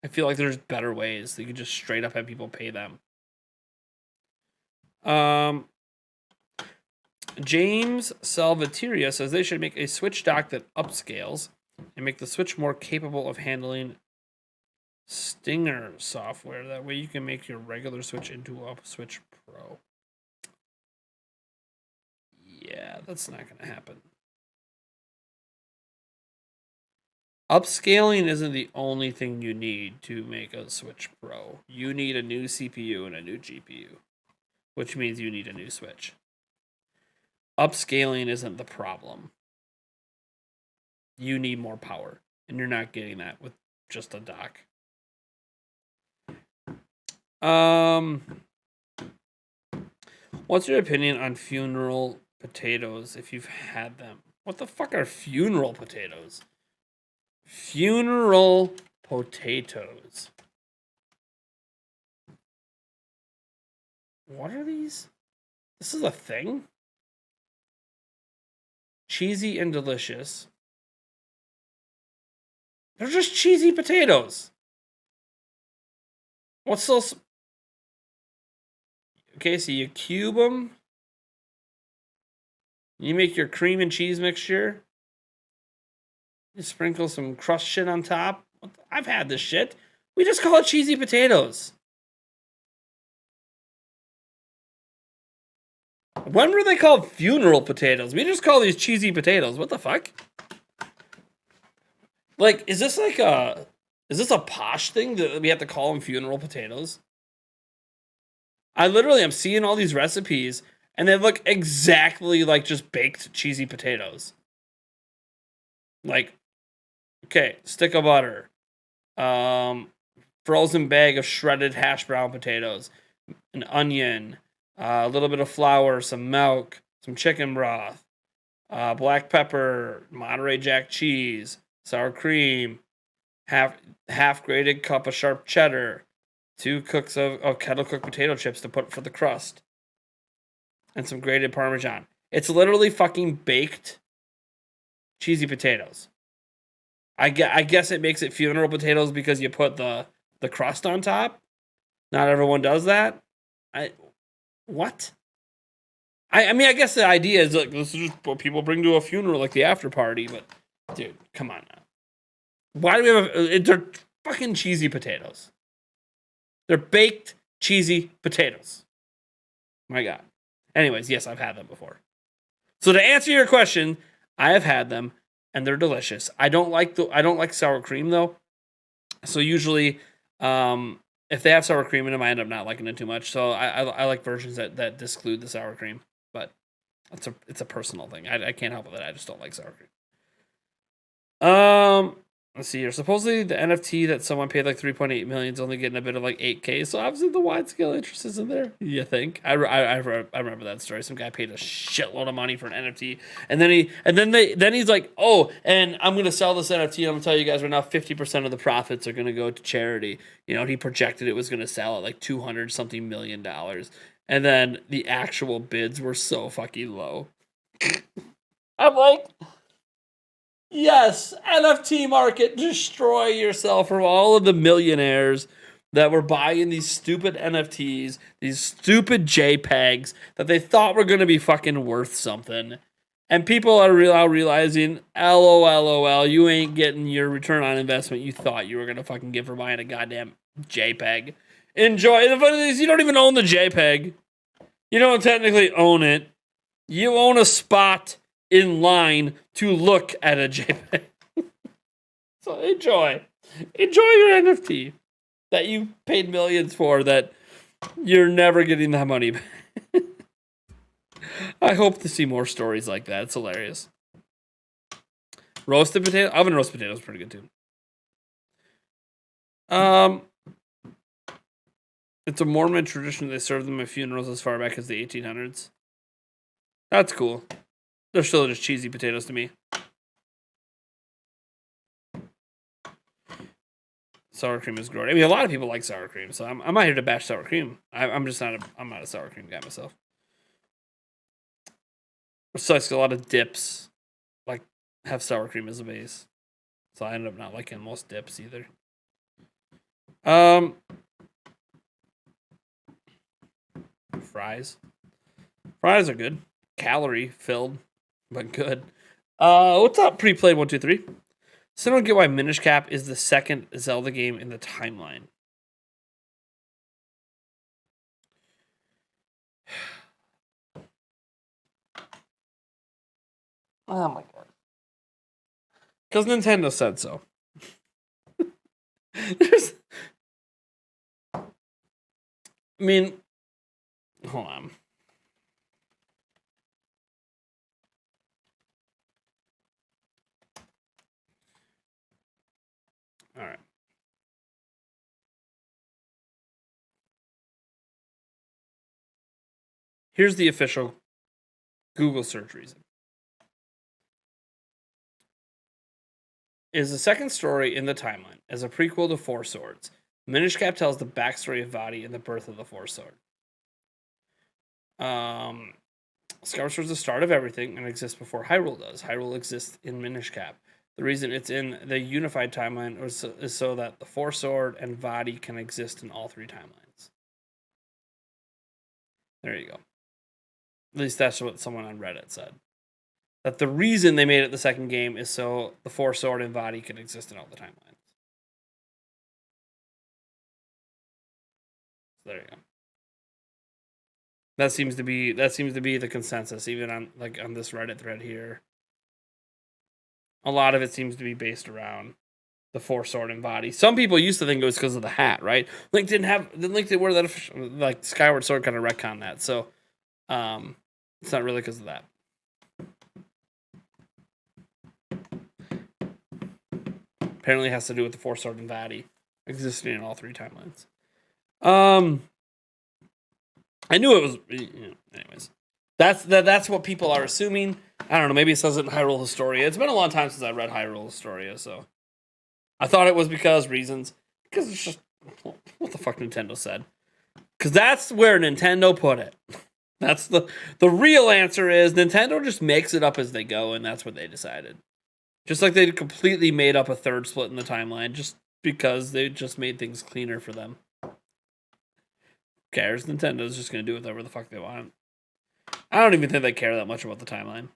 I feel like there's better ways. You could just straight up have people pay them. James Salvateria says they should make a Switch dock that upscales and make the Switch more capable of handling Stinger software. That way you can make your regular Switch into a Switch Pro. Yeah, that's not going to happen. Upscaling isn't the only thing you need to make a Switch Pro. You need a new CPU and a new GPU, which means you need a new Switch. Upscaling isn't the problem. You need more power, and you're not getting that with just a dock. What's your opinion on funeral potatoes if you've had them? What the fuck are funeral potatoes? Funeral potatoes. What are these? This is a thing? Cheesy and delicious. They're just cheesy potatoes. What's so... Okay, so you cube them. You make your cream and cheese mixture. You sprinkle some crust shit on top. I've had this shit. We just call it cheesy potatoes. When were they called funeral potatoes? We just call these cheesy potatoes. What the fuck? Like, is this like a Is this a posh thing that we have to call them funeral potatoes? I literally am seeing all these recipes and they look exactly like just baked cheesy potatoes. Like, okay, stick of butter, frozen bag of shredded hash brown potatoes, an onion, a little bit of flour, some milk, some chicken broth, black pepper, Monterey Jack cheese, sour cream, half grated cup of sharp cheddar, 2 cooks of kettle cooked potato chips to put for the crust, and some grated Parmesan. It's literally fucking baked cheesy potatoes. I guess it makes it funeral potatoes because you put the crust on top. Not everyone does that. What? I mean, I guess the idea is like this is just what people bring to a funeral, like the after party. But dude, come on now. Why do we have? They're fucking cheesy potatoes. They're baked cheesy potatoes. My God. Anyways, yes, I've had them before. So to answer your question, I have had them and they're delicious. I don't like sour cream though. So usually, if they have sour cream in them, I end up not liking it too much. So I like versions that disclude the sour cream. But it's a personal thing. I can't help it. I just don't like sour cream. Let's see here. Supposedly the NFT that someone paid like 3.8 million is only getting a bit of like 8K. So obviously the wide scale interest is in there. You think? I remember that story. Some guy paid a shitload of money for an NFT, and then he's like, oh, and I'm gonna sell this NFT. I'm gonna tell you guys right now, 50% of the profits are gonna go to charity. You know, he projected it was gonna sell at like $200 something million, and then the actual bids were so fucking low. I'm like, yes, NFT market, destroy yourself from all of the millionaires that were buying these stupid NFTs, these stupid JPEGs that they thought were going to be fucking worth something. And people are realizing, LOL, you ain't getting your return on investment you thought you were going to fucking get for buying a goddamn JPEG. Enjoy. The funny thing is, you don't even own the JPEG. You don't technically own it. You own a spot in line to look at a JPEG. So enjoy your NFT that you paid millions for that you're never getting that money back. I hope to see more stories like that. It's hilarious. Roasted potato, oven roasted potatoes is pretty good too. It's a Mormon tradition. They serve them at funerals as far back as the 1800s. That's cool. They're still just cheesy potatoes to me. Sour cream is great. I mean, a lot of people like sour cream, so I'm not here to bash sour cream. I'm not a sour cream guy myself. So a lot of dips like have sour cream as a base, so I end up not liking most dips either. Fries are good. Calorie filled, but good. What's up, pre-played 123? So I don't get why Minish Cap is the second Zelda game in the timeline. Oh my god. Because Nintendo said so. I mean, hold on. All right. Here's the official Google search reason. It is the second story in the timeline as a prequel to Four Swords. Minish Cap tells the backstory of Vaati and the birth of the Four Sword. Skyward Sword is the start of everything and exists before Hyrule does. Hyrule exists in Minish Cap. The reason it's in the unified timeline is so that the Four Sword and Vaati can exist in all three timelines. There you go. At least that's what someone on Reddit said. That the reason they made it the second game is so the Four Sword and Vaati can exist in all the timelines. So there you go. That seems to be the consensus, even on this Reddit thread here. A lot of it seems to be based around the four-sword and body. Some people used to think it was because of the hat, right? Link didn't wear that like Skyward Sword kind of retcon that, so it's not really because of that. Apparently it has to do with the four-sword and body existing in all three timelines. I knew it was. Anyways, that's what people are assuming. I don't know. Maybe it says it in Hyrule Historia. It's been a long time since I read Hyrule Historia, so I thought it was because it's just what the fuck Nintendo said. Because that's where Nintendo put it. That's the real answer is Nintendo just makes it up as they go, and that's what they decided. Just like they completely made up a third split in the timeline, just because they just made things cleaner for them. Who cares? Nintendo's just gonna do whatever the fuck they want. I don't even think they care that much about the timeline.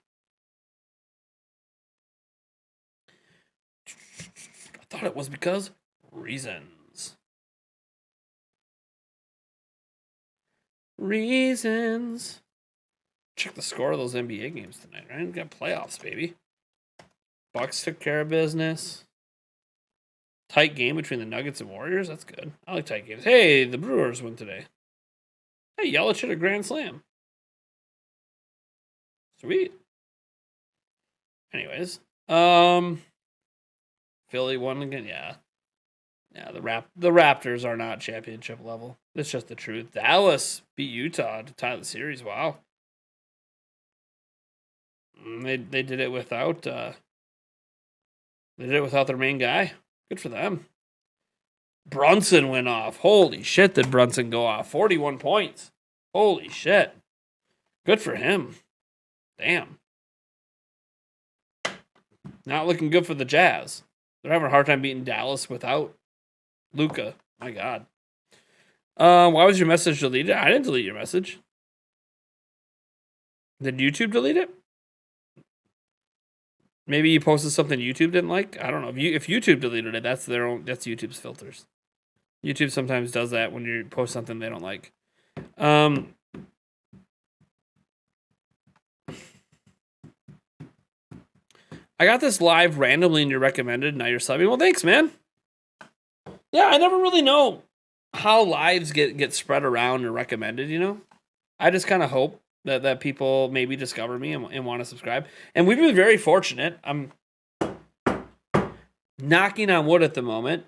I thought it was because reasons. Reasons. Check the score of those NBA games tonight, right? We got playoffs, baby. Bucks took care of business. Tight game between the Nuggets and Warriors. That's good. I like tight games. Hey, the Brewers won today. Hey, Yelich hit a grand slam. Sweet. Anyways, Philly won again. Yeah, the Raptors are not championship level. That's just the truth. Dallas beat Utah to tie the series. Wow. They did it without their main guy. Good for them. Brunson went off. Holy shit, did Brunson go off? 41 points. Holy shit. Good for him. Damn. Not looking good for the Jazz. They're having a hard time beating Dallas without Luka. My God. Why was your message deleted? I didn't delete your message. Did YouTube delete it? Maybe you posted something YouTube didn't like. I don't know. If YouTube deleted it, that's YouTube's filters. YouTube sometimes does that when you post something they don't like. I got this live randomly and you're recommended. Now you're subbing. Well, thanks, man. Yeah, I never really know how lives get spread around or recommended, you know? I just kind of hope that people maybe discover me and want to subscribe. And we've been very fortunate. I'm knocking on wood at the moment.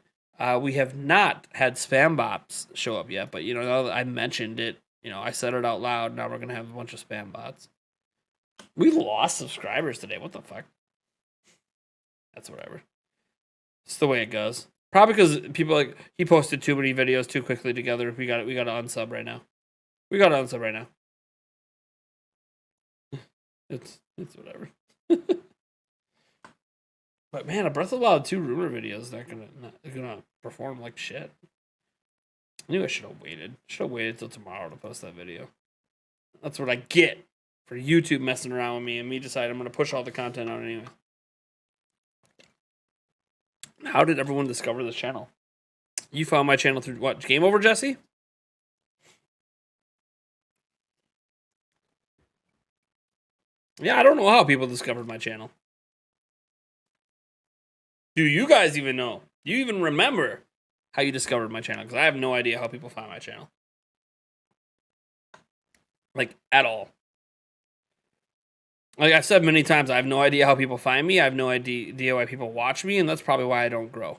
We have not had spam bots show up yet, but now that I mentioned it, I said it out loud. Now we're going to have a bunch of spam bots. We lost subscribers today. What the fuck? That's whatever. It's the way it goes. Probably because people he posted too many videos too quickly together. We got to unsub right now. It's whatever. But man, a Breath of the Wild 2 rumor video is not gonna perform like shit. I knew I should have waited. Should have waited till tomorrow to post that video. That's what I get for YouTube messing around with me and me deciding I'm gonna push all the content out anyway. How did everyone discover this channel? You found my channel through what? Game Over, Jesse? Yeah, I don't know how people discovered my channel. Do you guys even know? Do you even remember how you discovered my channel? Because I have no idea how people found my channel. Like, at all. Like I've said many times, I have no idea how people find me. I have no idea why people watch me, and that's probably why I don't grow.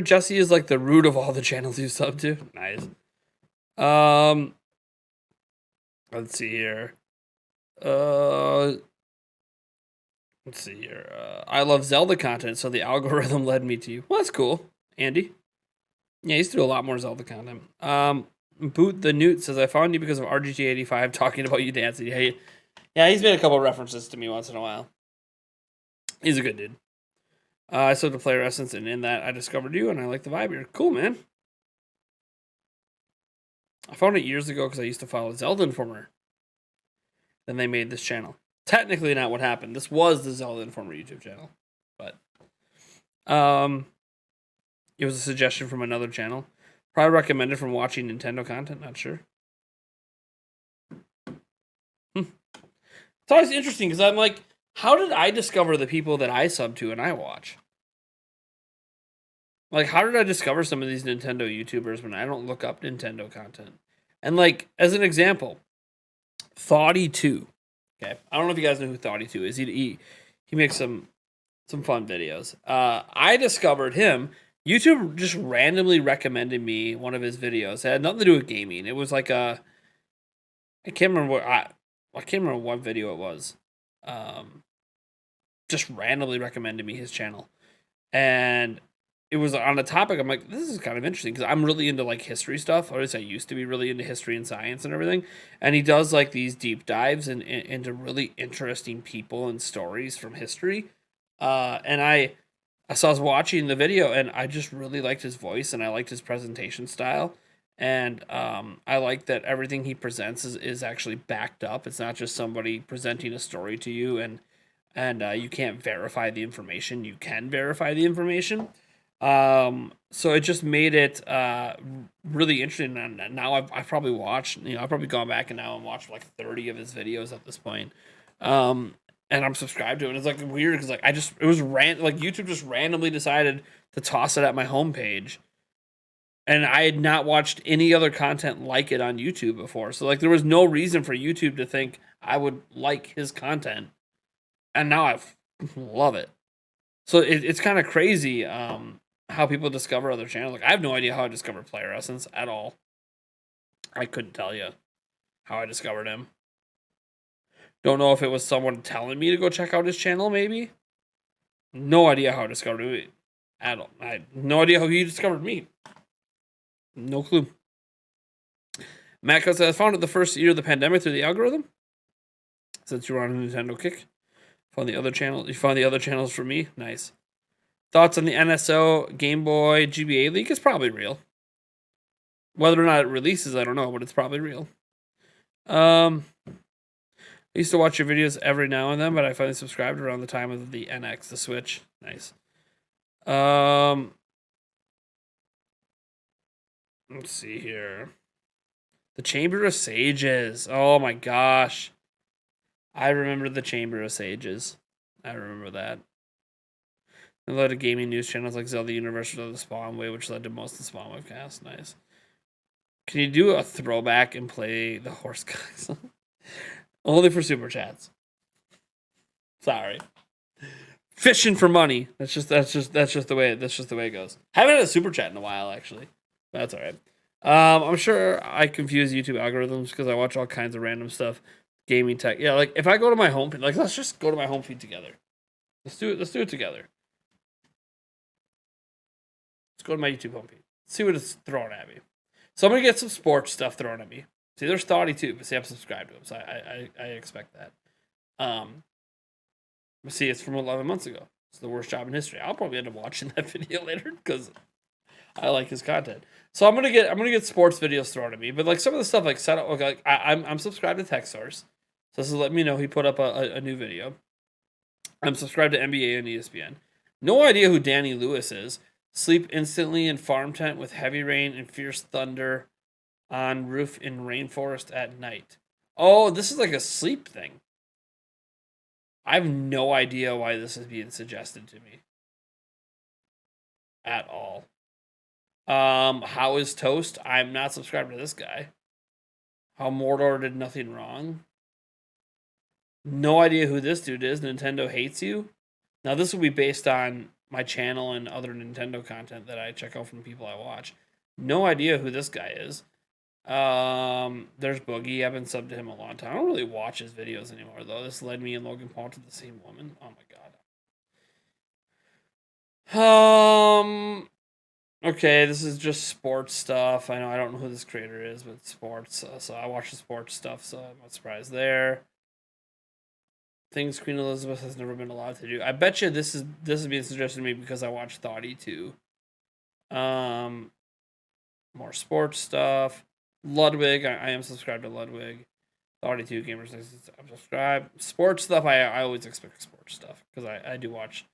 Jesse is like the root of all the channels you sub to. Nice. Let's see here. I love Zelda content, so the algorithm led me to you. Well, that's cool, Andy. Yeah, he used to do a lot more Zelda content. Boot the Newt says, I found you because of RGT85 talking about you dancing. Hey, yeah, he's made a couple references to me once in a while. He's a good dude. I still have Player Essence, and in that I discovered you, and I like the vibe here. Cool, man. I found it years ago because I used to follow Zelda Informer. Then they made this channel. Technically not what happened. This was the Zelda Informer YouTube channel. But it was a suggestion from another channel. Probably recommended from watching Nintendo content, not sure. It's always interesting because I'm like, how did I discover the people that I sub to and I watch? Like, how did I discover some of these Nintendo YouTubers when I don't look up Nintendo content? And like, as an example, Thoughty2. Okay, I don't know if you guys know who Thoughty2 is. He makes some fun videos. I discovered him. YouTube just randomly recommended me one of his videos. It had nothing to do with gaming. It was like I can't remember what video it was. Just randomly recommended me his channel, and it was on a topic. I'm like, this is kind of interesting because I'm really into like history stuff. Or at least I used to be really into history and science and everything. And he does like these deep dives into really interesting people and stories from history. And I was watching the video and I just really liked his voice and I liked his presentation style. And I like that everything he presents is actually backed up. It's not just somebody presenting a story to you and you can't verify the information. You can verify the information. So it just made it really interesting. And now I've probably watched, I've probably gone back and now and watched like 30 of his videos at this point. And I'm subscribed to it. And it's like weird because like it was like YouTube just randomly decided to toss it at my homepage. And I had not watched any other content like it on YouTube before. So like there was no reason for YouTube to think I would like his content. And now I love it. So it's kind of crazy how people discover other channels. Like I have no idea how I discovered Player Essence at all. I couldn't tell you how I discovered him. Don't know if it was someone telling me to go check out his channel, maybe. No idea how I discovered him at all. I had no idea how he discovered me. No clue. Matt says, I found it the first year of the pandemic through the algorithm. Since you were on a Nintendo kick. Found the other channel. You found the other channels for me? Nice. Thoughts on the NSO, Game Boy, GBA leak is probably real. Whether or not it releases, I don't know, but it's probably real. I used to watch your videos every now and then, but I finally subscribed around the time of the NX, the Switch. Nice. Let's see here. The Chamber of Sages. Oh my gosh. I remember the Chamber of Sages. I remember that. A lot of gaming news channels like Zelda Universe of the Spawn Way, which led to most of the Spawn webcasts. Nice. Can you do a throwback and play the horse guys? Only for super chats. Sorry. Fishing for money. That's just the way it goes. Haven't had a super chat in a while, actually. That's all right. I'm sure I confuse YouTube algorithms because I watch all kinds of random stuff, gaming tech. Yeah, like if I go to my home feed, like let's just go to my home feed together. Let's do it together. Let's go to my YouTube home feed. See what it's throwing at me. So I'm gonna get some sports stuff thrown at me. See, there's Thoughty2, but see, I'm subscribed to him, so I expect that. But see, it's from 11 months ago. It's the worst job in history. I'll probably end up watching that video later because I like his content. So I'm gonna get sports videos thrown at me, but like some of the stuff like set up. Like I'm subscribed to TechSource, so this is letting me know he put up a new video. I'm subscribed to NBA and ESPN. No idea who Danny Lewis is. Sleep instantly in farm tent with heavy rain and fierce thunder on roof in rainforest at night. Oh, this is like a sleep thing. I have no idea why this is being suggested to me. At all. How is Toast? I'm not subscribed to this guy. How Mordor did nothing wrong. No idea who this dude is. Nintendo hates you. Now this will be based on my channel and other Nintendo content that I check out from people I watch. No idea who this guy is. There's Boogie. I've been subbed to him a long time. I don't really watch his videos anymore though. This led me and Logan Paul to the same woman. Oh my god. Okay, this is just sports stuff. I don't know who this creator is, but sports. So I watch the sports stuff, so I'm not surprised there. things Queen Elizabeth has never been allowed to do. I bet you this is being suggested to me because I watched Thoughty too. More sports stuff. Ludwig, I am subscribed to Ludwig. Thoughty 2 Gamers, I'm subscribed. Sports stuff, I always expect sports stuff because I do watch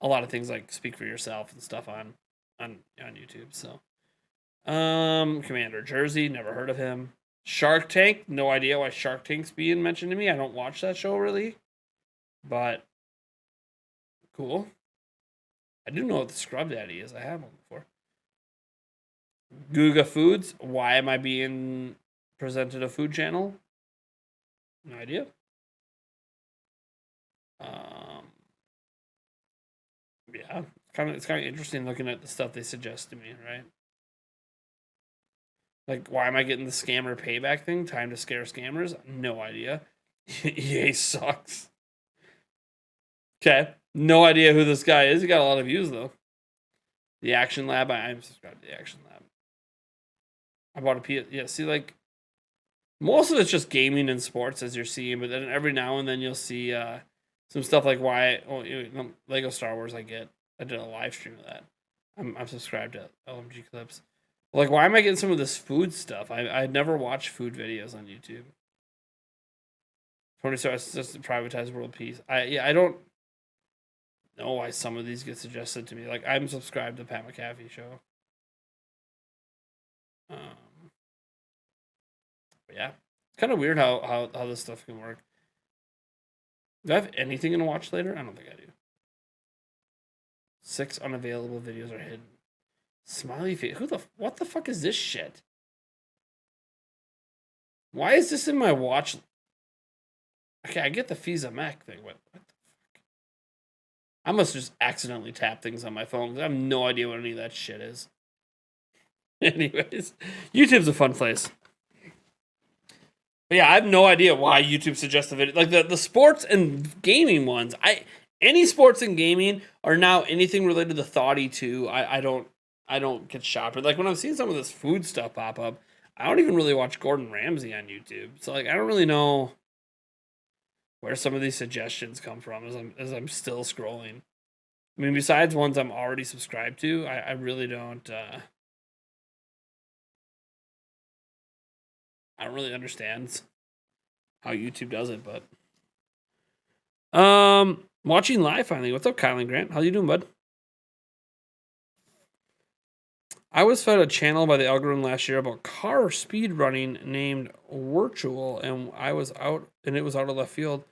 a lot of things like Speak for Yourself and stuff on YouTube. So, Commander Jersey, never heard of him. Shark Tank, no idea why Shark Tank's being mentioned to me. I don't watch that show really, but cool. I do know what the Scrub Daddy is. I have one before. Guga Foods, why am I being presented a food channel? No idea. Yeah, it's kind of interesting looking at the stuff they suggest to me, right? Like, why am I getting the scammer payback thing? Time to scare scammers? No idea. EA sucks. Okay, no idea who this guy is. He got a lot of views though. The Action Lab, I'm subscribed to the Action Lab. I bought a PS. Yeah, see, like, most of it's just gaming and sports as you're seeing, but then every now and then you'll see some stuff like Lego Star Wars. I did a live stream of that. I'm subscribed to LMG Clips. Like, why am I getting some of this food stuff? I never watch food videos on YouTube. Tony starts just to privatize world peace. I don't know why some of these get suggested to me. Like, I'm subscribed to Pat McAfee show. But yeah, it's kind of weird how this stuff can work. Do I have anything to watch later? I don't think I do. 6 unavailable videos are hidden. Smiley face. What the fuck is this shit? Why is this in my watch? Okay, I get the Visa Mac thing. What the fuck? I must just accidentally tap things on my phone. I have no idea what any of that shit is. Anyways, YouTube's a fun place. But yeah, I have no idea why YouTube suggests the video. Like the sports and gaming ones. Any sports and gaming are now anything related to Thoughty 2. I don't get shopped. Like when I'm seeing some of this food stuff pop up, I don't even really watch Gordon Ramsay on YouTube. So like I don't really know where some of these suggestions come from as I'm still scrolling. I mean, besides ones I'm already subscribed to, I really don't I don't really understand how YouTube does it, but watching live finally. What's up, Kylan Grant? How you doing, bud? I was fed a channel by the algorithm last year about car speed running named Virtual, and it was out of left field.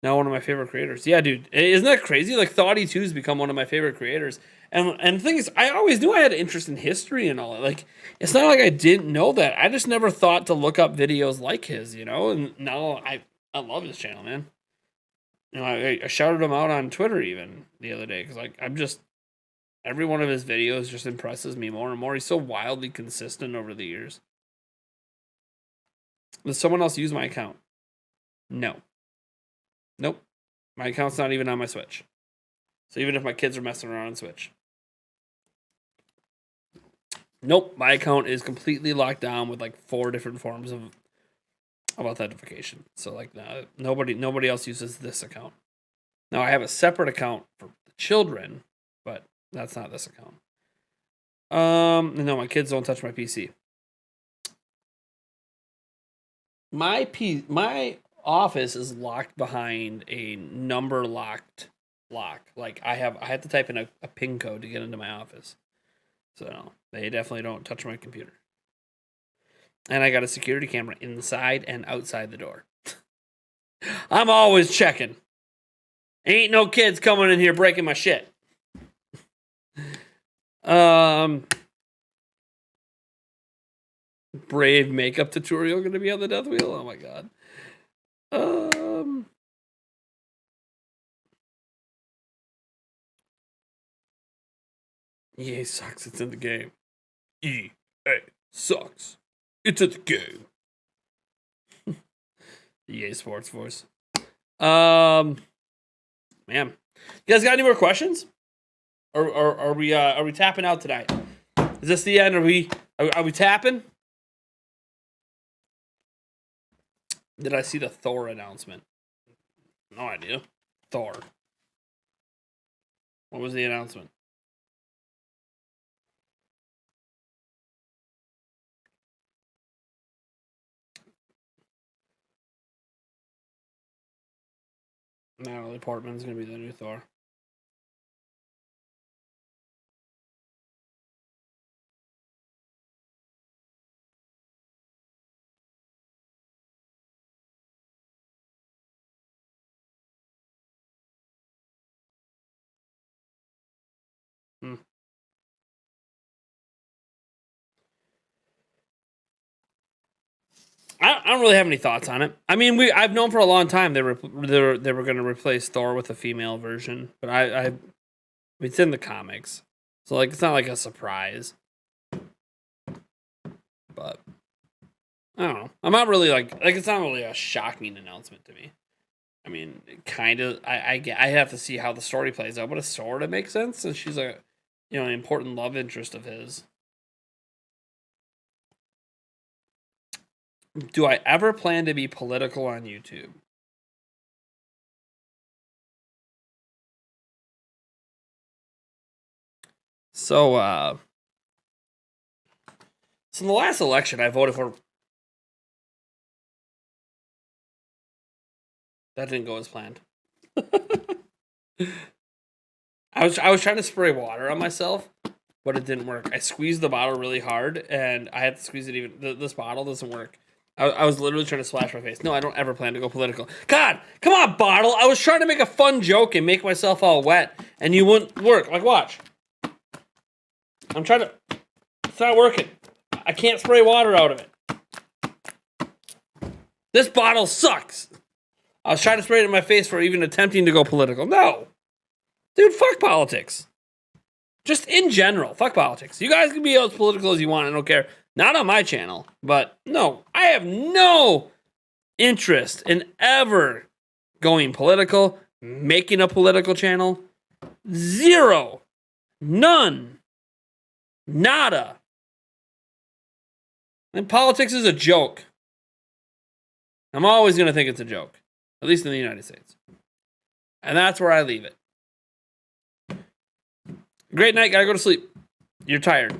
Now one of my favorite creators. Yeah, dude, isn't that crazy? Like Thoughty 2's become one of my favorite creators. And the thing is, I always knew I had an interest in history and all that. Like, it's not like I didn't know that. I just never thought to look up videos like his, you know? And now I love his channel, man. You know, I shouted him out on Twitter even the other day because, like, every one of his videos just impresses me more and more. He's so wildly consistent over the years. Does someone else use my account? No. Nope. My account's not even on my Switch. So even if my kids are messing around on Switch. Nope. My account is completely locked down with like 4 different forms of authentication. So like nobody else uses this account. Now I have a separate account for the children, but that's not this account. No, my kids don't touch my PC. My office is locked behind a number locked lock. Like I have to type in a PIN code to get into my office. So no, they definitely don't touch my computer. And I got a security camera inside and outside the door. I'm always checking. Ain't no kids coming in here breaking my shit. Brave makeup tutorial gonna be on the death wheel? Oh my god. EA sucks, it's in the game. EA sucks. It's in the game. EA Sports Voice. Man. You guys got any more questions? Or are we tapping out tonight? Is this the end? Are we tapping? Did I see the Thor announcement? No idea. Thor. What was the announcement? Natalie Portman's gonna be the new Thor. I don't really have any thoughts on it. I mean, I've known for a long time they were going to replace Thor with a female version, but it's in the comics, so like it's not like a surprise. But I don't know. I'm not really like it's not really a shocking announcement to me. I mean, kind of. I have to see how the story plays out, but it sort of makes sense since she's an important love interest of his. Do I ever plan to be political on YouTube? So in the last election, I voted for. That didn't go as planned. I was trying to spray water on myself, but it didn't work. I squeezed the bottle really hard, and I had to squeeze it even. This bottle doesn't work. I was literally trying to splash my face. No, I don't ever plan to go political. God, come on, bottle. I was trying to make a fun joke and make myself all wet, and you wouldn't work. Like, watch. I'm trying to. It's not working. I can't spray water out of it. This bottle sucks. I was trying to spray it in my face for even attempting to go political. No. Dude, fuck politics. Just in general, fuck politics. You guys can be as political as you want. I don't care. Not on my channel. But no, I have no interest in ever going political, making a political channel. Zero. None. Nada. And politics is a joke. I'm always going to think it's a joke. At least in the United States. And that's where I leave it. Great night. Gotta go to sleep. You're tired.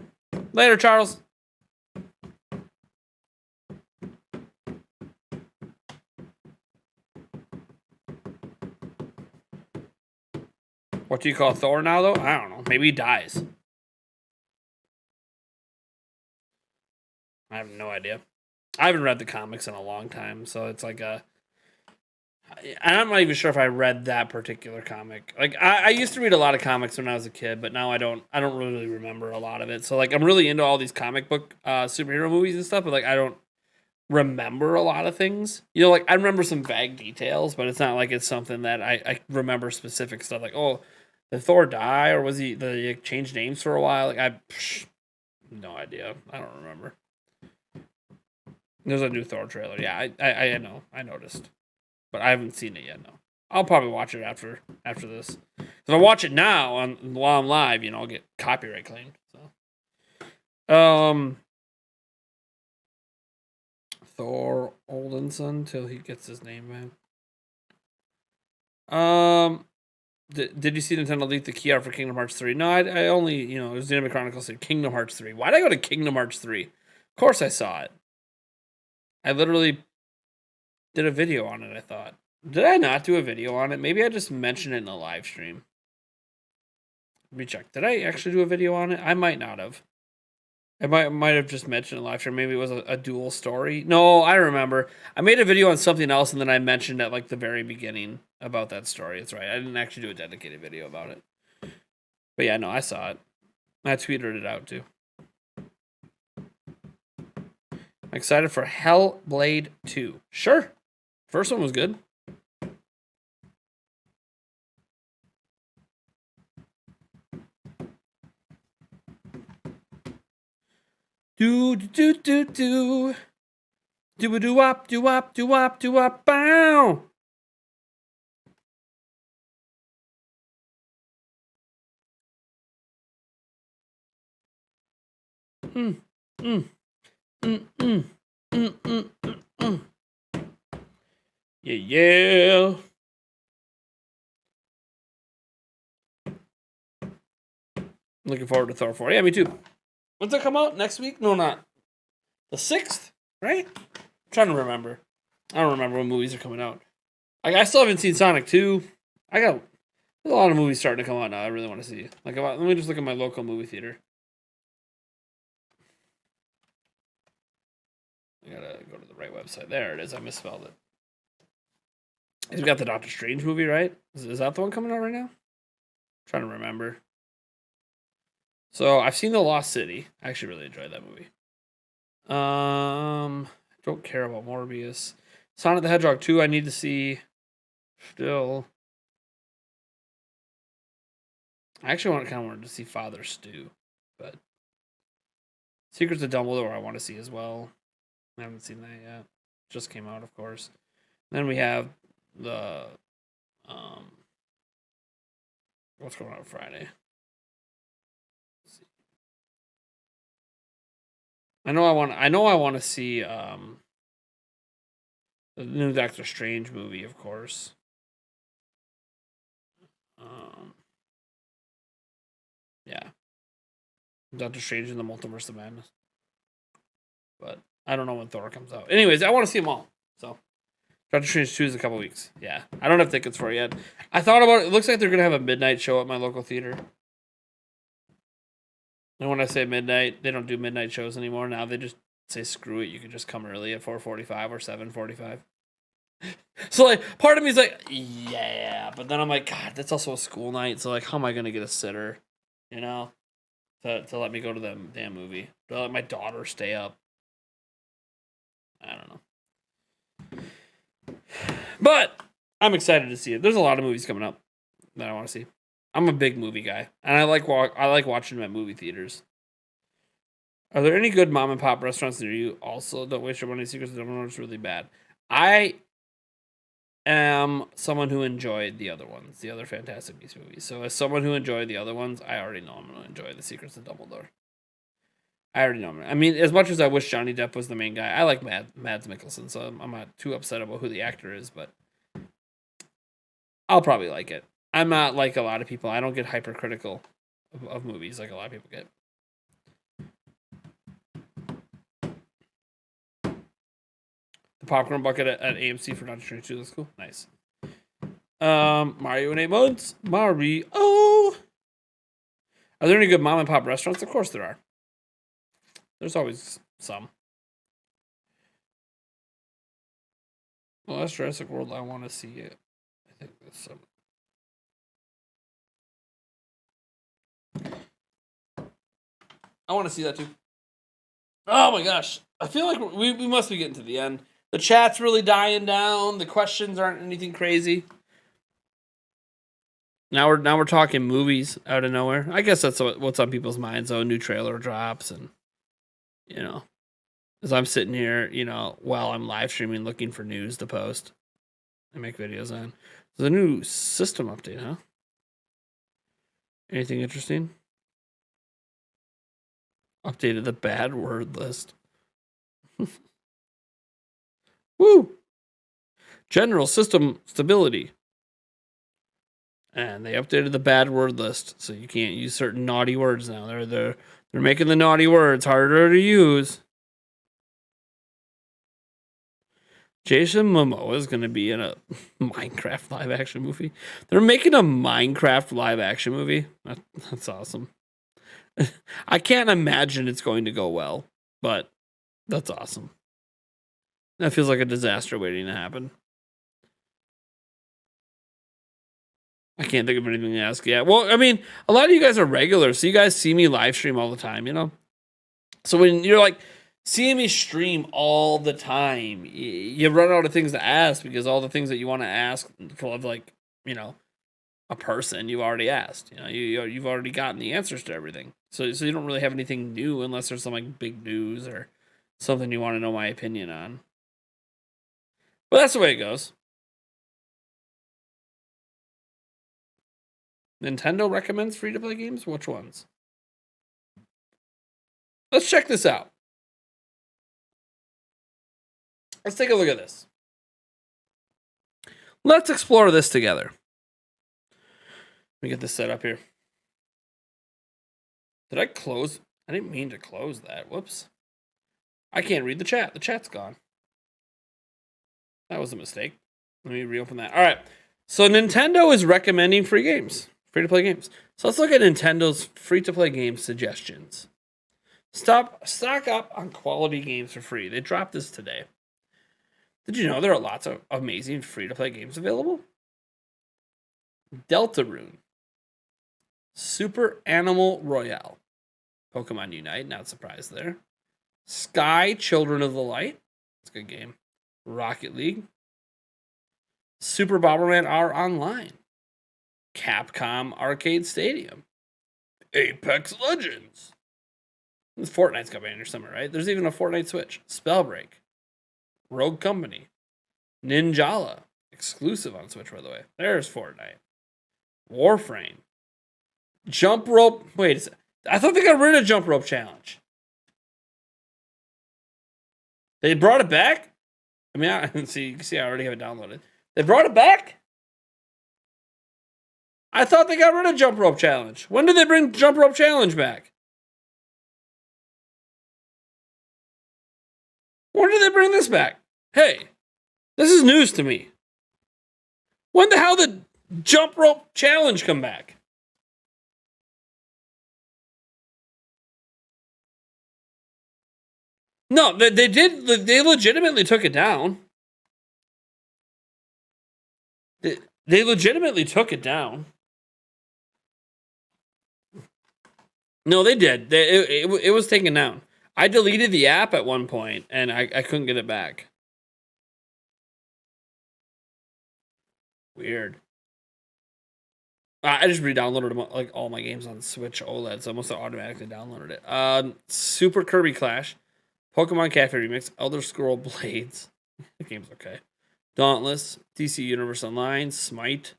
Later, Charles. What do you call Thor now, though? I don't know. Maybe he dies. I have no idea. I haven't read the comics in a long time, so it's like a... And I'm not even sure if I read that particular comic. Like I used to read a lot of comics when I was a kid, but now I don't really remember a lot of it. So like I'm really into all these comic book superhero movies and stuff, but like I don't remember a lot of things. Like I remember some vague details, but it's not like it's something that I remember specific stuff. Like, oh, did Thor die, or was he changed names for a while? Like no idea. I don't remember. There's a new Thor trailer. Yeah, I know. I noticed. But I haven't seen it yet, no. I'll probably watch it after this. If I watch it now while I'm live, I'll get copyright claimed. So, Thor Oldenson till he gets his name back. Did you see Nintendo leak the key art for Kingdom Hearts 3? No, I only, it was Xenoblade Chronicles said Kingdom Hearts 3. Why did I go to Kingdom Hearts 3? Of course I saw it. I literally did a video on it, I thought. Did I not do a video on it? Maybe I just mentioned it in a live stream. Let me check. Did I actually do a video on it? I might not have. I might have just mentioned it in live stream. Maybe it was a dual story. No, I remember. I made a video on something else, and then I mentioned at like the very beginning about that story. That's right. I didn't actually do a dedicated video about it. But yeah, no, I saw it. I tweeted it out too. I'm excited for Hellblade 2. Sure. First one was good. Do do do do do do wop do wop do wop do wop bow. Yeah. Looking forward to Thor 4. Yeah, me too. When's it come out? Next week? No, not. The 6th, right? I'm trying to remember. I don't remember when movies are coming out. I still haven't seen Sonic 2. There's a lot of movies starting to come out now I really want to see. Let me just look at my local movie theater. I gotta go to the right website. There it is. I misspelled it. He's got the Doctor Strange movie, right? Is that the one coming out right now? I'm trying to remember. So I've seen The Lost City. I actually really enjoyed that movie. Don't care about Morbius. Sonic the Hedgehog 2, I need to see still. I actually kind of wanted to see Father Stew, but Secrets of Dumbledore I want to see as well. I haven't seen that yet. Just came out, of course. Then we have the what's going on Friday? Let's see. I know I want to see the new Doctor Strange movie, of course. Yeah. Doctor Strange in the Multiverse of Madness. But I don't know when Thor comes out. Anyways, I want to see them all. So Doctor Strange 2 is a couple weeks. Yeah. I don't have tickets for it yet. I thought about it. It looks like they're going to have a midnight show at my local theater. And when I say midnight, they don't do midnight shows anymore. Now they just say, screw it. You can just come early at 4:45 or 7:45. So, like, part of me is like, yeah. But then I'm like, God, that's also a school night. So, like, how am I going to get a sitter? You know? To let me go to the damn movie. To let my daughter stay up. I don't know. But I'm excited to see it. There's a lot of movies coming up that I want to see. I'm a big movie guy, and I like watching them at movie theaters. Are there any good mom and pop restaurants near you? Also, don't waste your money. Secrets of Dumbledore is really bad. I am someone who enjoyed the other ones, the other Fantastic Beasts movies. So as someone who enjoyed the other ones, I already know I'm going to enjoy the Secrets of Dumbledore. I already know. I mean, as much as I wish Johnny Depp was the main guy, I like Mads Mikkelsen, so I'm not too upset about who the actor is, but I'll probably like it. I'm not like a lot of people. I don't get hypercritical of movies like a lot of people get. The popcorn bucket at AMC for Doctor Strange 2. That's cool. Nice. Mario in 8 months. Mario. Are there any good mom and pop restaurants? Of course there are. There's always some. Well, that's Jurassic World. I want to see it. I think that's some. I want to see that too. Oh my gosh. I feel like we must be getting to the end. The chat's really dying down. The questions aren't anything crazy. Now we're talking movies out of nowhere. I guess that's what's on people's minds. A new trailer drops, and as I'm sitting here, while I'm live streaming, looking for news to post and make videos on. There's a new system update, huh? Anything interesting? Updated the bad word list. Woo! General system stability. And they updated the bad word list, so you can't use certain naughty words now. They're making the naughty words harder to use. Jason Momoa is going to be in a Minecraft live action movie. They're making a Minecraft live action movie. That's awesome. I can't imagine it's going to go well, but that's awesome. That feels like a disaster waiting to happen. I can't think of anything to ask yet. Well, I mean, a lot of you guys are regulars, so you guys see me live stream all the time, So when you're like seeing me stream all the time, you run out of things to ask because all the things that you want to ask of a person you've already asked. You've already gotten the answers to everything. So you don't really have anything new unless there's some like big news or something you want to know my opinion on. But that's the way it goes. Nintendo recommends free-to-play games? Which ones? Let's check this out. Let's take a look at this. Let's explore this together. Let me get this set up here. Did I close? I didn't mean to close that. Whoops. I can't read the chat. The chat's gone. That was a mistake. Let me reopen that. All right. So Nintendo is recommending free games, free-to-play games. So let's look at Nintendo's free-to-play game suggestions. Stock up on quality games for free. They dropped this today. Did you know there are lots of amazing free-to-play games available? Deltarune, Super Animal Royale, Pokemon Unite, not surprised there. Sky Children of the Light, it's a good game. Rocket League, Super Bomberman R Online, Capcom Arcade Stadium, Apex Legends. Fortnite's coming in here somewhere, right? There's even a Fortnite Switch. Spellbreak, Rogue Company, Ninjala, exclusive on Switch, by the way. There's Fortnite. Warframe, Jump Rope. Wait a second. I thought they got rid of Jump Rope Challenge. They brought it back? I mean, you can see I already have it downloaded. They brought it back? I thought they got rid of Jump Rope Challenge. When did they bring Jump Rope Challenge back? When did they bring this back? Hey, this is news to me. When the hell did Jump Rope Challenge come back? No, they did. They legitimately took it down. They legitimately took it down. No, they did. It was taken down. I deleted the app at one point, and I couldn't get it back. Weird. I just re-downloaded them, like all my games on Switch OLED, so I must have automatically downloaded it. Super Kirby Clash, Pokemon Cafe Remix, Elder Scroll Blades. The game's okay. Dauntless, DC Universe Online, Smite,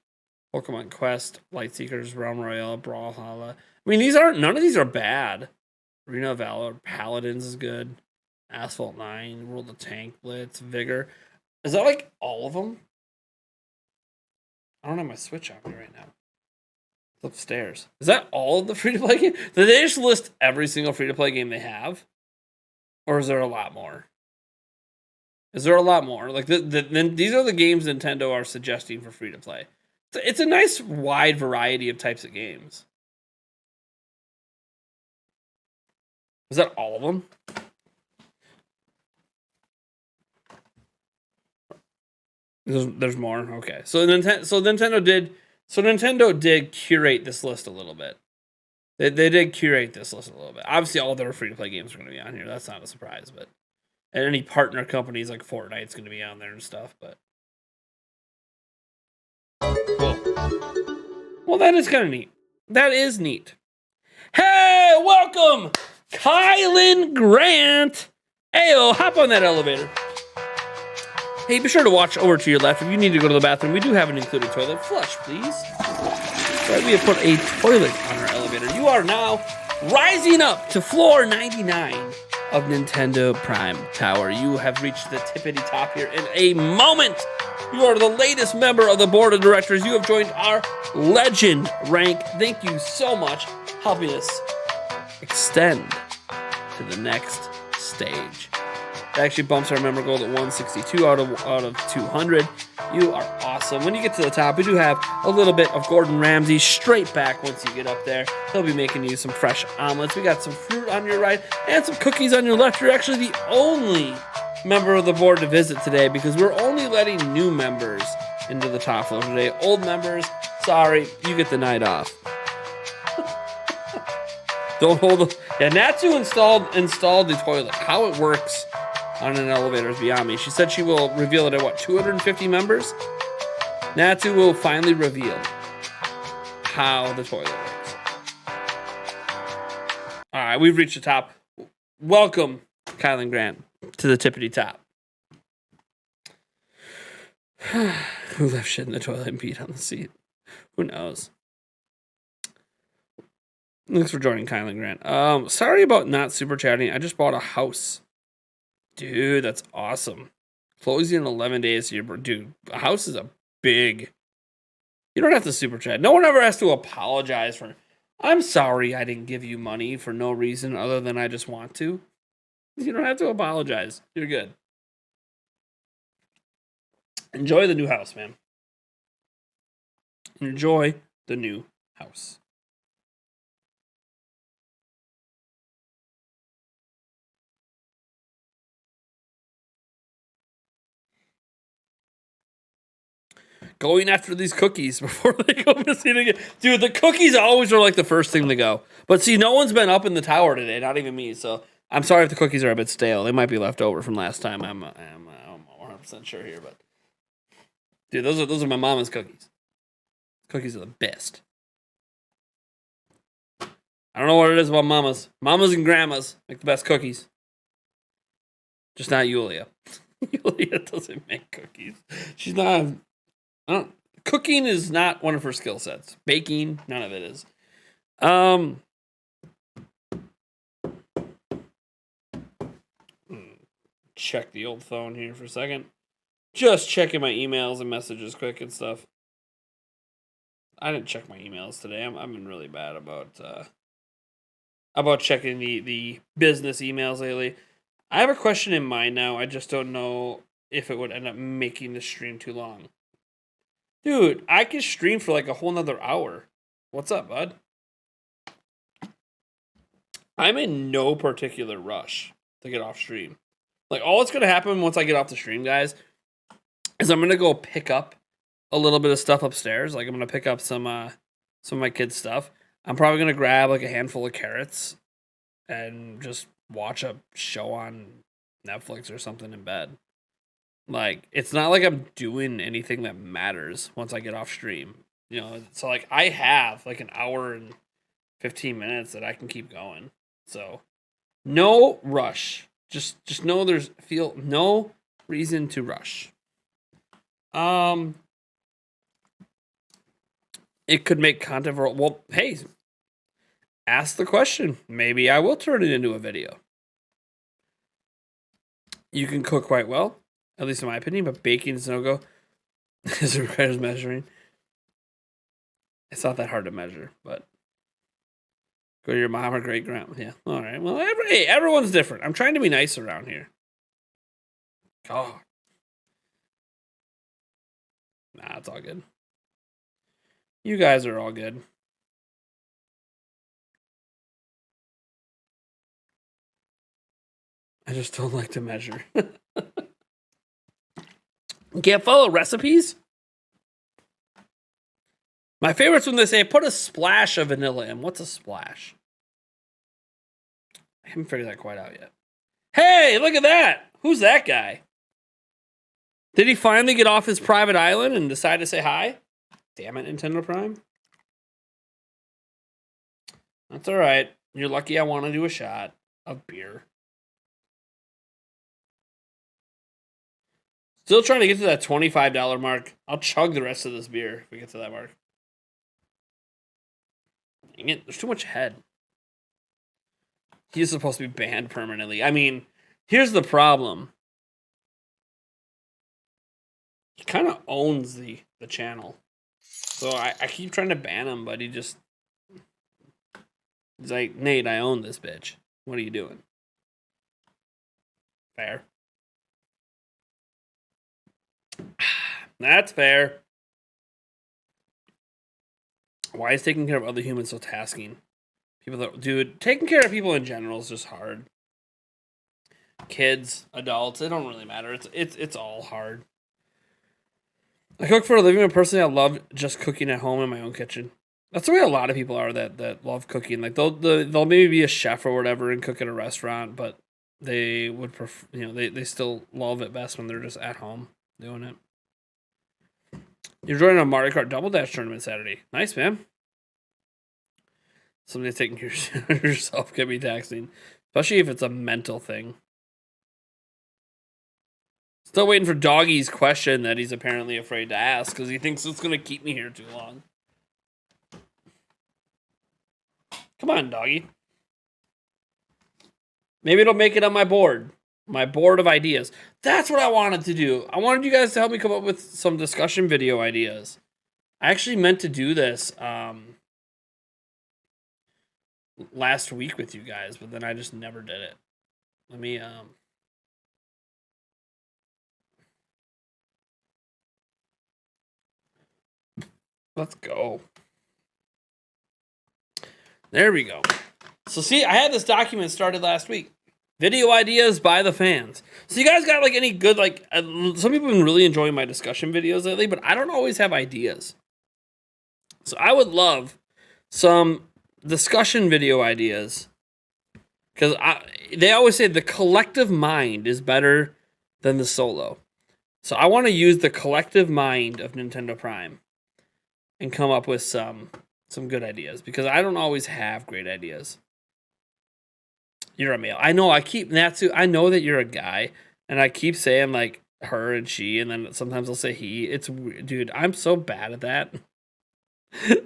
Pokemon Quest, Lightseekers, Realm Royale, Brawlhalla. I mean, none of these are bad. Arena of Valor, Paladins is good. Asphalt 9, World of Tank, Blitz, Vigor. Is that like all of them? I don't have my Switch on me right now. It's upstairs. Is that all of the free-to-play games? Did they just list every single free-to-play game they have? Or is there a lot more? Is there a lot more? Like, these are the games Nintendo are suggesting for free-to-play. It's a nice wide variety of types of games. Is that all of them? There's more. Okay, so Nintendo did curate this list a little bit. They did curate this list a little bit. Obviously, all their free to play games are going to be on here. That's not a surprise, but and any partner companies like Fortnite's going to be on there and stuff. But well, that is kind of neat. That is neat. Hey, welcome, Kylan Grant. Ayo, hop on that elevator. Hey, be sure to watch over to your left. If you need to go to the bathroom, we do have an included toilet. Flush, please. Right, we have put a toilet on our elevator. You are now rising up to floor 99 of Nintendo Prime Tower. You have reached the tippity top here in a moment. You are the latest member of the board of directors. You have joined our legend rank. Thank you so much, helping us extend to the next stage. It actually bumps our member goal to 162 out of 200. You are awesome. When you get to the top, we do have a little bit of Gordon Ramsay straight back once you get up there. He'll be making you some fresh omelets. We got some fruit on your right and some cookies on your left. You're actually the only member of the board to visit today because we're only letting new members into the top floor today. Old members, sorry, you get the night off. Don't hold the... Yeah, Natsu installed the toilet. How it works on an elevator is beyond me. She said she will reveal it at, 250 members? Natsu will finally reveal how the toilet works. All right, we've reached the top. Welcome, Kylan Grant, to the tippity top. Who left shit in the toilet and peed on the seat? Who knows? Thanks for joining, Kylan Grant. Sorry about not super chatting. I just bought a house. Dude, that's awesome. Closing in 11 days. Dude, a house is a big... You don't have to super chat. No one ever has to apologize for I'm sorry I didn't give you money for no reason other than I just want to. You don't have to apologize. You're good. Enjoy the new house, man. Enjoy the new house. Going after these cookies before they go missing again. Dude, the cookies always are like the first thing to go. But see, no one's been up in the tower today, not even me. So I'm sorry if the cookies are a bit stale. They might be left over from last time. I'm 100% sure here, but dude, those are my mama's cookies. Cookies are the best. I don't know what it is about mamas. Mamas and grandmas make the best cookies. Just not Yulia. Yulia doesn't make cookies. She's not. Cooking is not one of her skill sets. Baking, none of it is. Check the old phone here for a second. Just checking my emails and messages quick and stuff. I didn't check my emails today. I've been really bad about checking the business emails lately. I have a question in mind now. I just don't know if it would end up making the stream too long. Dude, I could stream for like a whole nother hour. What's up, bud? I'm in no particular rush to get off stream. Like, all that's going to happen once I get off the stream, guys, is I'm going to go pick up a little bit of stuff upstairs. Like, I'm going to pick up some of my kids' stuff. I'm probably going to grab like a handful of carrots and just watch a show on Netflix or something in bed. Like, it's not like I'm doing anything that matters once I get off stream. You know, so like I have like an hour and 15 minutes that I can keep going. So no rush. Just know feel no reason to rush. It could make content for, well, hey, ask the question. Maybe I will turn it into a video. You can cook quite well, at least in my opinion, but baking is no-go. It requires measuring. It's not that hard to measure, but go to your mom or great grandma. Yeah, all right. Well, everyone's different. I'm trying to be nice around here. God. Nah, it's all good. You guys are all good. I just don't like to measure. Can't follow recipes? My favorite's when they say, put a splash of vanilla in. What's a splash? I haven't figured that quite out yet. Hey, look at that. Who's that guy? Did he finally get off his private island and decide to say hi? Damn it, Nintendo Prime. That's all right. You're lucky I want to do a shot of beer. Still trying to get to that $25 mark. I'll chug the rest of this beer if we get to that mark. Dang it, there's too much head. He's supposed to be banned permanently. I mean, here's the problem. He kind of owns the channel. So I keep trying to ban him, but he's like, Nate, I own this bitch. What are you doing? Fair. That's fair. Why is taking care of other humans so tasking? Dude, taking care of people in general is just hard. Kids, adults, it don't really matter. It's all hard. I cook for a living, but personally, I love just cooking at home in my own kitchen. That's the way a lot of people are that love cooking. Like they'll maybe be a chef or whatever and cook at a restaurant, but they would prefer, they still love it best when they're just at home doing it. You're joining a Mario Kart Double Dash tournament Saturday. Nice, man. Somebody's taking care of yourself can be taxing, especially if it's a mental thing. Still waiting for Doggy's question that he's apparently afraid to ask because he thinks it's going to keep me here too long. Come on, Doggy. Maybe it'll make it on my board. My board of ideas. That's what I wanted to do. I wanted you guys to help me come up with some discussion video ideas. I actually meant to do this last week with you guys, but then I just never did it. Let me let's go. There we go. So see, I had this document started last week. Video ideas by the fans. So you guys got like any good, like, some people have been really enjoying my discussion videos lately, but I don't always have ideas. So I would love some discussion video ideas, because they always say the collective mind is better than the solo. So I want to use the collective mind of Nintendo Prime and come up with some good ideas, because I don't always have great ideas. You're a male. I know, Natsu, I know that you're a guy, and I keep saying like her and she, and then sometimes I'll say he. Dude, I'm so bad at that.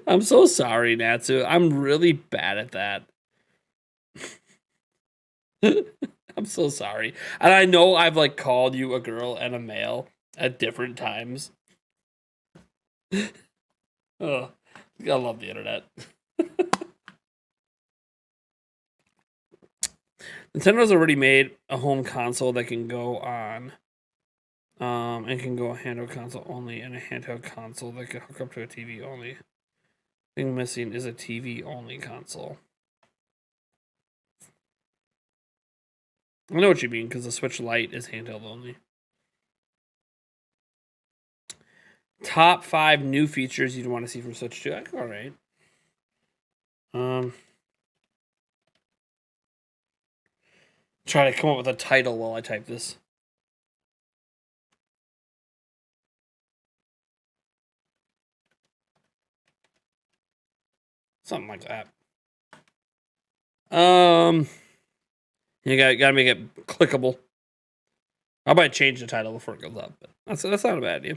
I'm so sorry, Natsu. I'm really bad at that. I'm so sorry. And I know I've like called you a girl and a male at different times. Oh, I love the internet. Nintendo's already made a home console that can go on, and can go a handheld console only, and a handheld console that can hook up to a TV only. Thing missing is a TV only console. I know what you mean, because the Switch Lite is handheld only. Top 5 new features you'd want to see from Switch 2. All right. Try to come up with a title while I type this. Something like that. You gotta make it clickable. I might change the title before it goes up, but that's not a bad idea.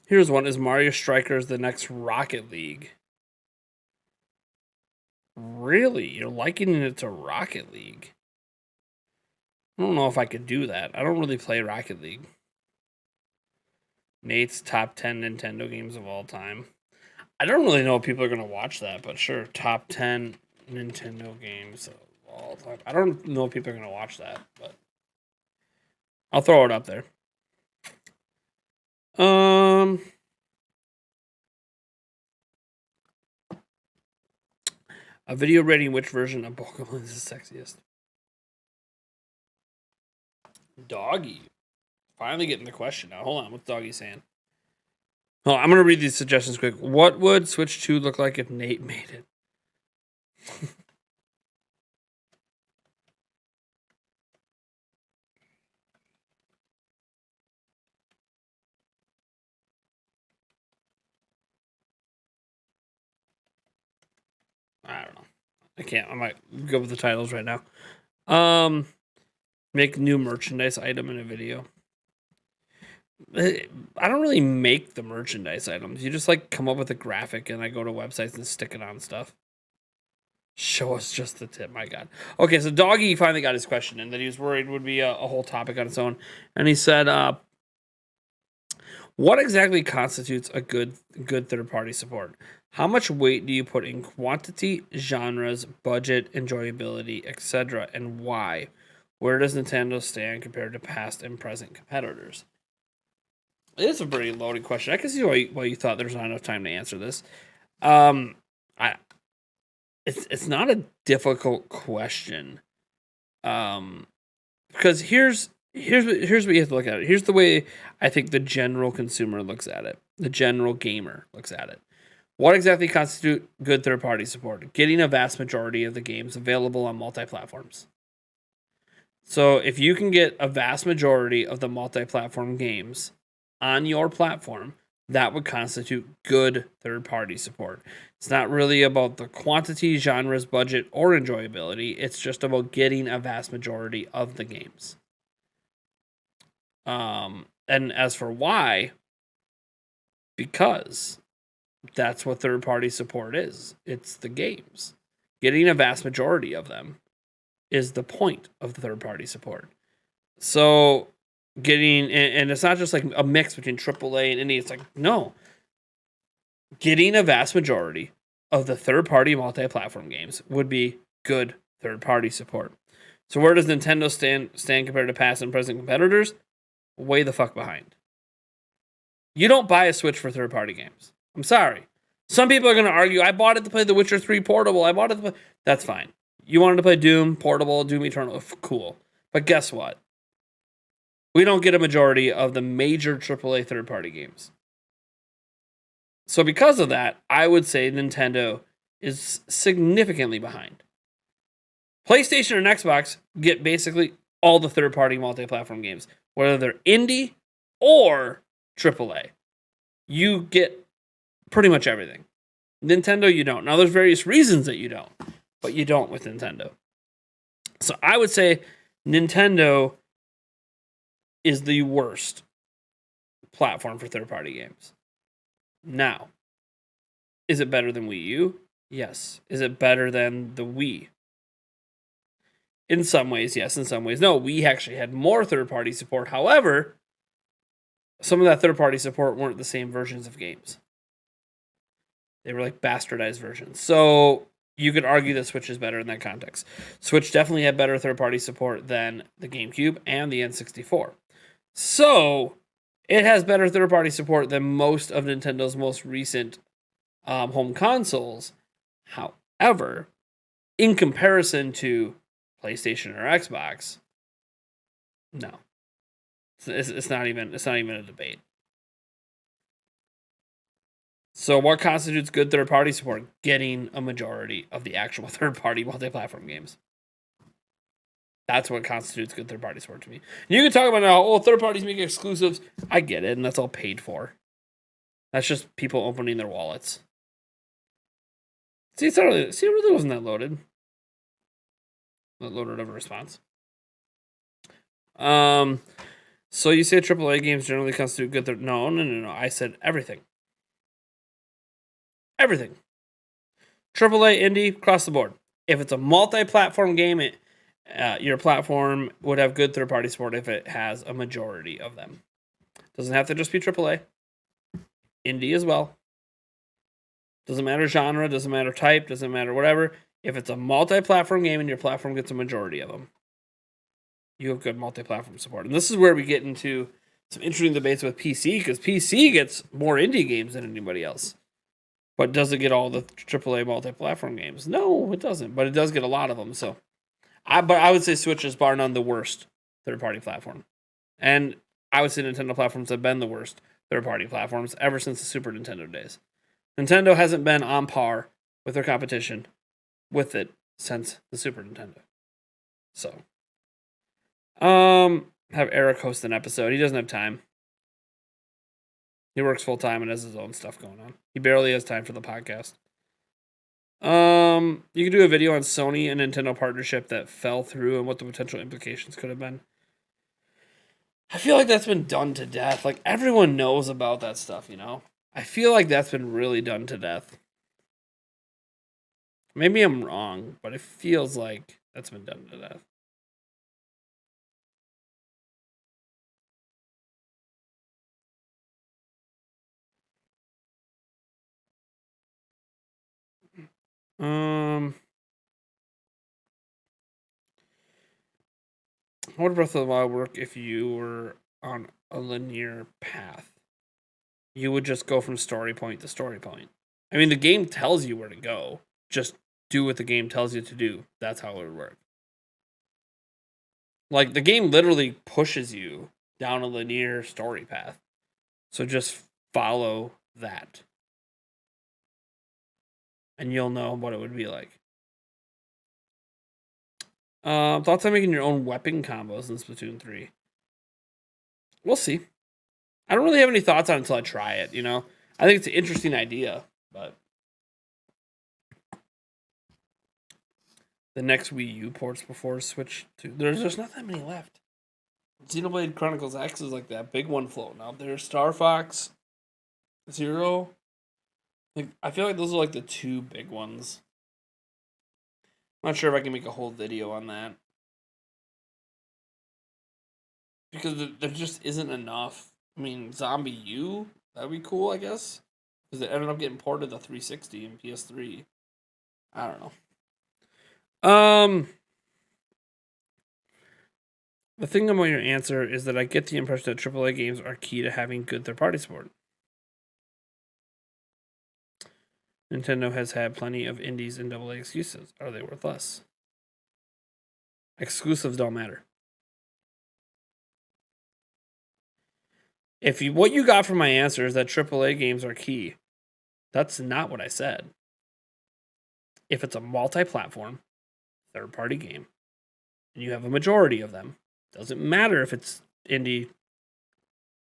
Here's one: is Mario Strikers the next Rocket League? Really? You're likening it to Rocket League? I don't know if I could do that. I don't really play Rocket League. Nate's top 10 Nintendo games of all time. I don't really know if people are going to watch that, but sure. Top 10 Nintendo games of all time. I don't know if people are going to watch that, but I'll throw it up there. A video rating which version of Pokemon is the sexiest. Doggy. Finally getting the question now. Hold on, what's Doggy saying? Oh, I'm going to read these suggestions quick. What would Switch 2 look like if Nate made it? I don't know. I can't. I might go with the titles right now. Make new merchandise item in a video. I don't really make the merchandise items. You just like come up with a graphic and I go to websites and stick it on stuff. Show us just the tip, my God. Okay, so Doggy finally got his question in that he was worried would be a whole topic on its own. And he said, what exactly constitutes a good third-party support? How much weight do you put in quantity, genres, budget, enjoyability, etc., and why? Where does Nintendo stand compared to past and present competitors? It is a pretty loaded question. I can see why you thought there's not enough time to answer this. It's not a difficult question, because here's what you have to look at it. Here's the way I think the general consumer looks at it. The general gamer looks at it. What exactly constitutes good third-party support? Getting a vast majority of the games available on multi-platforms. So if you can get a vast majority of the multi-platform games on your platform, that would constitute good third-party support. It's not really about the quantity, genres, budget, or enjoyability. It's just about getting a vast majority of the games. And as for why, because that's what third-party support is. It's the games. Getting a vast majority of them is the point of the third-party support. So getting, and it's not just like a mix between AAA and indie. It's like, no. getting a vast majority of the third-party multi-platform games would be good third-party support. So where does Nintendo stand compared to past and present competitors? Way the fuck behind. You don't buy a Switch for third-party games. I'm sorry. Some people are going to argue, I bought it to play The Witcher 3 Portable. I bought it to play... That's fine. You wanted to play Doom Portable, Doom Eternal. Cool. But guess what? We don't get a majority of the major AAA third-party games. So because of that, I would say Nintendo is significantly behind. PlayStation and Xbox get basically all the third-party multi-platform games, whether they're indie or AAA. You get pretty much everything. Nintendo, you don't. Now, there's various reasons that you don't, but you don't with Nintendo. So I would say Nintendo is the worst platform for third-party games. Now, is it better than Wii U? Yes. Is it better than the Wii? In some ways, yes. In some ways, no. We actually had more third-party support. However, some of that third-party support weren't the same versions of games. They were like bastardized versions. So you could argue that Switch is better in that context. Switch definitely had better third-party support than the GameCube and the N64. So it has better third-party support than most of Nintendo's most recent home consoles. However, in comparison to PlayStation or Xbox, no, it's not even a debate. So what constitutes good third-party support? Getting a majority of the actual third-party multi-platform games. That's what constitutes good third-party support to me. And you can talk about now, third parties make exclusives. I get it, and that's all paid for. That's just people opening their wallets. See, it really wasn't that loaded. Not loaded of a response. So you say AAA games generally constitute good No. I said everything. Everything. AAA, indie, across the board. If it's a multi-platform game, your platform would have good third-party support if it has a majority of them. Doesn't have to just be AAA. Indie as well. Doesn't matter genre, doesn't matter type, doesn't matter whatever. If it's a multi-platform game and your platform gets a majority of them, you have good multi-platform support. And this is where we get into some interesting debates with PC, because PC gets more indie games than anybody else. But does it get all the AAA multi-platform games? No, it doesn't. But it does get a lot of them. So, I would say Switch is bar none the worst third-party platform. And I would say Nintendo platforms have been the worst third-party platforms ever since the Super Nintendo days. Nintendo hasn't been on par with their competition with it since the Super Nintendo. So, have Eric host an episode. He doesn't have time. He works full time and has his own stuff going on. He barely has time for the podcast. You could do a video on Sony and Nintendo partnership that fell through and what the potential implications could have been. I feel like that's been done to death. Like, everyone knows about that stuff, you know? I feel like that's been really done to death. Maybe I'm wrong, but it feels like that's been done to death. How would Breath of the Wild work if you were on a linear path? You would just go from story point to story point. I mean, the game tells you where to go. Just do what the game tells you to do. That's how it would work. Like, the game literally pushes you down a linear story path. So just follow that. And you'll know what it would be like. Thoughts on making your own weapon combos in Splatoon 3? We'll see. I don't really have any thoughts on it until I try it, you know? I think it's an interesting idea, but the next Wii U ports before Switch 2, there's not that many left. Xenoblade Chronicles X is like that big one floating out there. Star Fox Zero. Like, I feel like those are like the two big ones. I'm not sure if I can make a whole video on that. Because there just isn't enough. I mean, Zombie U, that'd be cool, I guess. Because it ended up getting ported to 360 and PS3. I don't know. The thing about your answer is that I get the impression that AAA games are key to having good third-party support. Nintendo has had plenty of indies and AA excuses. Are they worth less? Exclusives don't matter. What you got from my answer is that AAA games are key, that's not what I said. If it's a multi-platform third-party game, and you have a majority of them, doesn't matter if it's indie,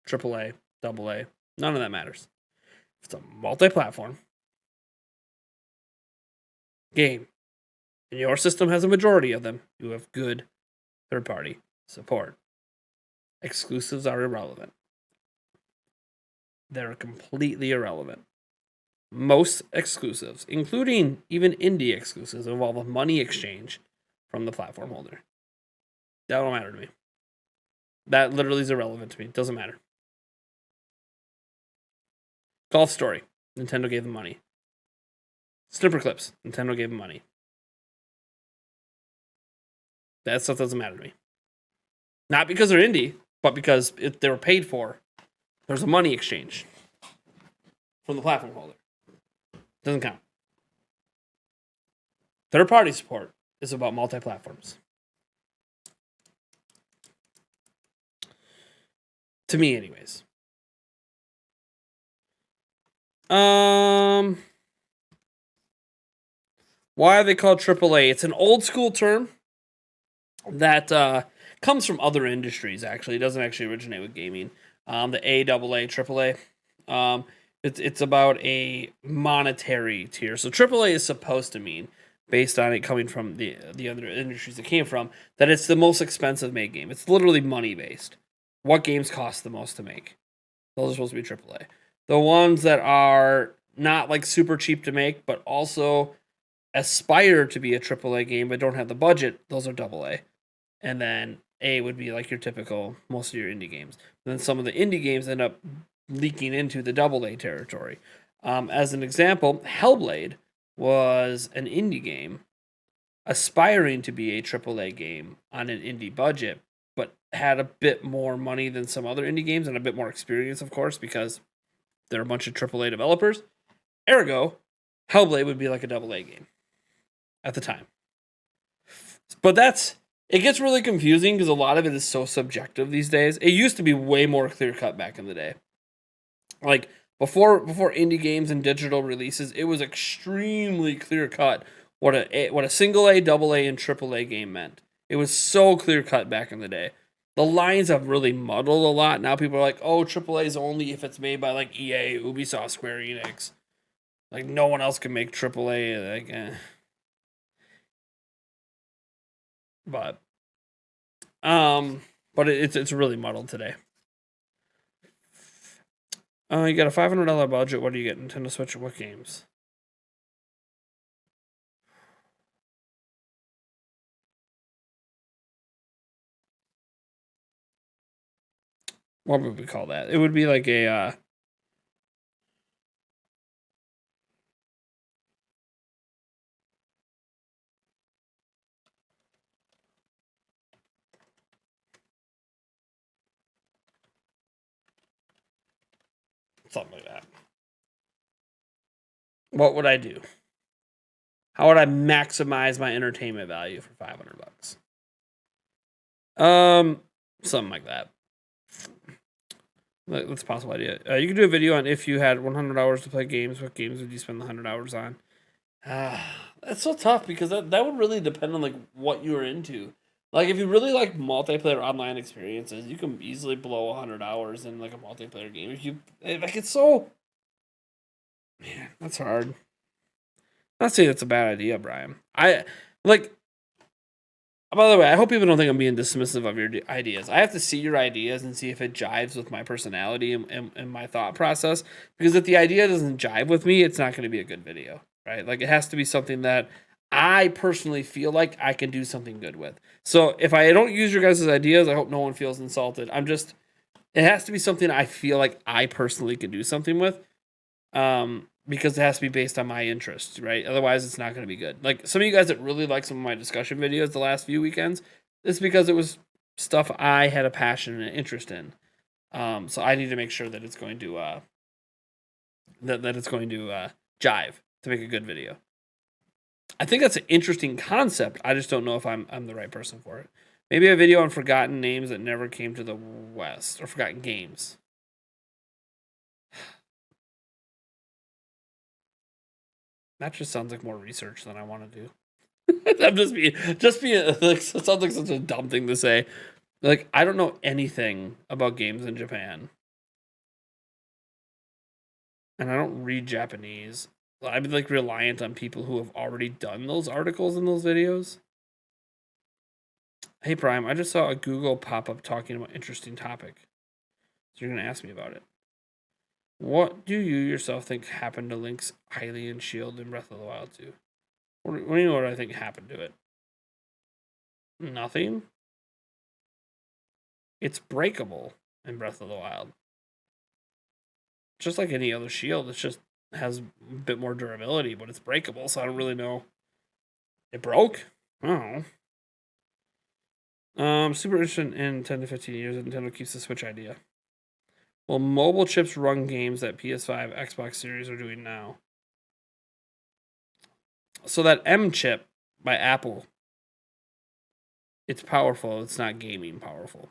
AAA, AA, none of that matters. If it's a multi-platform game, and your system has a majority of them, you have good third-party support. Exclusives are irrelevant. They're completely irrelevant. Most exclusives, including even indie exclusives, involve a money exchange from the platform holder. That don't matter to me. That literally is irrelevant to me. It doesn't matter. Golf Story. Nintendo gave them money. Snipper Clips. Nintendo gave them money. That stuff doesn't matter to me. Not because they're indie, but because they were paid for. There's a money exchange from the platform holder. Doesn't count. Third-party support is about multi-platforms. To me, anyways. Why are they called AAA? It's an old school term that comes from other industries, actually. It doesn't actually originate with gaming. The AA, AAA. It's about a monetary tier. So AAA is supposed to mean, based on it coming from the other industries it came from, that it's the most expensive made game. It's literally money based. What games cost the most to make? Those are supposed to be AAA. The ones that are not like super cheap to make, but also aspire to be a AAA game but don't have the budget, those are AA. And then A would be like your typical, most of your indie games. And then some of the indie games end up leaking into the AA territory. As an example, Hellblade was an indie game aspiring to be a AAA game on an indie budget, but had a bit more money than some other indie games and a bit more experience, of course, because they're a bunch of AAA developers. Ergo, Hellblade would be like a AA game at the time. But it gets really confusing because a lot of it is so subjective these days. It used to be way more clear-cut back in the day. Like, before indie games and digital releases, it was extremely clear-cut what a single A, AA, and AAA game meant. It was so clear-cut back in the day. The lines have really muddled a lot. Now people are like, oh, AAA is only if it's made by, like, EA, Ubisoft, Square Enix. Like, no one else can make AAA. Like, But it's really muddled today. You got a $500 budget. What do you get? Nintendo Switch or what games? What would we call that? It would be like a something like that. What would I do? How would I maximize my entertainment value for $500? Something like that. That's a possible idea. You could do a video on if you had 100 hours to play games. What games would you spend the 100 hours on? That's so tough because that would really depend on like what you were into. Like if you really like multiplayer online experiences, you can easily blow 100 hours in like a multiplayer game. It's so, man, that's hard. I'm not saying that's a bad idea, Brian. By the way, I hope people don't think I'm being dismissive of your ideas. I have to see your ideas and see if it jives with my personality and my thought process. Because if the idea doesn't jive with me, it's not going to be a good video, right? Like, it has to be something that I personally feel like I can do something good with. So if I don't use your guys' ideas, I hope no one feels insulted. It has to be something I feel like I personally can do something with. Because it has to be based on my interests, right? Otherwise, it's not going to be good. Like some of you guys that really like some of my discussion videos the last few weekends, it's because it was stuff I had a passion and interest in. So I need to make sure that it's going to that it's going to jive to make a good video. I think that's an interesting concept. I just don't know if I'm the right person for it. Maybe a video on forgotten names that never came to the West, or forgotten games. That just sounds like more research than I want to do. I'm just being like, it sounds like such a dumb thing to say. Like, I don't know anything about games in Japan. And I don't read Japanese. I'm like reliant on people who have already done those articles and those videos. Hey Prime, I just saw a Google pop-up talking about interesting topic. So you're gonna ask me about it. What do you yourself think happened to Link's Hylian shield in Breath of the Wild 2? What do you know what I think happened to it? Nothing. It's breakable in Breath of the Wild. Just like any other shield, it just has a bit more durability, but it's breakable, so I don't really know. It broke? I don't know. Super interested in 10 to 15 years, Nintendo keeps the Switch idea. Well, mobile chips run games that PS5, Xbox Series are doing now. So that M chip by Apple, it's powerful. It's not gaming powerful.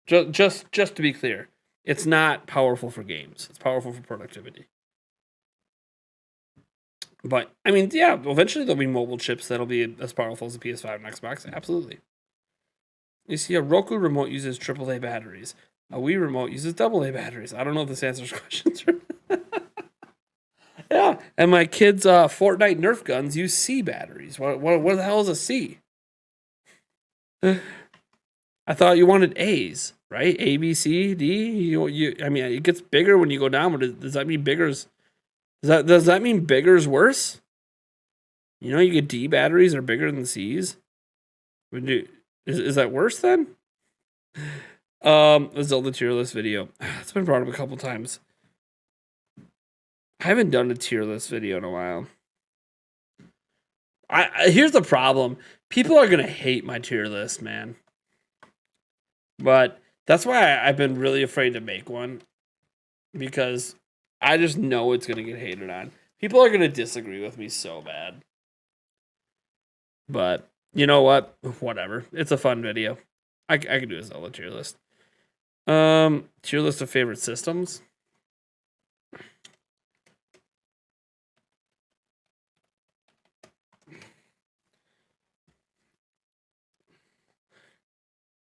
Just to be clear, it's not powerful for games. It's powerful for productivity. But I mean, yeah, eventually there'll be mobile chips that'll be as powerful as the PS5 and Xbox. Absolutely. You see, a Roku remote uses AAA batteries. A Wii remote uses AA batteries. I don't know if this answers questions. Yeah, and my kids' Fortnite Nerf guns use C batteries. What the hell is a C? I thought you wanted A's, right? A, B, C, D. I mean, it gets bigger when you go down. But does that mean bigger's? Does that mean bigger's worse? You know, you get D batteries are bigger than C's. Is that worse then? A Zelda tier list video. It's been brought up a couple times. I haven't done a tier list video in a while. Here's the problem. People are gonna hate my tier list, man. But that's why I've been really afraid to make one. Because I just know it's gonna get hated on. People are gonna disagree with me so bad. But you know what? Whatever. It's a fun video. I can do a Zelda tier list. Tier list of favorite systems.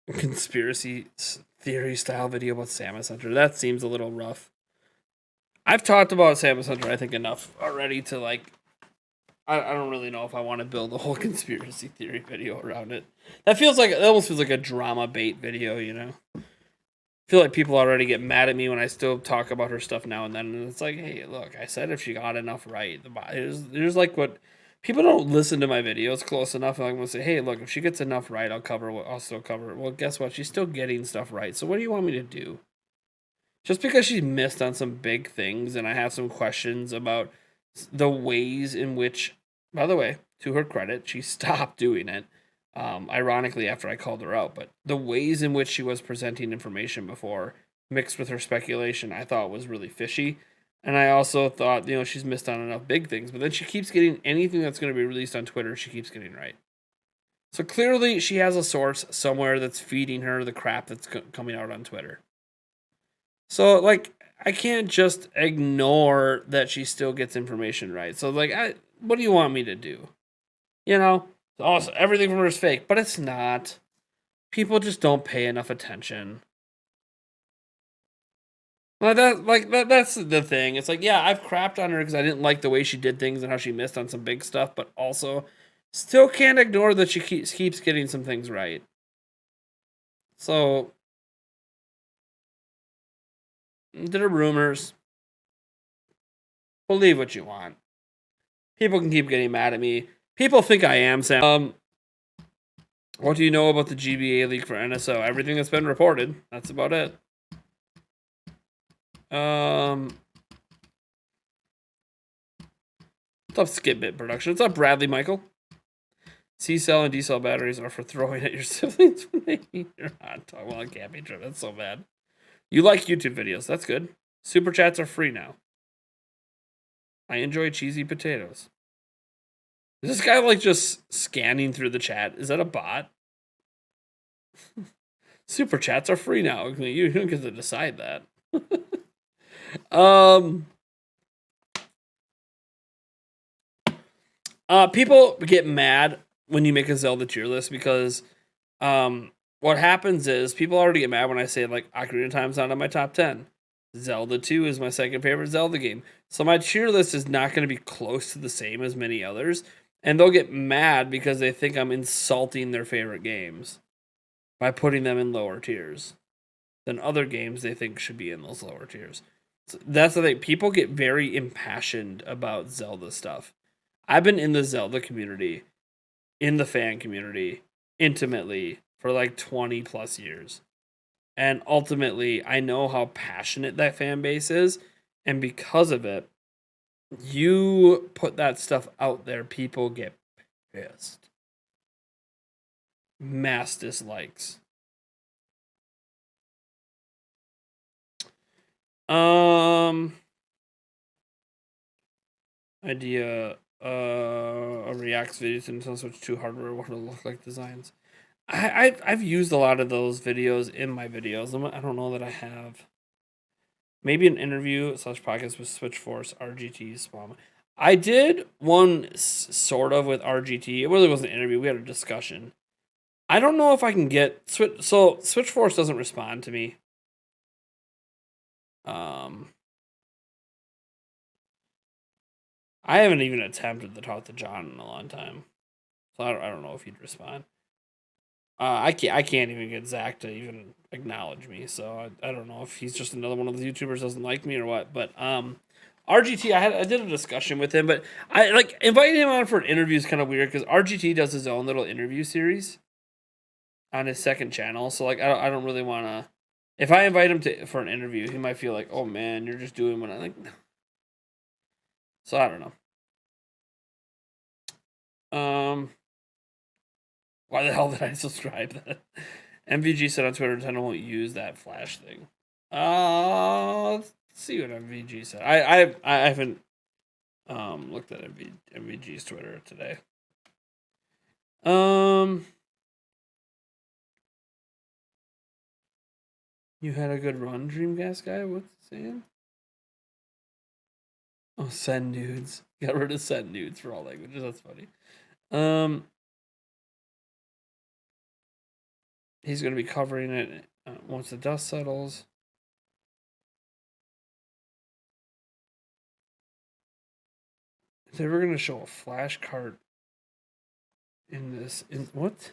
Conspiracy theory style video about Samus Hunter. That seems a little rough. I've talked about Samus Hunter, I think, enough already to like. I don't really know if I want to build a whole conspiracy theory video around it. That almost feels like a drama bait video, you know. I feel like people already get mad at me when I still talk about her stuff now and then, and it's like, hey, look, I said if she got enough right, there's like what people don't listen to my videos close enough. And I'm gonna say, hey, look, if she gets enough right, I'll still cover it. Well, guess what? She's still getting stuff right. So what do you want me to do? Just because she's missed on some big things, and I have some questions about the ways in which, by the way, to her credit, she stopped doing it. Ironically, after I called her out, but the ways in which she was presenting information before, mixed with her speculation, I thought was really fishy. And I also thought, she's missed on enough big things, but then she keeps getting anything that's going to be released on Twitter, she keeps getting right. So clearly, she has a source somewhere that's feeding her the crap that's coming out on Twitter. So, like, I can't just ignore that she still gets information right. So, like, what do you want me to do? So everything from her is fake, but it's not. People just don't pay enough attention. That's the thing. It's like, yeah, I've crapped on her because I didn't like the way she did things and how she missed on some big stuff, but also still can't ignore that she keeps getting some things right. So, there are rumors. Believe what you want. People can keep getting mad at me. People think I am Sam. What do you know about the GBA leak for NSO? Everything that's been reported. That's about it. What's up, Skipbit Production? What's up, Bradley Michael? C-cell and D-cell batteries are for throwing at your siblings when they eat your hot dog. Well, it can't be true. That's so bad. You like YouTube videos. That's good. Super chats are free now. I enjoy cheesy potatoes. Is this guy like just scanning through the chat? Is that a bot? Super chats are free now. You don't get to decide that. People get mad when you make a Zelda tier list because what happens is people already get mad when I say like Ocarina of Time's not on my top 10. Zelda 2 is my second favorite Zelda game. So my tier list is not going to be close to the same as many others. And they'll get mad because they think I'm insulting their favorite games by putting them in lower tiers than other games they think should be in those lower tiers. So that's the thing. People get very impassioned about Zelda stuff. I've been in the Zelda community, in the fan community, intimately for like 20 plus years. And ultimately, I know how passionate that fan base is. And because of it, you put that stuff out there, people get pissed. Mass dislikes. Idea a reacts video to Nintendo Switch 2 hardware, what it'll look like designs. I've used a lot of those videos in my videos. I don't know that I have. Maybe an interview / podcast with Switch Force RGT Spawn. I did one sort of with RGT. It really wasn't an interview. We had a discussion. I don't know if I can get Switch Force doesn't respond to me. I haven't even attempted to talk to John in a long time, so I don't know if he'd respond. I can't even get Zach to even acknowledge me, so I don't know if he's just another one of the YouTubers doesn't like me or what. But RGT, I did a discussion with him, but I like inviting him on for an interview is kind of weird because RGT does his own little interview series on his second channel. So like I don't really want to. If I invite him for an interview, he might feel like, oh man, you're just doing what I like. So I don't know. Why the hell did I subscribe that? MVG said on Twitter Nintendo won't use that flash thing. Let's see what MVG said. I haven't looked at MVG's Twitter today. You had a good run, Dreamcast guy? What's it saying? Oh, send nudes. Got rid of send nudes for all languages. That's funny. He's going to be covering it once the dust settles. They were going to show a flash cart in this. What?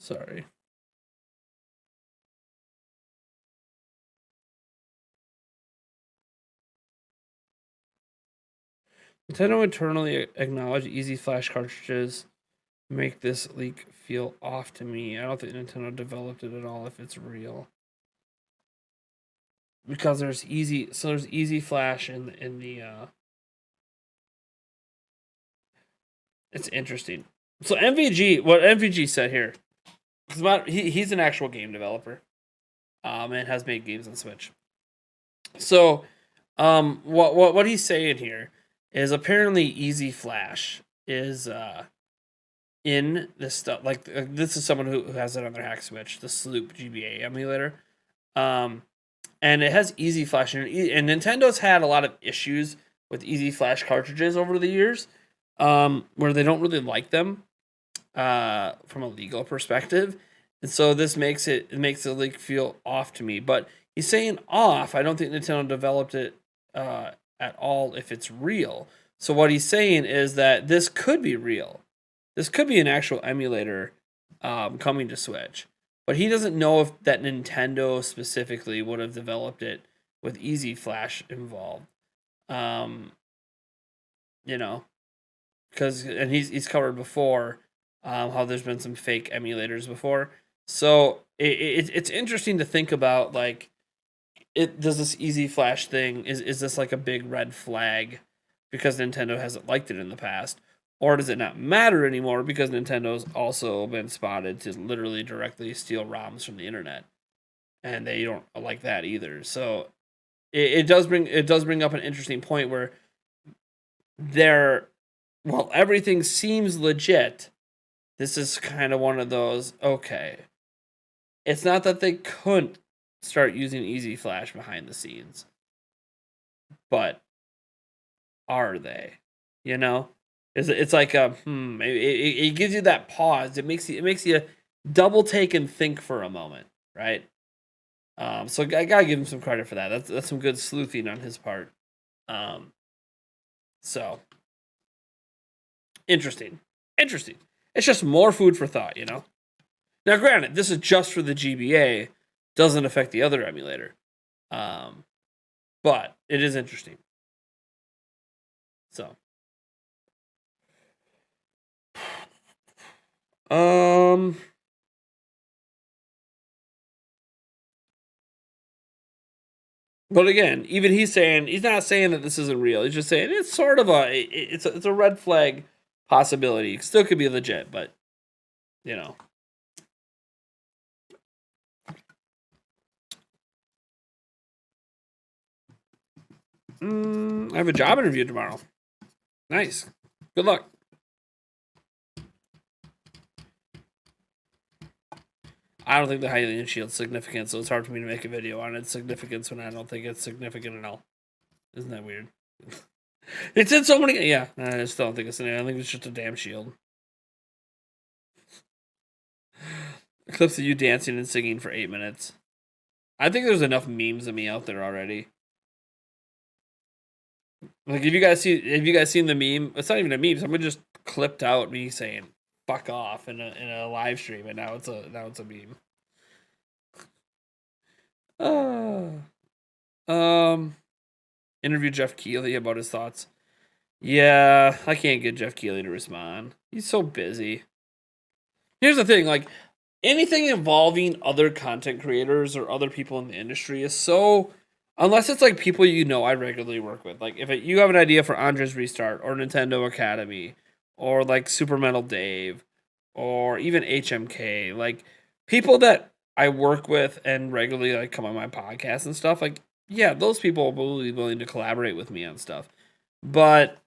Sorry. Nintendo internally acknowledged easy flash cartridges make this leak feel off to me. I don't think Nintendo developed it at all if it's real. Because there's easy flash in the it's interesting. So MVG, what MVG said here, he's an actual game developer, and has made games on Switch. So, what he's saying here is apparently Easy Flash is in this stuff. Like this is someone who has it on their hack Switch, the Sloop GBA emulator, and it has Easy Flash in it. And Nintendo's had a lot of issues with Easy Flash cartridges over the years, where they don't really like them, from a legal perspective, and so this makes the leak feel off to me. But he's saying off. I don't think Nintendo developed it at all if it's real. So what he's saying is that this could be real. This could be an actual emulator coming to Switch. But he doesn't know if that Nintendo specifically would have developed it with Easy Flash involved. You know, because and he's covered before How there's been some fake emulators before. So it's interesting to think about, like, does this easy flash thing, is this like a big red flag because Nintendo hasn't liked it in the past, or does it not matter anymore because Nintendo's also been spotted to literally directly steal ROMs from the internet, and they don't like that either. So it does bring up an interesting point where while everything seems legit, this is kind of one of those, okay, it's not that they couldn't start using Easy Flash behind the scenes, but are they? You know, it's like a it gives you that pause. It makes you double take and think for a moment, right? So I gotta give him some credit for that. That's some good sleuthing on his part. Um, so interesting. It's just more food for thought, you know. Now, granted, this is just for the GBA, doesn't affect the other emulator, but it is interesting. So, but again, even he's not saying that this isn't real. He's just saying it's sort of it's a red flag possibility. It still could be legit, but you know. I have a job interview tomorrow. Nice. Good luck. I don't think the Hylian shield's significant, so it's hard for me to make a video on its significance when I don't think it's significant at all. Isn't that weird? It's in so many. Yeah, I still don't think it's in. I think it's just a damn shield. Clips of you dancing and singing for 8 minutes. I think there's enough memes of me out there already. Like, have you guys seen the meme? It's not even a meme. Someone just clipped out me saying "fuck off" in a live stream, and now it's a meme. Interview Jeff Keighley about his thoughts. Yeah, I can't get Jeff Keighley to respond. He's so busy. Here's the thing, like, anything involving other content creators or other people in the industry is so, unless it's like people I regularly work with. Like, if you have an idea for Andre's Restart or Nintendo Academy or like Super Metal Dave or even HMK, like people that I work with and regularly like come on my podcast and stuff, like, yeah, those people will be willing to collaborate with me on stuff. But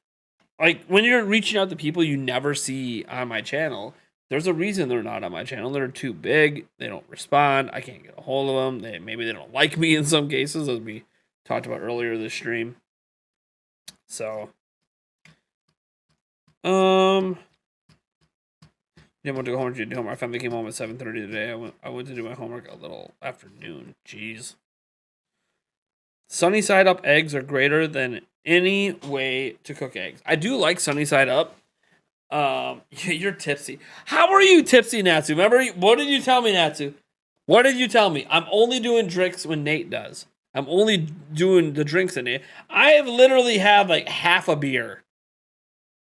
like, when you're reaching out to people you never see on my channel, there's a reason they're not on my channel. They're too big. They don't respond. I can't get a hold of them. Maybe they don't like me in some cases, as we talked about earlier this stream. So, didn't want to go home to do homework. My family came home at 7:30 today. I went to do my homework a little after noon. Jeez. Sunny side up eggs are greater than any way to cook eggs. I do like sunny side up. You're tipsy. How are you tipsy, Natsu? Remember, what did you tell me, Natsu? What did you tell me? I'm only doing drinks when Nate does. I'm only doing the drinks in Nate. I have literally had like half a beer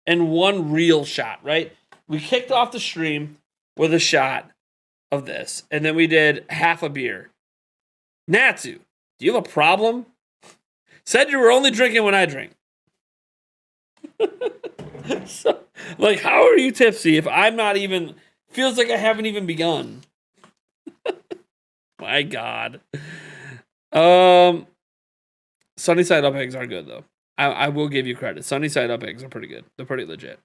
and one real shot, right? We kicked off the stream with a shot of this, and then we did half a beer. Natsu, do you have a problem? Said you were only drinking when I drink. So, like, how are you tipsy if I'm not even... Feels like I haven't even begun. My God. Sunny side up eggs are good, though. I will give you credit. Sunny side up eggs are pretty good. They're pretty legit.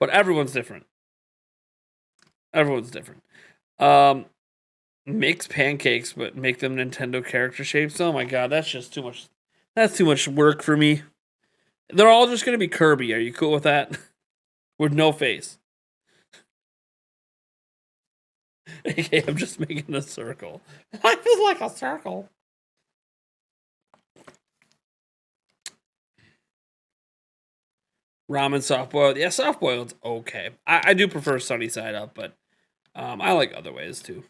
But everyone's different. Mix pancakes, but make them Nintendo character shapes. Oh my God, that's just too much. That's too much work for me. They're all just gonna be Kirby. Are you cool with that? With no face. Okay, I'm just making a circle. I feel like a circle. Ramen soft boiled. Yeah, soft boiled's okay. I do prefer sunny side up, but I like other ways too.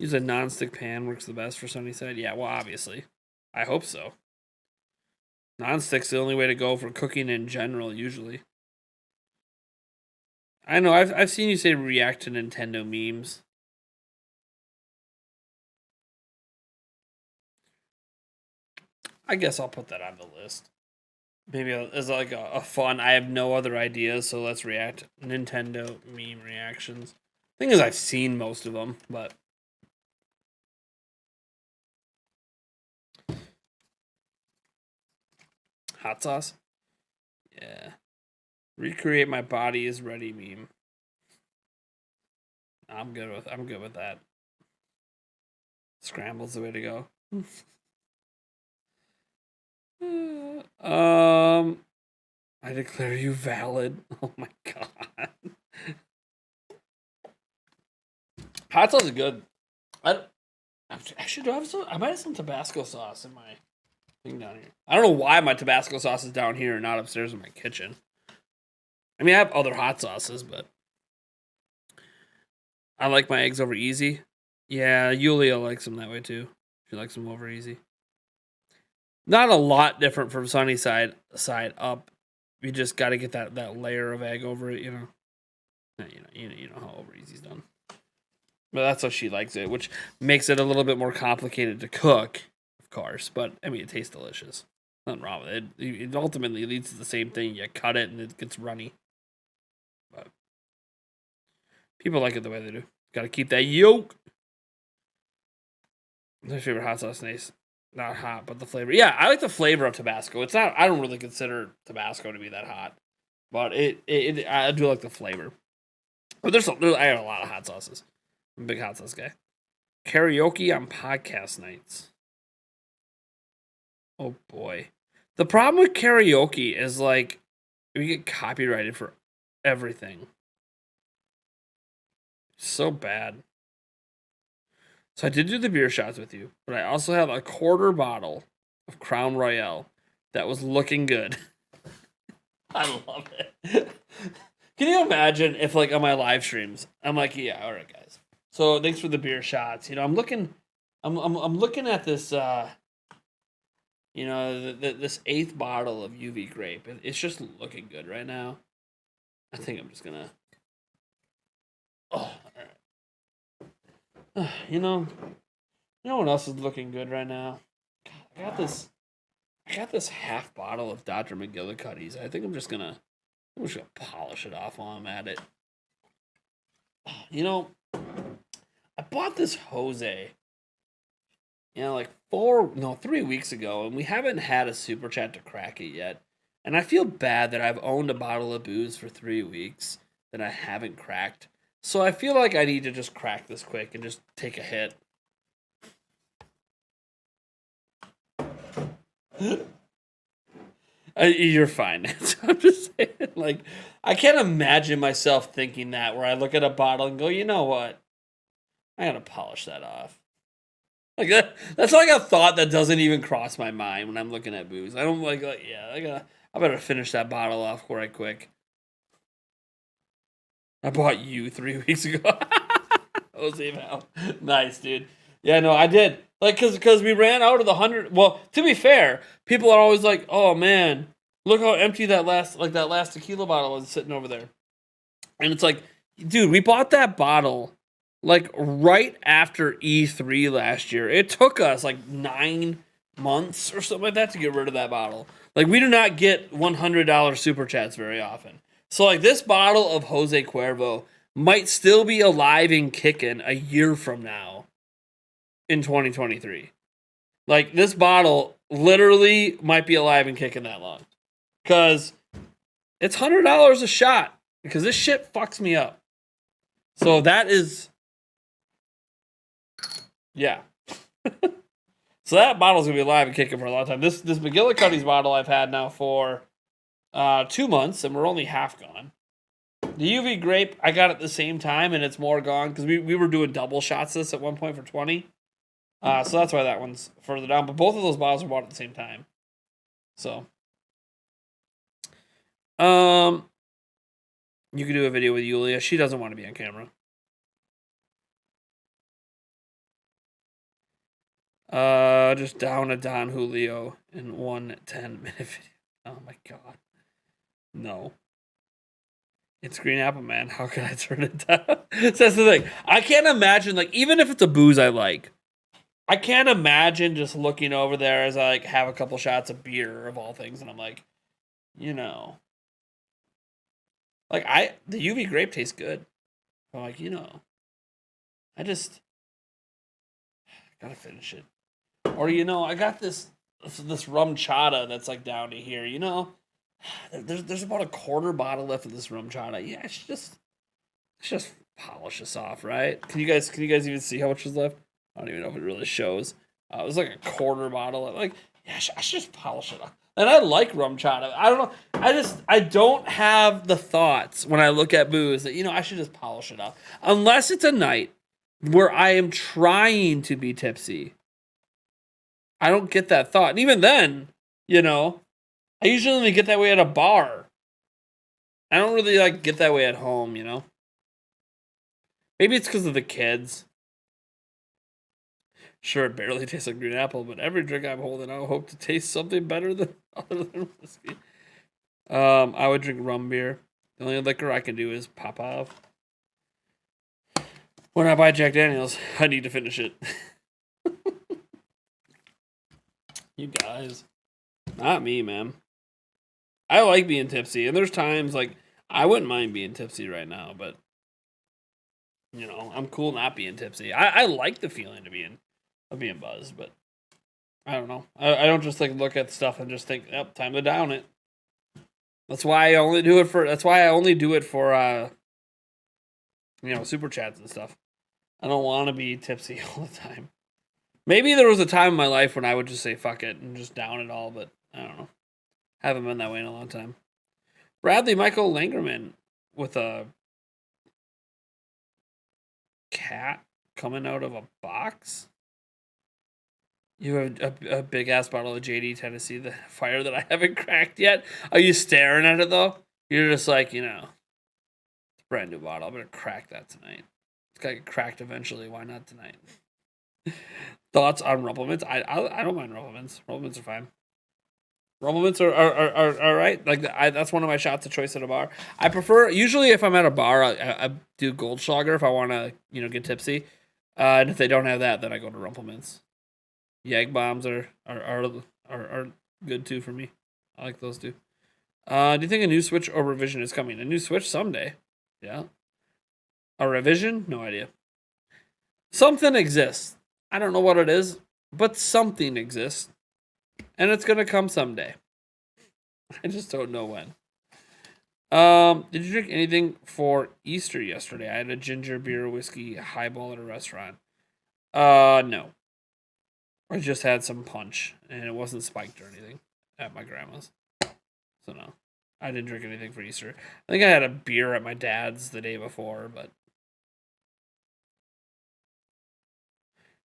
Use a non-stick pan, works the best for sunny side. Yeah, well, obviously. I hope so. Non-stick's the only way to go for cooking in general, usually. I know, I've seen you say react to Nintendo memes. I guess I'll put that on the list. Maybe as like a fun, I have no other ideas, so let's react. Nintendo meme reactions. Thing is, I've seen most of them, but... Hot sauce? Yeah. Recreate my body is ready meme. I'm good with that. Scramble's the way to go. I declare you valid. Oh my god. Hot sauce is good. I should have some. I might have some Tabasco sauce in my thing down here. I don't know why my Tabasco sauce is down here and not upstairs in my kitchen. I mean, I have other hot sauces, but I like my eggs over easy. Yeah, Yulia likes them that way too. She likes them over easy. Not a lot different from sunny side up. You just got to get that layer of egg over it, you know. You know how over easy's done. But that's how she likes it, which makes it a little bit more complicated to cook, of course. But I mean, it tastes delicious. Nothing wrong with it. It ultimately leads to the same thing. You cut it and it gets runny. But people like it the way they do. Got to keep that yolk. My favorite hot sauce taste. Not hot, but the flavor. Yeah, I like the flavor of Tabasco. It's not. I don't really consider Tabasco to be that hot, but I do like the flavor. But I have a lot of hot sauces. I'm a big hot sauce guy. Karaoke on podcast nights. Oh boy, the problem with karaoke is like we get copyrighted for everything. So bad. So I did do the beer shots with you, but I also have a quarter bottle of Crown Royale that was looking good. I love it. Can you imagine if, like, on my live streams, I'm like, yeah, all right, guys. So thanks for the beer shots. You know, I'm looking at this, you know, this 8th bottle of UV grape. It's just looking good right now. I think I'm just gonna. Oh, all right. You know what else is looking good right now? God, I got this half bottle of Dr. McGillicuddy's. I think I'm just gonna polish it off while I'm at it. You know, I bought this Jose, you know, like 3 weeks ago, and we haven't had a super chat to crack it yet. And I feel bad that I've owned a bottle of booze for 3 weeks that I haven't cracked. So I feel like I need to just crack this quick and just take a hit. You're fine. I'm just saying, like, I can't imagine myself thinking that, where I look at a bottle and go, you know what? I gotta polish that off. Like that's like a thought that doesn't even cross my mind when I'm looking at booze. I don't I better finish that bottle off right quick. I bought you 3 weeks ago. Jose Val. Nice, dude. Yeah, no, I did. Like, cause we ran out of the 100. Well, to be fair, people are always like, "Oh man, look how empty that last tequila bottle is sitting over there." And it's like, dude, we bought that bottle like right after E3 last year. It took us like 9 months or something like that to get rid of that bottle. Like, we do not get $100 super chats very often. So, like, this bottle of Jose Cuervo might still be alive and kicking a year from now in 2023. Like, this bottle literally might be alive and kicking that long. Because it's $100 a shot. Because this shit fucks me up. So that is... Yeah. So that bottle's going to be alive and kicking for a long time. This McGillicuddy's bottle I've had now for 2 months, and we're only half gone. The UV grape, I got at the same time, and it's more gone, because we were doing double shots this at one point for 20. So that's why that one's further down. But both of those bottles were bought at the same time. So. You could do a video with Yulia. She doesn't want to be on camera. Just down a Don Julio in 1 10-minute video. Oh my god. No. It's Green Apple, man. How can I turn it down? So that's the thing. I can't imagine, like, even if it's a booze I like, I can't imagine just looking over there as I, like, have a couple shots of beer, of all things, and I'm like, you know. Like, the UV grape tastes good. I'm like, you know. I just gotta finish it. Or, you know, I got this rum chata that's, like, down to here, you know. There's about a quarter bottle left of this rum chata. Yeah, I should just polish this off, right? Can you guys even see how much is left? I don't even know if it really shows. It was like a quarter bottle. Like, yeah, I should just polish it off. And I like rum chata. I don't know. I don't have the thoughts when I look at booze that, you know, I should just polish it off. Unless it's a night where I am trying to be tipsy. I don't get that thought. And even then, you know, I usually only get that way at a bar. I don't really like get that way at home, you know? Maybe it's because of the kids. Sure, it barely tastes like green apple, but every drink I'm holding out hope to taste something better than other than whiskey. I would drink rum beer. The only liquor I can do is Popov. When I buy Jack Daniels, I need to finish it. You guys. Not me, man. I like being tipsy, and there's times, like, I wouldn't mind being tipsy right now, but, you know, I'm cool not being tipsy. I like the feeling of being buzzed, but I don't know. I don't just, like, look at stuff and just think, yep, time to down it. That's why I only do it for, you know, super chats and stuff. I don't want to be tipsy all the time. Maybe there was a time in my life when I would just say fuck it and just down it all, but I don't know. Haven't been that way in a long time. Bradley Michael Langerman with a cat coming out of a box. You have a big ass bottle of JD Tennessee, the fire that I haven't cracked yet. Are you staring at it though? You're just like, you know, it's a brand new bottle. I'm gonna crack that tonight. It's gotta get cracked eventually. Why not tonight? Thoughts on Rumplemans? I don't mind Rumplemans. Rumplemans are fine. Rumplemans are all right. Like that's one of my shots of choice at a bar. I prefer usually if I'm at a bar, I do Goldschlager if I want to, you know, get tipsy. And if they don't have that, then I go to Rumplemans. Yag bombs are good too for me. I like those too. Do you think a new Switch or revision is coming? A new Switch someday. Yeah. A revision? No idea. Something exists. I don't know what it is, but something exists. And it's gonna come someday. I just don't know when. Did you drink anything for Easter yesterday? I had a ginger beer whiskey highball at a restaurant. No. I just had some punch, and it wasn't spiked or anything at my grandma's. So no, I didn't drink anything for Easter. I think I had a beer at my dad's the day before, but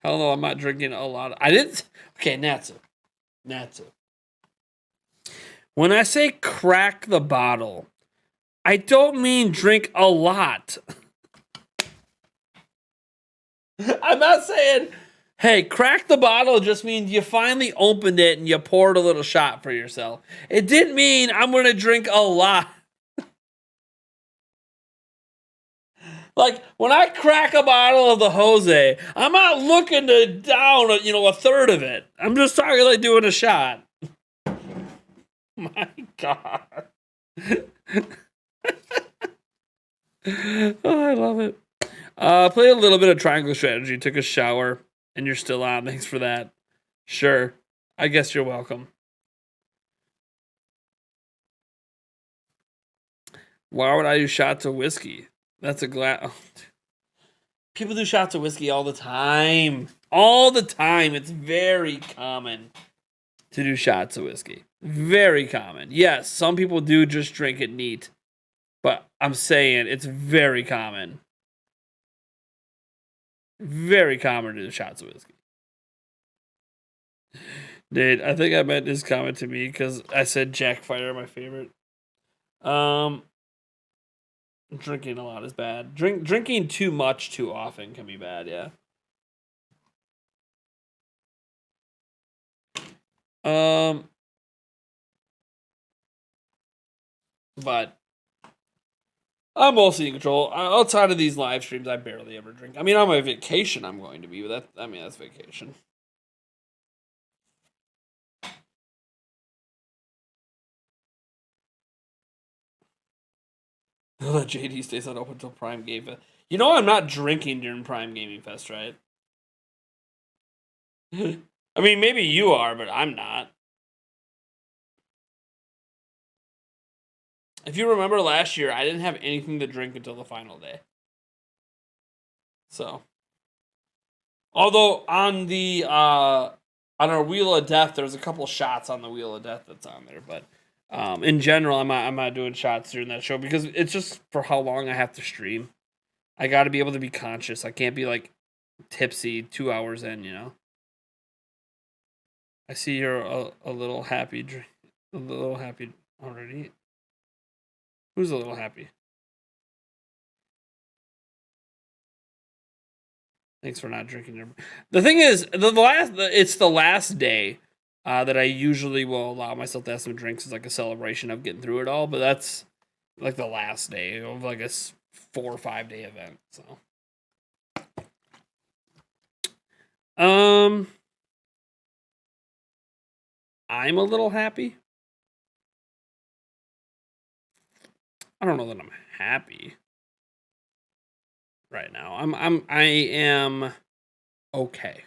hell no, I'm not drinking a lot. I didn't. Okay, Natsu. When I say crack the bottle, I don't mean drink a lot. I'm not saying, hey, crack the bottle just means you finally opened it and you poured a little shot for yourself. It didn't mean I'm going to drink a lot. Like, when I crack a bottle of the Jose, I'm not looking to down, a third of it. I'm just talking like doing a shot. My God. Oh, I love it. Play a little bit of Triangle Strategy. Took a shower, and you're still on. Thanks for that. Sure. I guess you're welcome. Why would I do shots of whiskey? That's a glass. Oh. People do shots of whiskey all the time. All the time. It's very common to do shots of whiskey. Very common. Yes, some people do just drink it neat. But I'm saying it's very common. Very common to do shots of whiskey. Dude, I think I meant this comment to me because I said Jack Fire, my favorite. Drinking a lot is bad. Drinking too much too often can be bad, yeah. But I'm mostly in control. Outside of these live streams, I barely ever drink. I mean, on my vacation, I'm going to be, but that's vacation. JD stays on open until Prime Game Fest. You know I'm not drinking during Prime Gaming Fest, right? I mean, maybe you are, but I'm not. If you remember last year, I didn't have anything to drink until the final day. So, although on our Wheel of Death, there's a couple shots on the Wheel of Death that's on there, but in general, I'm not doing shots during that show because it's just for how long I have to stream. I got to be able to be conscious. I can't be like tipsy 2 hours in, you know. I see you're a little happy, already. Who's a little happy? Thanks for not drinking your. The thing is, it's the last day that I usually will allow myself to have some drinks as like a celebration of getting through it all. But that's like the last day of like a 4 or 5 day event. So, I'm a little happy. I don't know that I'm happy right now. I am okay.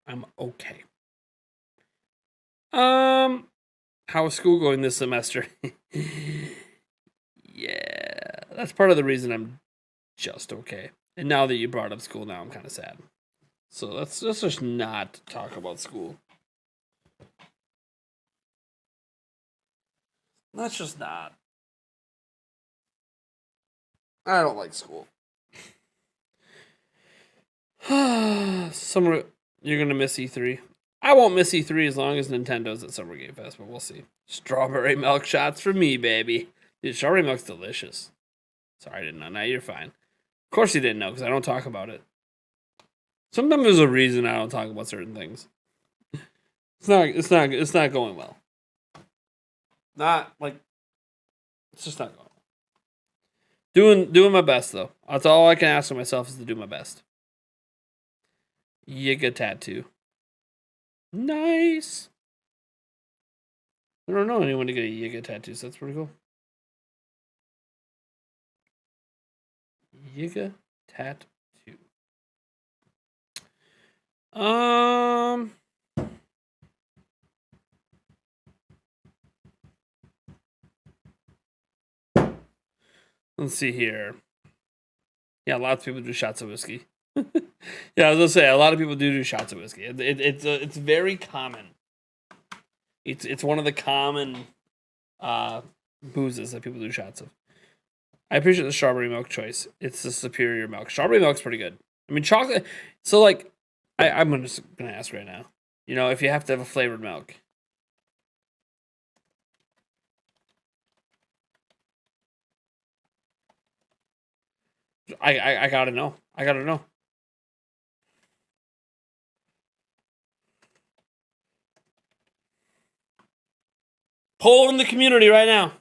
I'm okay. How is school going this semester? Yeah, that's part of the reason I'm just okay. And now that you brought up school, now I'm kind of sad. So let's just not talk about school. Let's just not. I don't like school. Summer, you're gonna miss E3. I won't miss E3 as long as Nintendo's at Summer Game Fest, but we'll see. Strawberry milk shots for me, baby. Dude, strawberry milk's delicious. Sorry, I didn't know. Now you're fine. Of course you didn't know, because I don't talk about it. Sometimes there's a reason I don't talk about certain things. It's not going well. Not like it's just not going well. Doing my best though. That's all I can ask of myself is to do my best. Yiga tattoo. Nice. I don't know anyone to get a Yiga tattoo, so that's pretty cool. Yiga tattoo. Let's see here. Yeah, lots of people do shots of whiskey. Yeah, I was gonna say a lot of people do shots of whiskey. It's very common. It's one of the common boozes that people do shots of. I appreciate the strawberry milk choice. It's the superior milk. Strawberry milk's pretty good. I mean, chocolate. So like, I'm just gonna ask right now. You know, if you have to have a flavored milk. I gotta know. I gotta know. Poll in the community right now.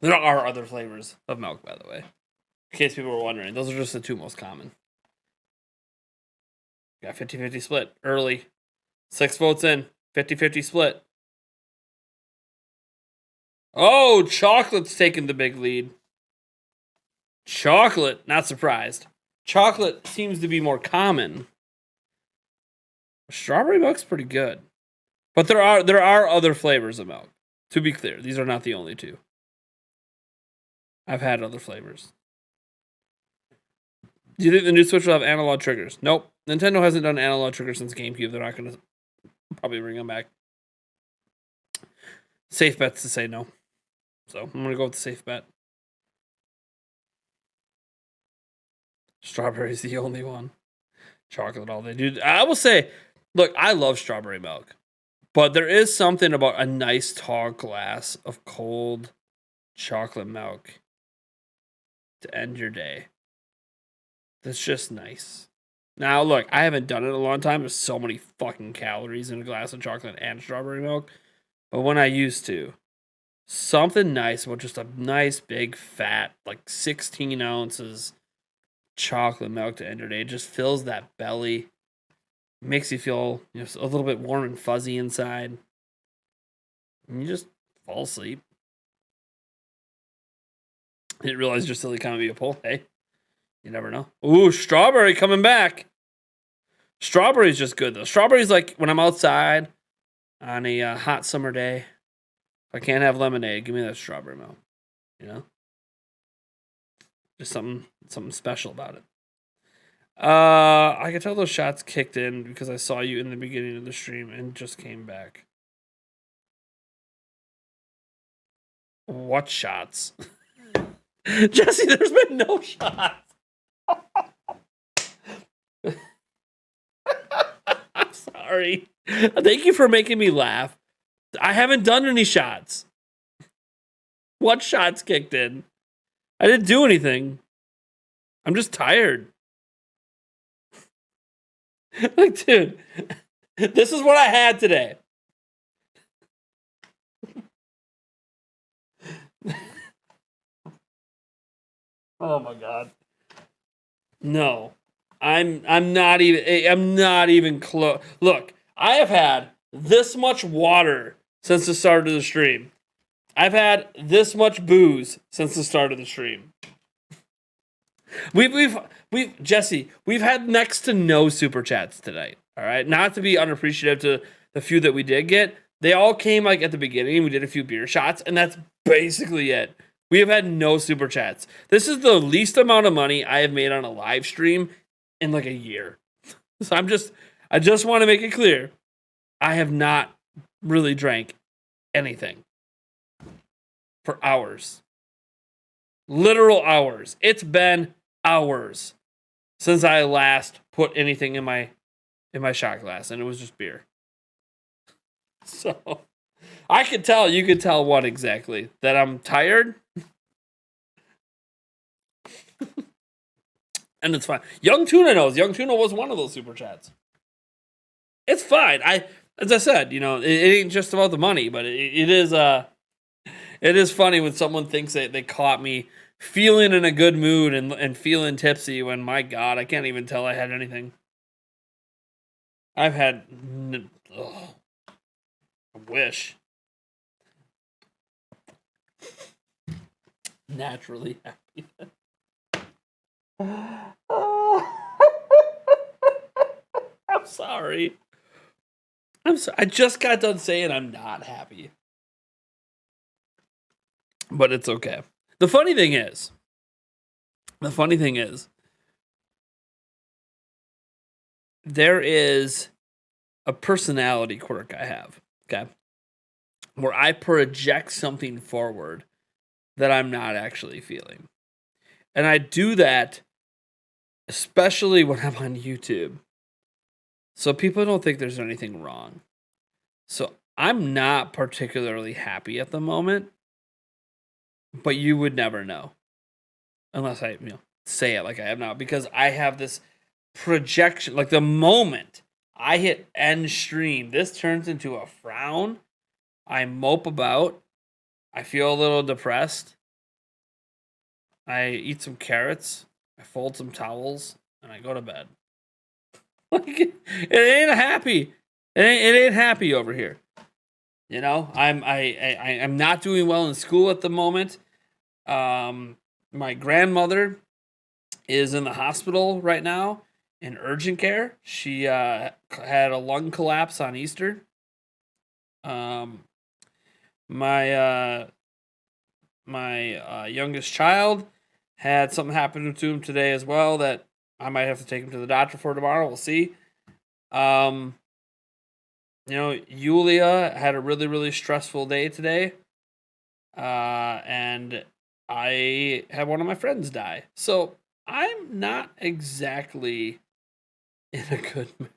There are other flavors of milk, by the way. In case people were wondering. Those are just the two most common. Got 50-50 split. Early. 6 votes in. 50-50 split. Oh, chocolate's taking the big lead. Chocolate, not surprised. Chocolate seems to be more common. Strawberry milk's pretty good. But there are other flavors of milk. To be clear, these are not the only two. I've had other flavors. Do you think the new Switch will have analog triggers? Nope. Nintendo hasn't done analog triggers since GameCube. They're not going to probably bring them back. Safe bet's to say no. So I'm going to go with the safe bet. Strawberry's the only one. Chocolate all day. Dude, I will say, look, I love strawberry milk. But there is something about a nice tall glass of cold chocolate milk to end your day. That's just nice. Now, look, I haven't done it in a long time. There's so many fucking calories in a glass of chocolate and strawberry milk. But when I used to, something nice about just a nice, big, fat, like 16 ounces chocolate milk to end your day. It just fills that belly. Makes you feel a little bit warm and fuzzy inside. And you just fall asleep. Didn't realize your silly comment would be a pull. Hey, you never know. Ooh, strawberry coming back. Strawberry's just good, though. Strawberry's like when I'm outside on a hot summer day. If I can't have lemonade, give me that strawberry milk. You know? Just something special about it. I could tell those shots kicked in because I saw you in the beginning of the stream and just came back. What shots? Jesse, there's been no shots. I'm sorry. Thank you for making me laugh. I haven't done any shots. What shots kicked in? I didn't do anything. I'm just tired. Like, dude, this is what I had today. Oh my god. No. I'm not even close. Look, I have had this much water since the start of the stream. I've had this much booze since the start of the stream. We've Jesse, we've had next to no super chats tonight. All right, not to be unappreciative to the few that we did get. They all came like at the beginning. We did a few beer shots, and that's basically it. We have had no super chats. This is the least amount of money I have made on a live stream in like a year. So I just want to make it clear. I have not really drank anything for hours. Literal hours. It's been hours since I last put anything in my shot glass, and it was just beer. So I could tell, you could tell what exactly? That I'm tired? And it's fine. Young Tuna knows. Young Tuna was one of those super chats. It's fine. As I said, it ain't just about the money, but it is funny when someone thinks that they caught me feeling in a good mood and feeling tipsy when, my God, I can't even tell I had anything. I've had... I wish. Naturally happy. I'm sorry. I just got done saying I'm not happy. But it's okay. The funny thing is, there is a personality quirk I have, okay? Where I project something forward that I'm not actually feeling. And I do that especially when I'm on YouTube. So people don't think there's anything wrong. So I'm not particularly happy at the moment, but you would never know. Unless I, say it like I have now. Because I have this projection, like the moment I hit end stream, this turns into a frown. I mope about. I feel a little depressed. I eat some carrots. I fold some towels, and I go to bed. Like it ain't happy. It ain't happy over here. I'm not doing well in school at the moment. My grandmother is in the hospital right now in urgent care. She had a lung collapse on Easter. My youngest child had something happen to him today as well that I might have to take him to the doctor for tomorrow. We'll see. Yulia had a really, really stressful day today. And I had one of my friends die. So I'm not exactly in a good mood.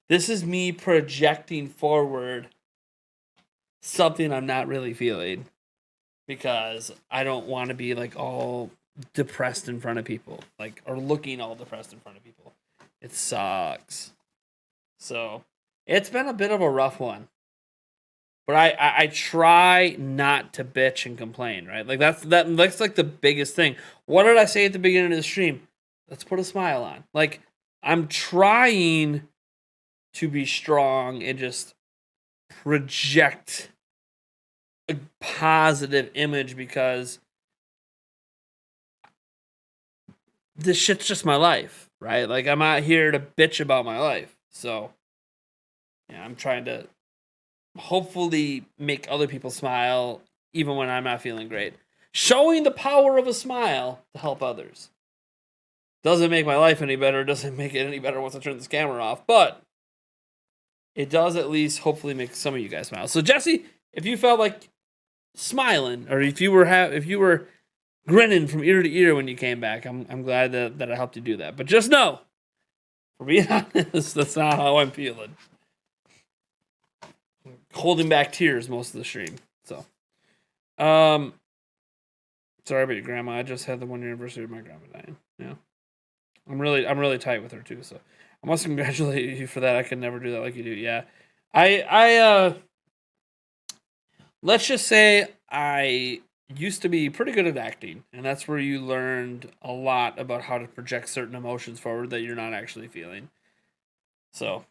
This is me projecting forward something I'm not really feeling. because I don't want to be like all depressed in front of people, like, or looking all depressed in front of people. It sucks. So it's been a bit of a rough one. But I try not to bitch and complain, right? Like that's like the biggest thing. What did I say at the beginning of the stream? Let's put a smile on. Like, I'm trying to be strong and just project a positive image, because this shit's just my life, right? Like, I'm out here to bitch about my life. So yeah, I'm trying to hopefully make other people smile even when I'm not feeling great. Showing the power of a smile to help others. Doesn't make my life any better, doesn't make it any better once I turn this camera off, but it does at least hopefully make some of you guys smile. So Jesse, if you felt like smiling, or if you were grinning from ear to ear when you came back, I'm glad that I helped you do that. But just know, for being honest, that's not how I'm feeling. Holding back tears most of the stream. So, sorry about your grandma. I just had the 1 year anniversary of my grandma dying. Yeah, I'm really tight with her too. So I must congratulate you for that. I could never do that like you do. Yeah, I let's just say I used to be pretty good at acting, and that's where you learned a lot about how to project certain emotions forward that you're not actually feeling. So,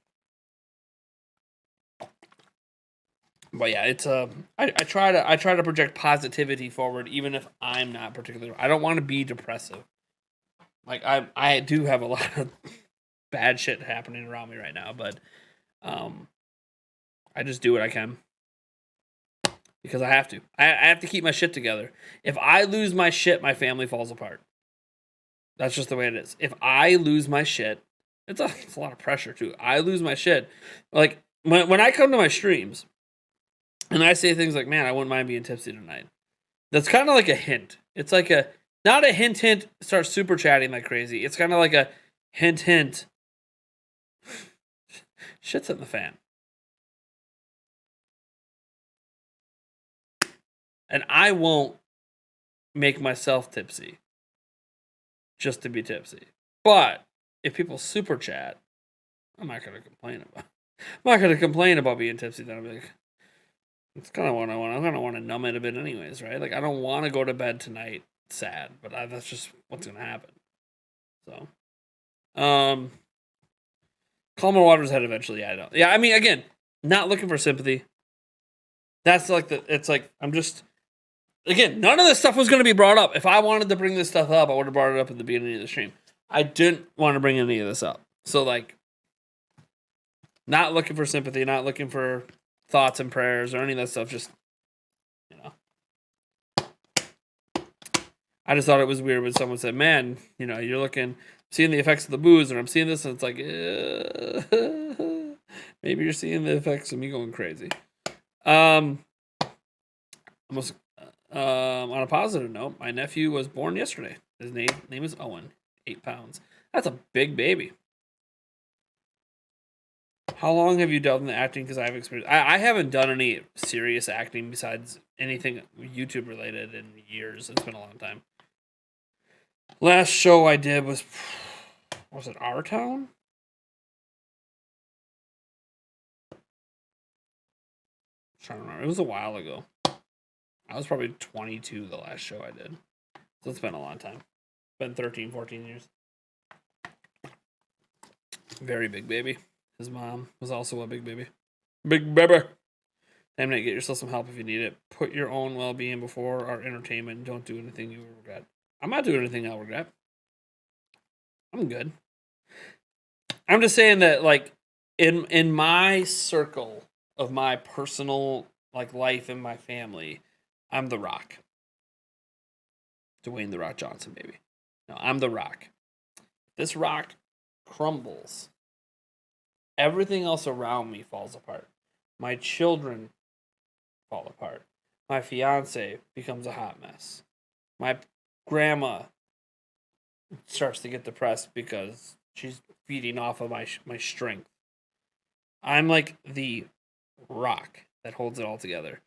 but yeah, it's I try to project positivity forward, even if I'm not particularly. I don't want to be depressive. Like, I do have a lot of bad shit happening around me right now, but I just do what I can because I have to. I have to keep my shit together. If I lose my shit, my family falls apart. That's just the way it is. If I lose my shit, it's a lot of pressure too. I lose my shit. Like, when I come to my streams and I say things like, man, I wouldn't mind being tipsy tonight. That's kind of like a hint. It's like not a hint, start super chatting like crazy. It's kind of like a hint. Shit's in the fan. And I won't make myself tipsy just to be tipsy. But if people super chat, I'm not going to complain about being tipsy. Then I'll be like, it's kind of what I want. I kind of want to numb it a bit anyways, right? Like, I don't want to go to bed tonight sad, but that's just what's going to happen. So, calmer waters head eventually. Yeah, I know. Yeah, I mean, again, not looking for sympathy. That's like it's like, I'm just, again, none of this stuff was going to be brought up. If I wanted to bring this stuff up, I would have brought it up at the beginning of the stream. I didn't want to bring any of this up. So, like, not looking for sympathy, not looking for thoughts and prayers or any of that stuff. Just, you know, I just thought it was weird when someone said, man, you know, you're seeing the effects of the booze, and I'm seeing this, and it's like, maybe you're seeing the effects of me going crazy. Almost, on a positive note, my nephew was born yesterday. His name is Owen, 8 pounds. That's a big baby. How long have you done the acting? Because I've experienced, I haven't done any serious acting besides anything YouTube related in years. It's been a long time. Last show I did was it Our Town? I'm trying to remember. It was a while ago. I was probably 22 the last show I did. So it's been a long time. It's been 13, 14 years. Very big baby. His mom was also a big baby. Big baby. Time to get yourself some help if you need it. Put your own well-being before our entertainment. Don't do anything you will regret. I'm not doing anything I'll regret. I'm good. I'm just saying that, like, in my circle of my personal, like, life and my family, I'm the Rock. Dwayne The Rock Johnson, baby. No, I'm the Rock. This rock crumbles. Everything else around me falls apart. My children fall apart. My fiance becomes a hot mess. My grandma starts to get depressed because she's feeding off of my strength. I'm like the rock that holds it all together.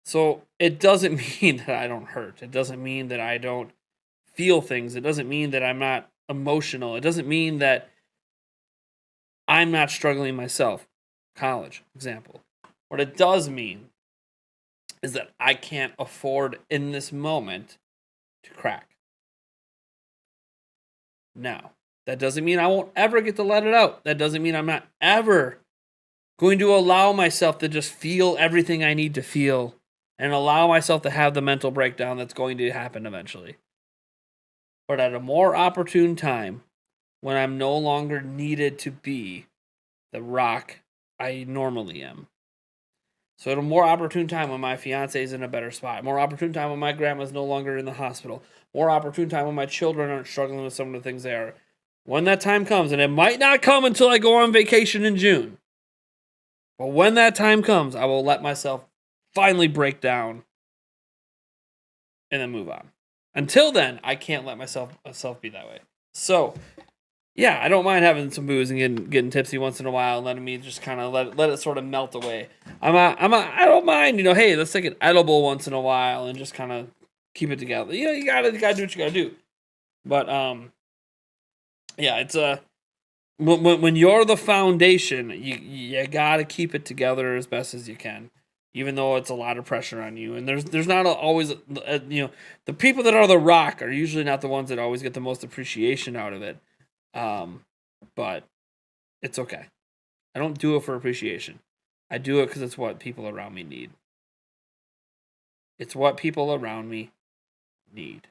So it doesn't mean that I don't hurt. It doesn't mean that I don't feel things. It doesn't mean that I'm not emotional. It doesn't mean that I'm not struggling myself. College, example. What it does mean is that I can't afford in this moment to crack. Now, that doesn't mean I won't ever get to let it out. That doesn't mean I'm not ever going to allow myself to just feel everything I need to feel and allow myself to have the mental breakdown that's going to happen eventually. But at a more opportune time, when I'm no longer needed to be the rock I normally am. So at a more opportune time when my fiance is in a better spot, more opportune time when my grandma's no longer in the hospital, more opportune time when my children aren't struggling with some of the things they are. When that time comes, and it might not come until I go on vacation in June, but when that time comes, I will let myself finally break down and then move on. Until then, I can't let myself be that way. So, yeah, I don't mind having some booze and getting tipsy once in a while, and letting me just kind of let it sort of melt away. I don't mind, hey, let's take an edible once in a while and just kind of keep it together. You gotta do what you gotta do. But yeah, it's when you're the foundation, you gotta keep it together as best as you can, even though it's a lot of pressure on you. And there's not always the people that are the rock are usually not the ones that always get the most appreciation out of it. But it's okay. I don't do it for appreciation. I do it because it's what people around me need. It's what people around me need.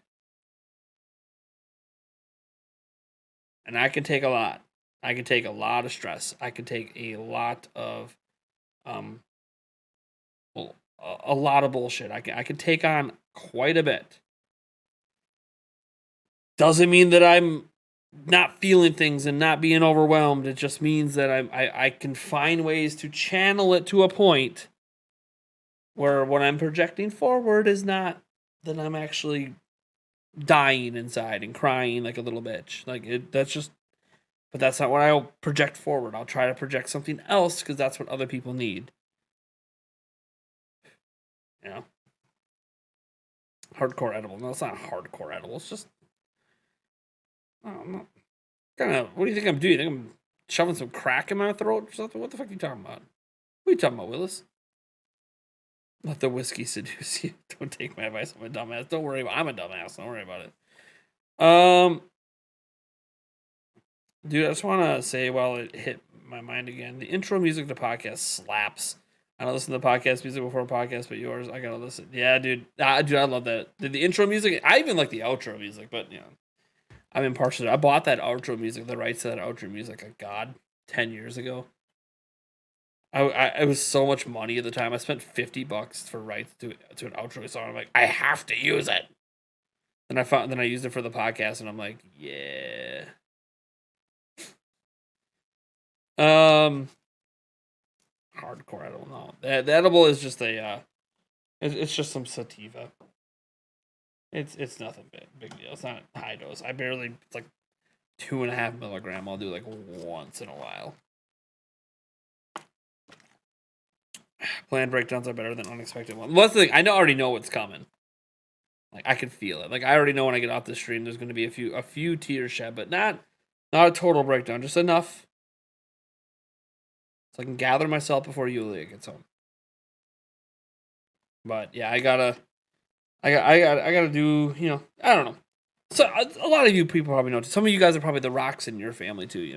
And I can take a lot. I can take a lot of stress. I can take a lot of bullshit. I can take on quite a bit. Doesn't mean that I'm not feeling things and not being overwhelmed. It just means that I can find ways to channel it to a point where what I'm projecting forward is not that I'm actually dying inside and crying like a little bitch. But that's not what I'll project forward. I'll try to project something else because that's what other people need. Hardcore edible. No, it's not hardcore edible. It's just, I don't know. What do you think I'm doing? You think I'm shoving some crack in my throat or something? What the fuck are you talking about? What are you talking about, Willis? Let the whiskey seduce you. Don't take my advice. I'm a dumbass. Don't worry about it. I'm a dumbass. Don't worry about it. Dude, I just want to say while it hit my mind again, the intro music to the podcast slaps. I don't listen to the podcast music before a podcast, but yours, I gotta listen. Yeah, dude. Dude, I love that. The intro music, I even like the outro music, but, I'm impartial. I bought that outro music, the rights to that outro music, 10 years ago. It was so much money at the time. I spent $50 for rights to an outro song. I'm like, I have to use it. Then I used it for the podcast, and I'm like, yeah. Hardcore edible. No, the edible is just it's just some sativa. It's nothing big deal. It's not high dose. It's like 2.5 milligram. I'll do like once in a while. Planned breakdowns are better than unexpected ones. Well, that's the thing. I already know what's coming. Like, I can feel it. Like, I already know when I get off the stream, there's going to be a few tears shed, but not a total breakdown. Just enough so I can gather myself before Yulia gets home. But yeah, I gotta do. I don't know. So a lot of you people probably know. Some of you guys are probably the rocks in your family too.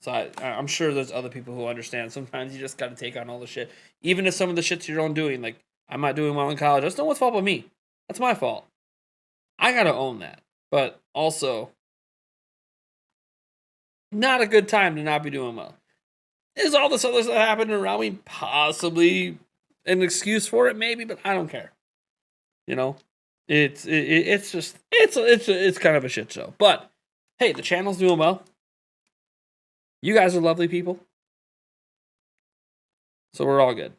So I'm sure there's other people who understand. Sometimes you just got to take on all the shit, even if some of the shit's your own doing. Like, I'm not doing well in college. That's no one's fault but me. That's my fault. I gotta own that. But also, not a good time to not be doing well. Is all this other stuff happening around me possibly an excuse for it? Maybe, but I don't care. It's just it's kind of a shit show. But hey, the channel's doing well. You guys are lovely people. So we're all good.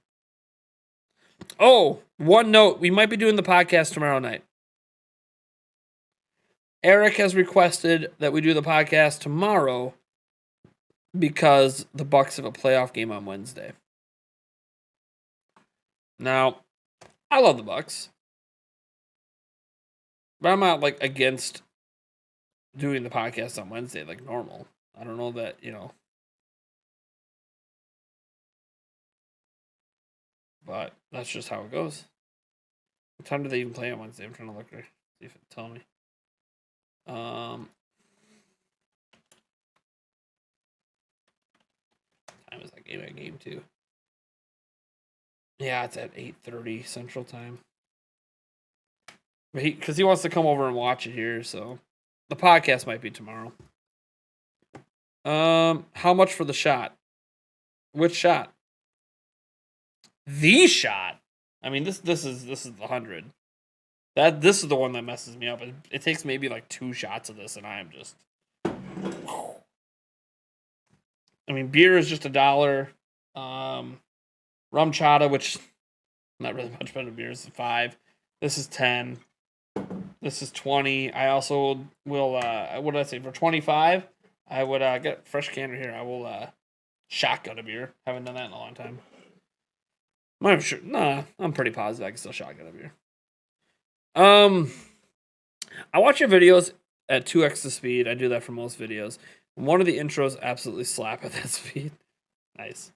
Oh, one note. We might be doing the podcast tomorrow night. Eric has requested that we do the podcast tomorrow because the Bucks have a playoff game on Wednesday. Now, I love the Bucks, but I'm not like against doing the podcast on Wednesday like normal. I don't know that, but that's just how it goes. What time do they even play on Wednesday? I'm trying to look there. See if it tell me. Time is that game too? Yeah, it's at 8:30 Central Time. But because he wants to come over and watch it here, so the podcast might be tomorrow. How much for the shot? Which shot? The shot. I mean, this is the 100. This is the one that messes me up. It takes maybe like 2 shots of this, and I am just. I mean, beer is just $1. Rum chata, which not really much better than beer, is 5. This is 10. This is 20. I also will. What did I say for 25? I would get fresh canner here. I will shotgun a beer. Haven't done that in a long time. I'm sure. Nah, I'm pretty positive I can still shotgun a beer. I watch your videos at 2x the speed. I do that for most videos. One of the intros absolutely slap at that speed. Nice.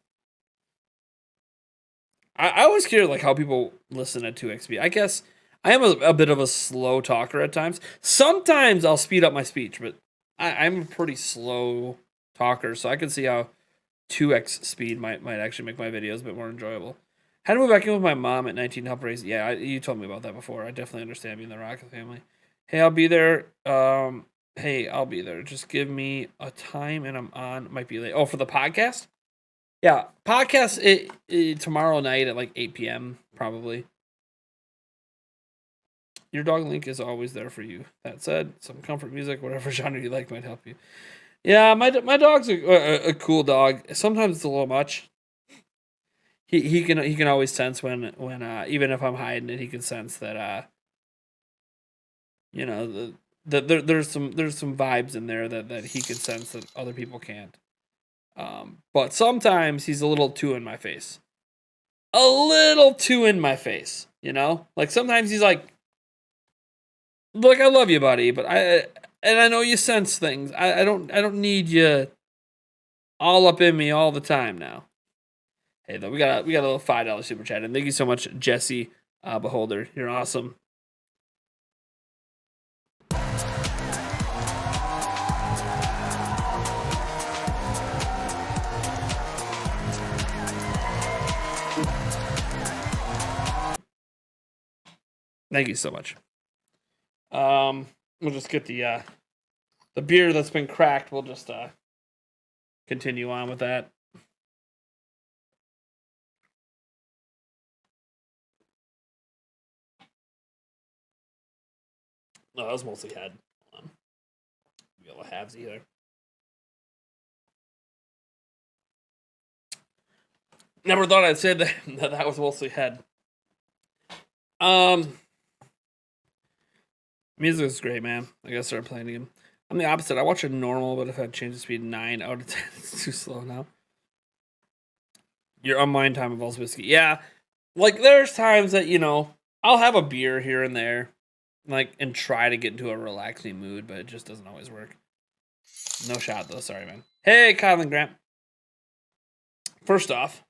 I always hear like how people listen at 2x speed. I guess I am a bit of a slow talker at times. Sometimes I'll speed up my speech, but I'm a pretty slow talker, so I can see how 2x speed might actually make my videos a bit more enjoyable. How to move back in with my mom at 19 to help raise. Yeah, you told me about that before. I definitely understand being the Rocket family. Hey, I'll be there. Hey, I'll be there. Just give me a time and I'm on. Might be late. Oh, for the podcast? Yeah, podcast it tomorrow night at like 8 p.m. probably. Your dog Link is always there for you. That said, some comfort music, whatever genre you like, might help you. Yeah, my dog's a cool dog. Sometimes it's a little much. He can always sense when even if I'm hiding it, he can sense that there's some vibes in there that he can sense that other people can't. But sometimes he's a little too in my face. A little too in my face, Like sometimes he's like, "Look, I love you, buddy, but I know you sense things. I don't need you all up in me all the time now." Hey, though, we got a little $5 super chat, and thank you so much, Jesse Beholder. You're awesome. Thank you so much. We'll just get the beer that's been cracked. We'll just continue on with that. No, that was mostly head. Hold on. We got a halves either. Never thought I'd say that was mostly head. Music is great, man. I gotta start playing again. I'm the opposite. I watch it normal, but if I change the speed 9 out of 10, it's too slow now. Your unwind time involves whiskey. Yeah, like there's times that I'll have a beer here and there, like and try to get into a relaxing mood, but it just doesn't always work. No shot though. Sorry, man. Hey, Kyle and Grant. First off,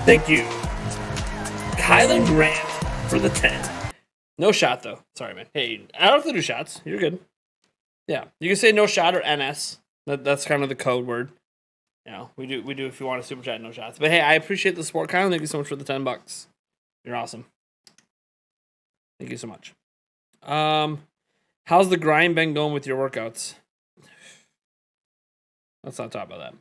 thank you, Kyle and Grant, for the 10. No shot, though. Sorry, man. Hey, I don't have to do shots. You're good. Yeah. You can say no shot or NS. That's kind of the code word. We do if you want to super chat, no shots. But hey, I appreciate the support, Kyle. Thank you so much for the $10. You're awesome. Thank you so much. How's the grind been going with your workouts? Let's not talk about that.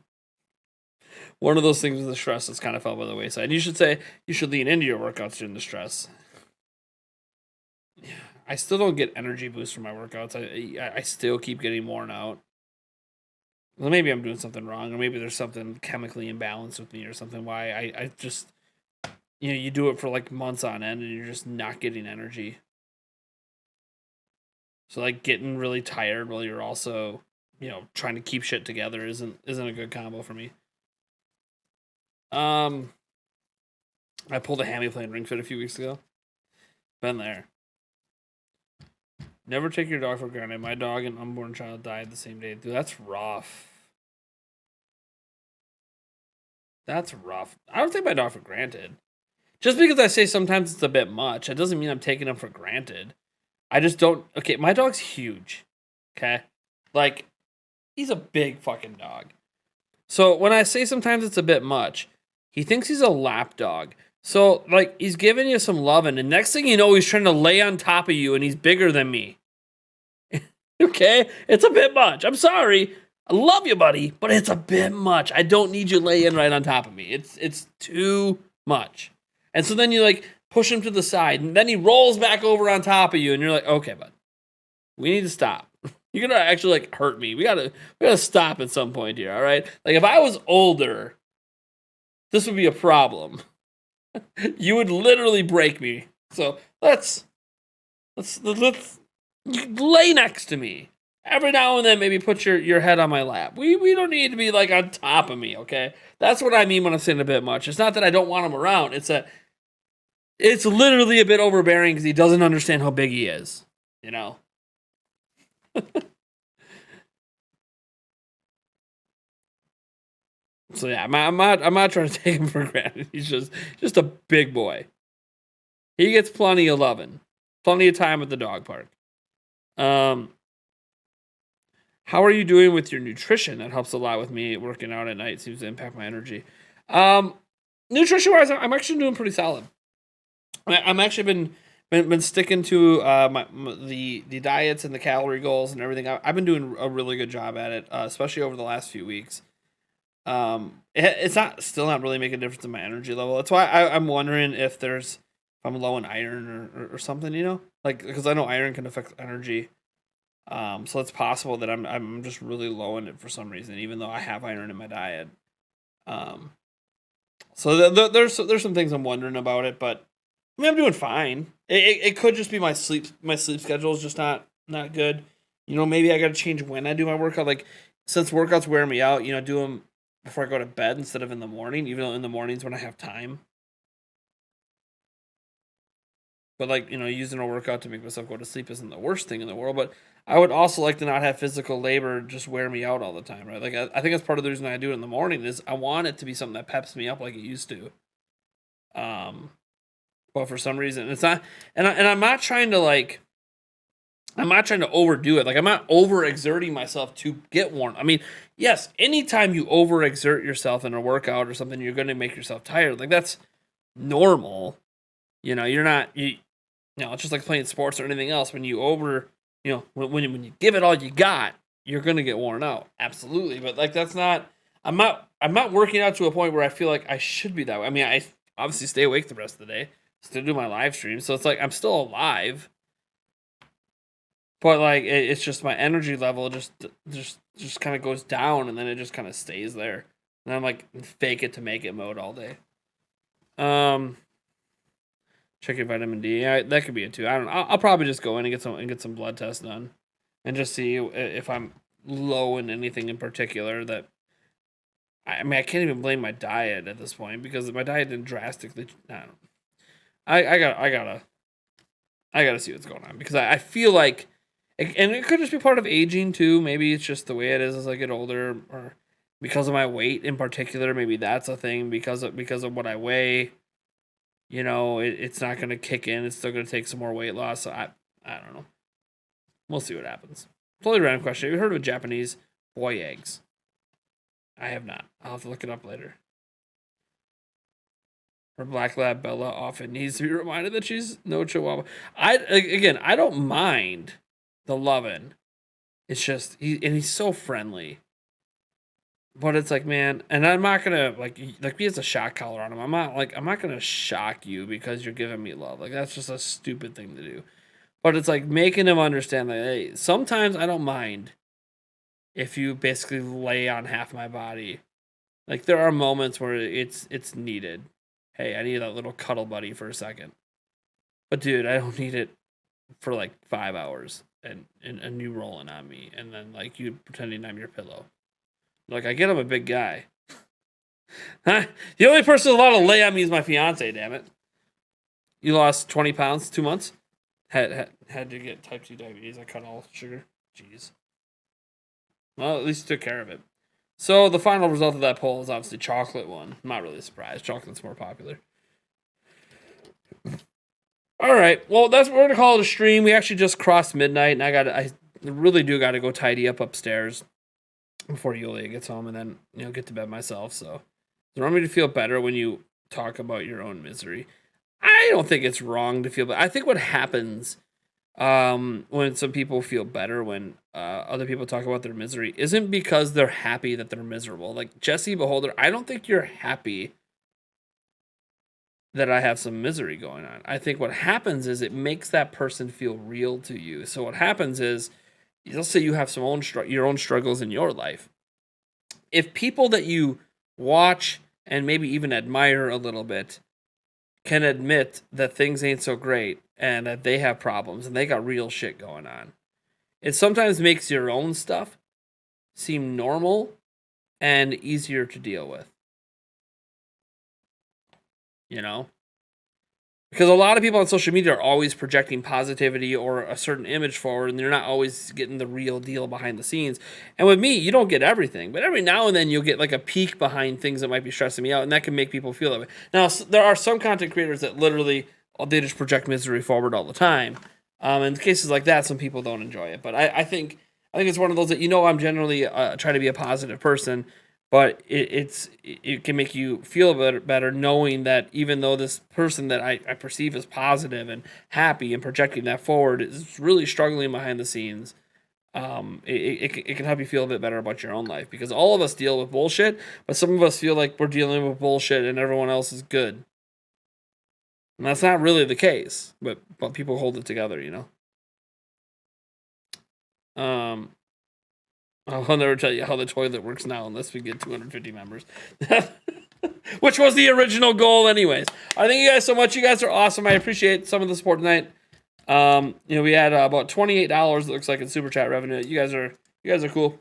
One of those things with the stress that's kind of fell by the wayside. You should lean into your workouts during the stress. I still don't get energy boost from my workouts. I still keep getting worn out. Well, maybe I'm doing something wrong, or maybe there's something chemically imbalanced with me, or something. Why I just you do it for like months on end, and you're just not getting energy. So like getting really tired while you're also trying to keep shit together isn't a good combo for me. Um, I pulled a hammy playing Ring Fit a few weeks ago. Been there. Never take your dog for granted. My dog and unborn child died the same day. Dude, that's rough. That's rough. I don't take my dog for granted. Just because I say sometimes it's a bit much, it doesn't mean I'm taking them for granted. I just don't. Okay, my dog's huge. Okay? Like, he's a big fucking dog. So when I say sometimes it's a bit much, he thinks he's a lap dog. So, like, he's giving you some loving, and next thing you know, he's trying to lay on top of you, and he's bigger than me. Okay? It's a bit much. I'm sorry. I love you, buddy, but it's a bit much. I don't need you laying right on top of me. It's too much. And so then you, like, push him to the side, and then he rolls back over on top of you, and you're like, okay, bud, we need to stop. You're gonna actually, like, hurt me. We gotta stop at some point here, all right? Like, if I was older, this would be a problem. You would literally break me. So let's lay next to me. Every now and then, maybe put your head on my lap. We don't need to be like on top of me, okay? That's what I mean when I'm saying a bit much. It's not that I don't want him around. It's literally a bit overbearing because he doesn't understand how big he is. You know. So yeah, I'm not trying to take him for granted. He's just a big boy. He gets plenty of loving, plenty of time at the dog park. How are you doing with your nutrition? That helps a lot with me working out at night. Seems to impact my energy. Nutrition wise, I'm actually doing pretty solid. I'm actually been sticking to the diets and the calorie goals and everything. I've been doing a really good job at it, especially over the last few weeks. It's still not really making a difference in my energy level. That's why I'm wondering if I'm low in iron or something, like, because I know iron can affect energy. So it's possible that I'm just really low in it for some reason, even though I have iron in my diet. So there's some things I'm wondering about it, but I mean, I'm doing fine. It could just be my sleep schedule is just not good. Maybe I got to change when I do my workout. Like, since workouts wear me out, do them before I go to bed instead of in the morning, even though in the mornings when I have time. But, like, using a workout to make myself go to sleep isn't the worst thing in the world. But I would also like to not have physical labor just wear me out all the time, right? Like, I think that's part of the reason I do it in the morning is I want it to be something that peps me up like it used to. But for some reason it's not, and I'm not trying to overdo it. Like, I'm not overexerting myself to get worn. I mean, yes, anytime you overexert yourself in a workout or something, you're going to make yourself tired. Like, that's normal. You're not, it's just like playing sports or anything else. When you when you give it all you got, you're going to get worn out. Absolutely. But, like, that's not, I'm not working out to a point where I feel like I should be that way. I mean, I obviously stay awake the rest of the day, still do my live stream. So it's like, I'm still alive. But, like, it's just my energy level just kind of goes down, and then it just kind of stays there. And I'm like fake it to make it mode all day. Check your vitamin D. Yeah, that could be it too. I don't know. I'll probably just go in and get some blood tests done, and just see if I'm low in anything in particular. That I mean, I can't even blame my diet at this point because my diet didn't drastically. I don't know. I gotta see what's going on because I feel like. And it could just be part of aging too. Maybe it's just the way it is as I get older, or because of my weight in particular. Maybe that's a thing because of what I weigh. It's not gonna kick in. It's still gonna take some more weight loss. So I don't know. We'll see what happens. Totally random question. Have you heard of Japanese boy eggs? I have not. I'll have to look it up later. Her black lab Bella often needs to be reminded that she's no chihuahua. I don't mind the lovin'. It's just he's so friendly. But it's like, man, and I'm not gonna like he has a shock collar on him. I'm not gonna shock you because you're giving me love. Like, that's just a stupid thing to do. But it's like making him understand that, hey, sometimes I don't mind if you basically lay on half my body. Like, there are moments where it's needed. Hey, I need that little cuddle buddy for a second. But dude, I don't need it for like 5 hours and you rolling on me and then like you pretending I'm your pillow. Like, I get I'm a big guy. Huh? The only person allowed to lay on me is my fiance, damn it. You lost 20 pounds, 2 months? Had to get type 2 diabetes. I cut all sugar. Jeez. Well, at least took care of it. So the final result of that poll is obviously chocolate won. I'm not really surprised. Chocolate's more popular. All right. Well, we're gonna call it a stream. We actually just crossed midnight, and I really do gotta go tidy up upstairs before Yulia gets home, and then get to bed myself. So, you want me to feel better when you talk about your own misery? I don't think it's wrong to feel, but I think what happens when some people feel better when other people talk about their misery isn't because they're happy that they're miserable. Like Jesse Beholder, I don't think you're happy that I have some misery going on. I think what happens is it makes that person feel real to you. So what happens is, let's say you have some your own struggles in your life. If people that you watch and maybe even admire a little bit can admit that things ain't so great and that they have problems and they got real shit going on, it sometimes makes your own stuff seem normal and easier to deal with. Because a lot of people on social media are always projecting positivity or a certain image forward, and they're not always getting the real deal behind the scenes. And with me, you don't get everything, but every now and then you'll get like a peek behind things that might be stressing me out, and that can make people feel that way. Now, there are some content creators that literally, they just project misery forward all the time. In cases like that, some people don't enjoy it. But I think it's one of those that, I'm generally trying to be a positive person, but it can make you feel better knowing that even though this person that I perceive as positive and happy and projecting that forward is really struggling behind the scenes, it can help you feel a bit better about your own life, because all of us deal with bullshit, but some of us feel like we're dealing with bullshit and everyone else is good. And that's not really the case, but people hold it together, I'll never tell you how the toilet works now unless we get 250 members. Which was the original goal anyways. I thank you guys so much. You guys are awesome. I appreciate some of the support tonight. We had about $28, it looks like, in super chat revenue. You guys are cool.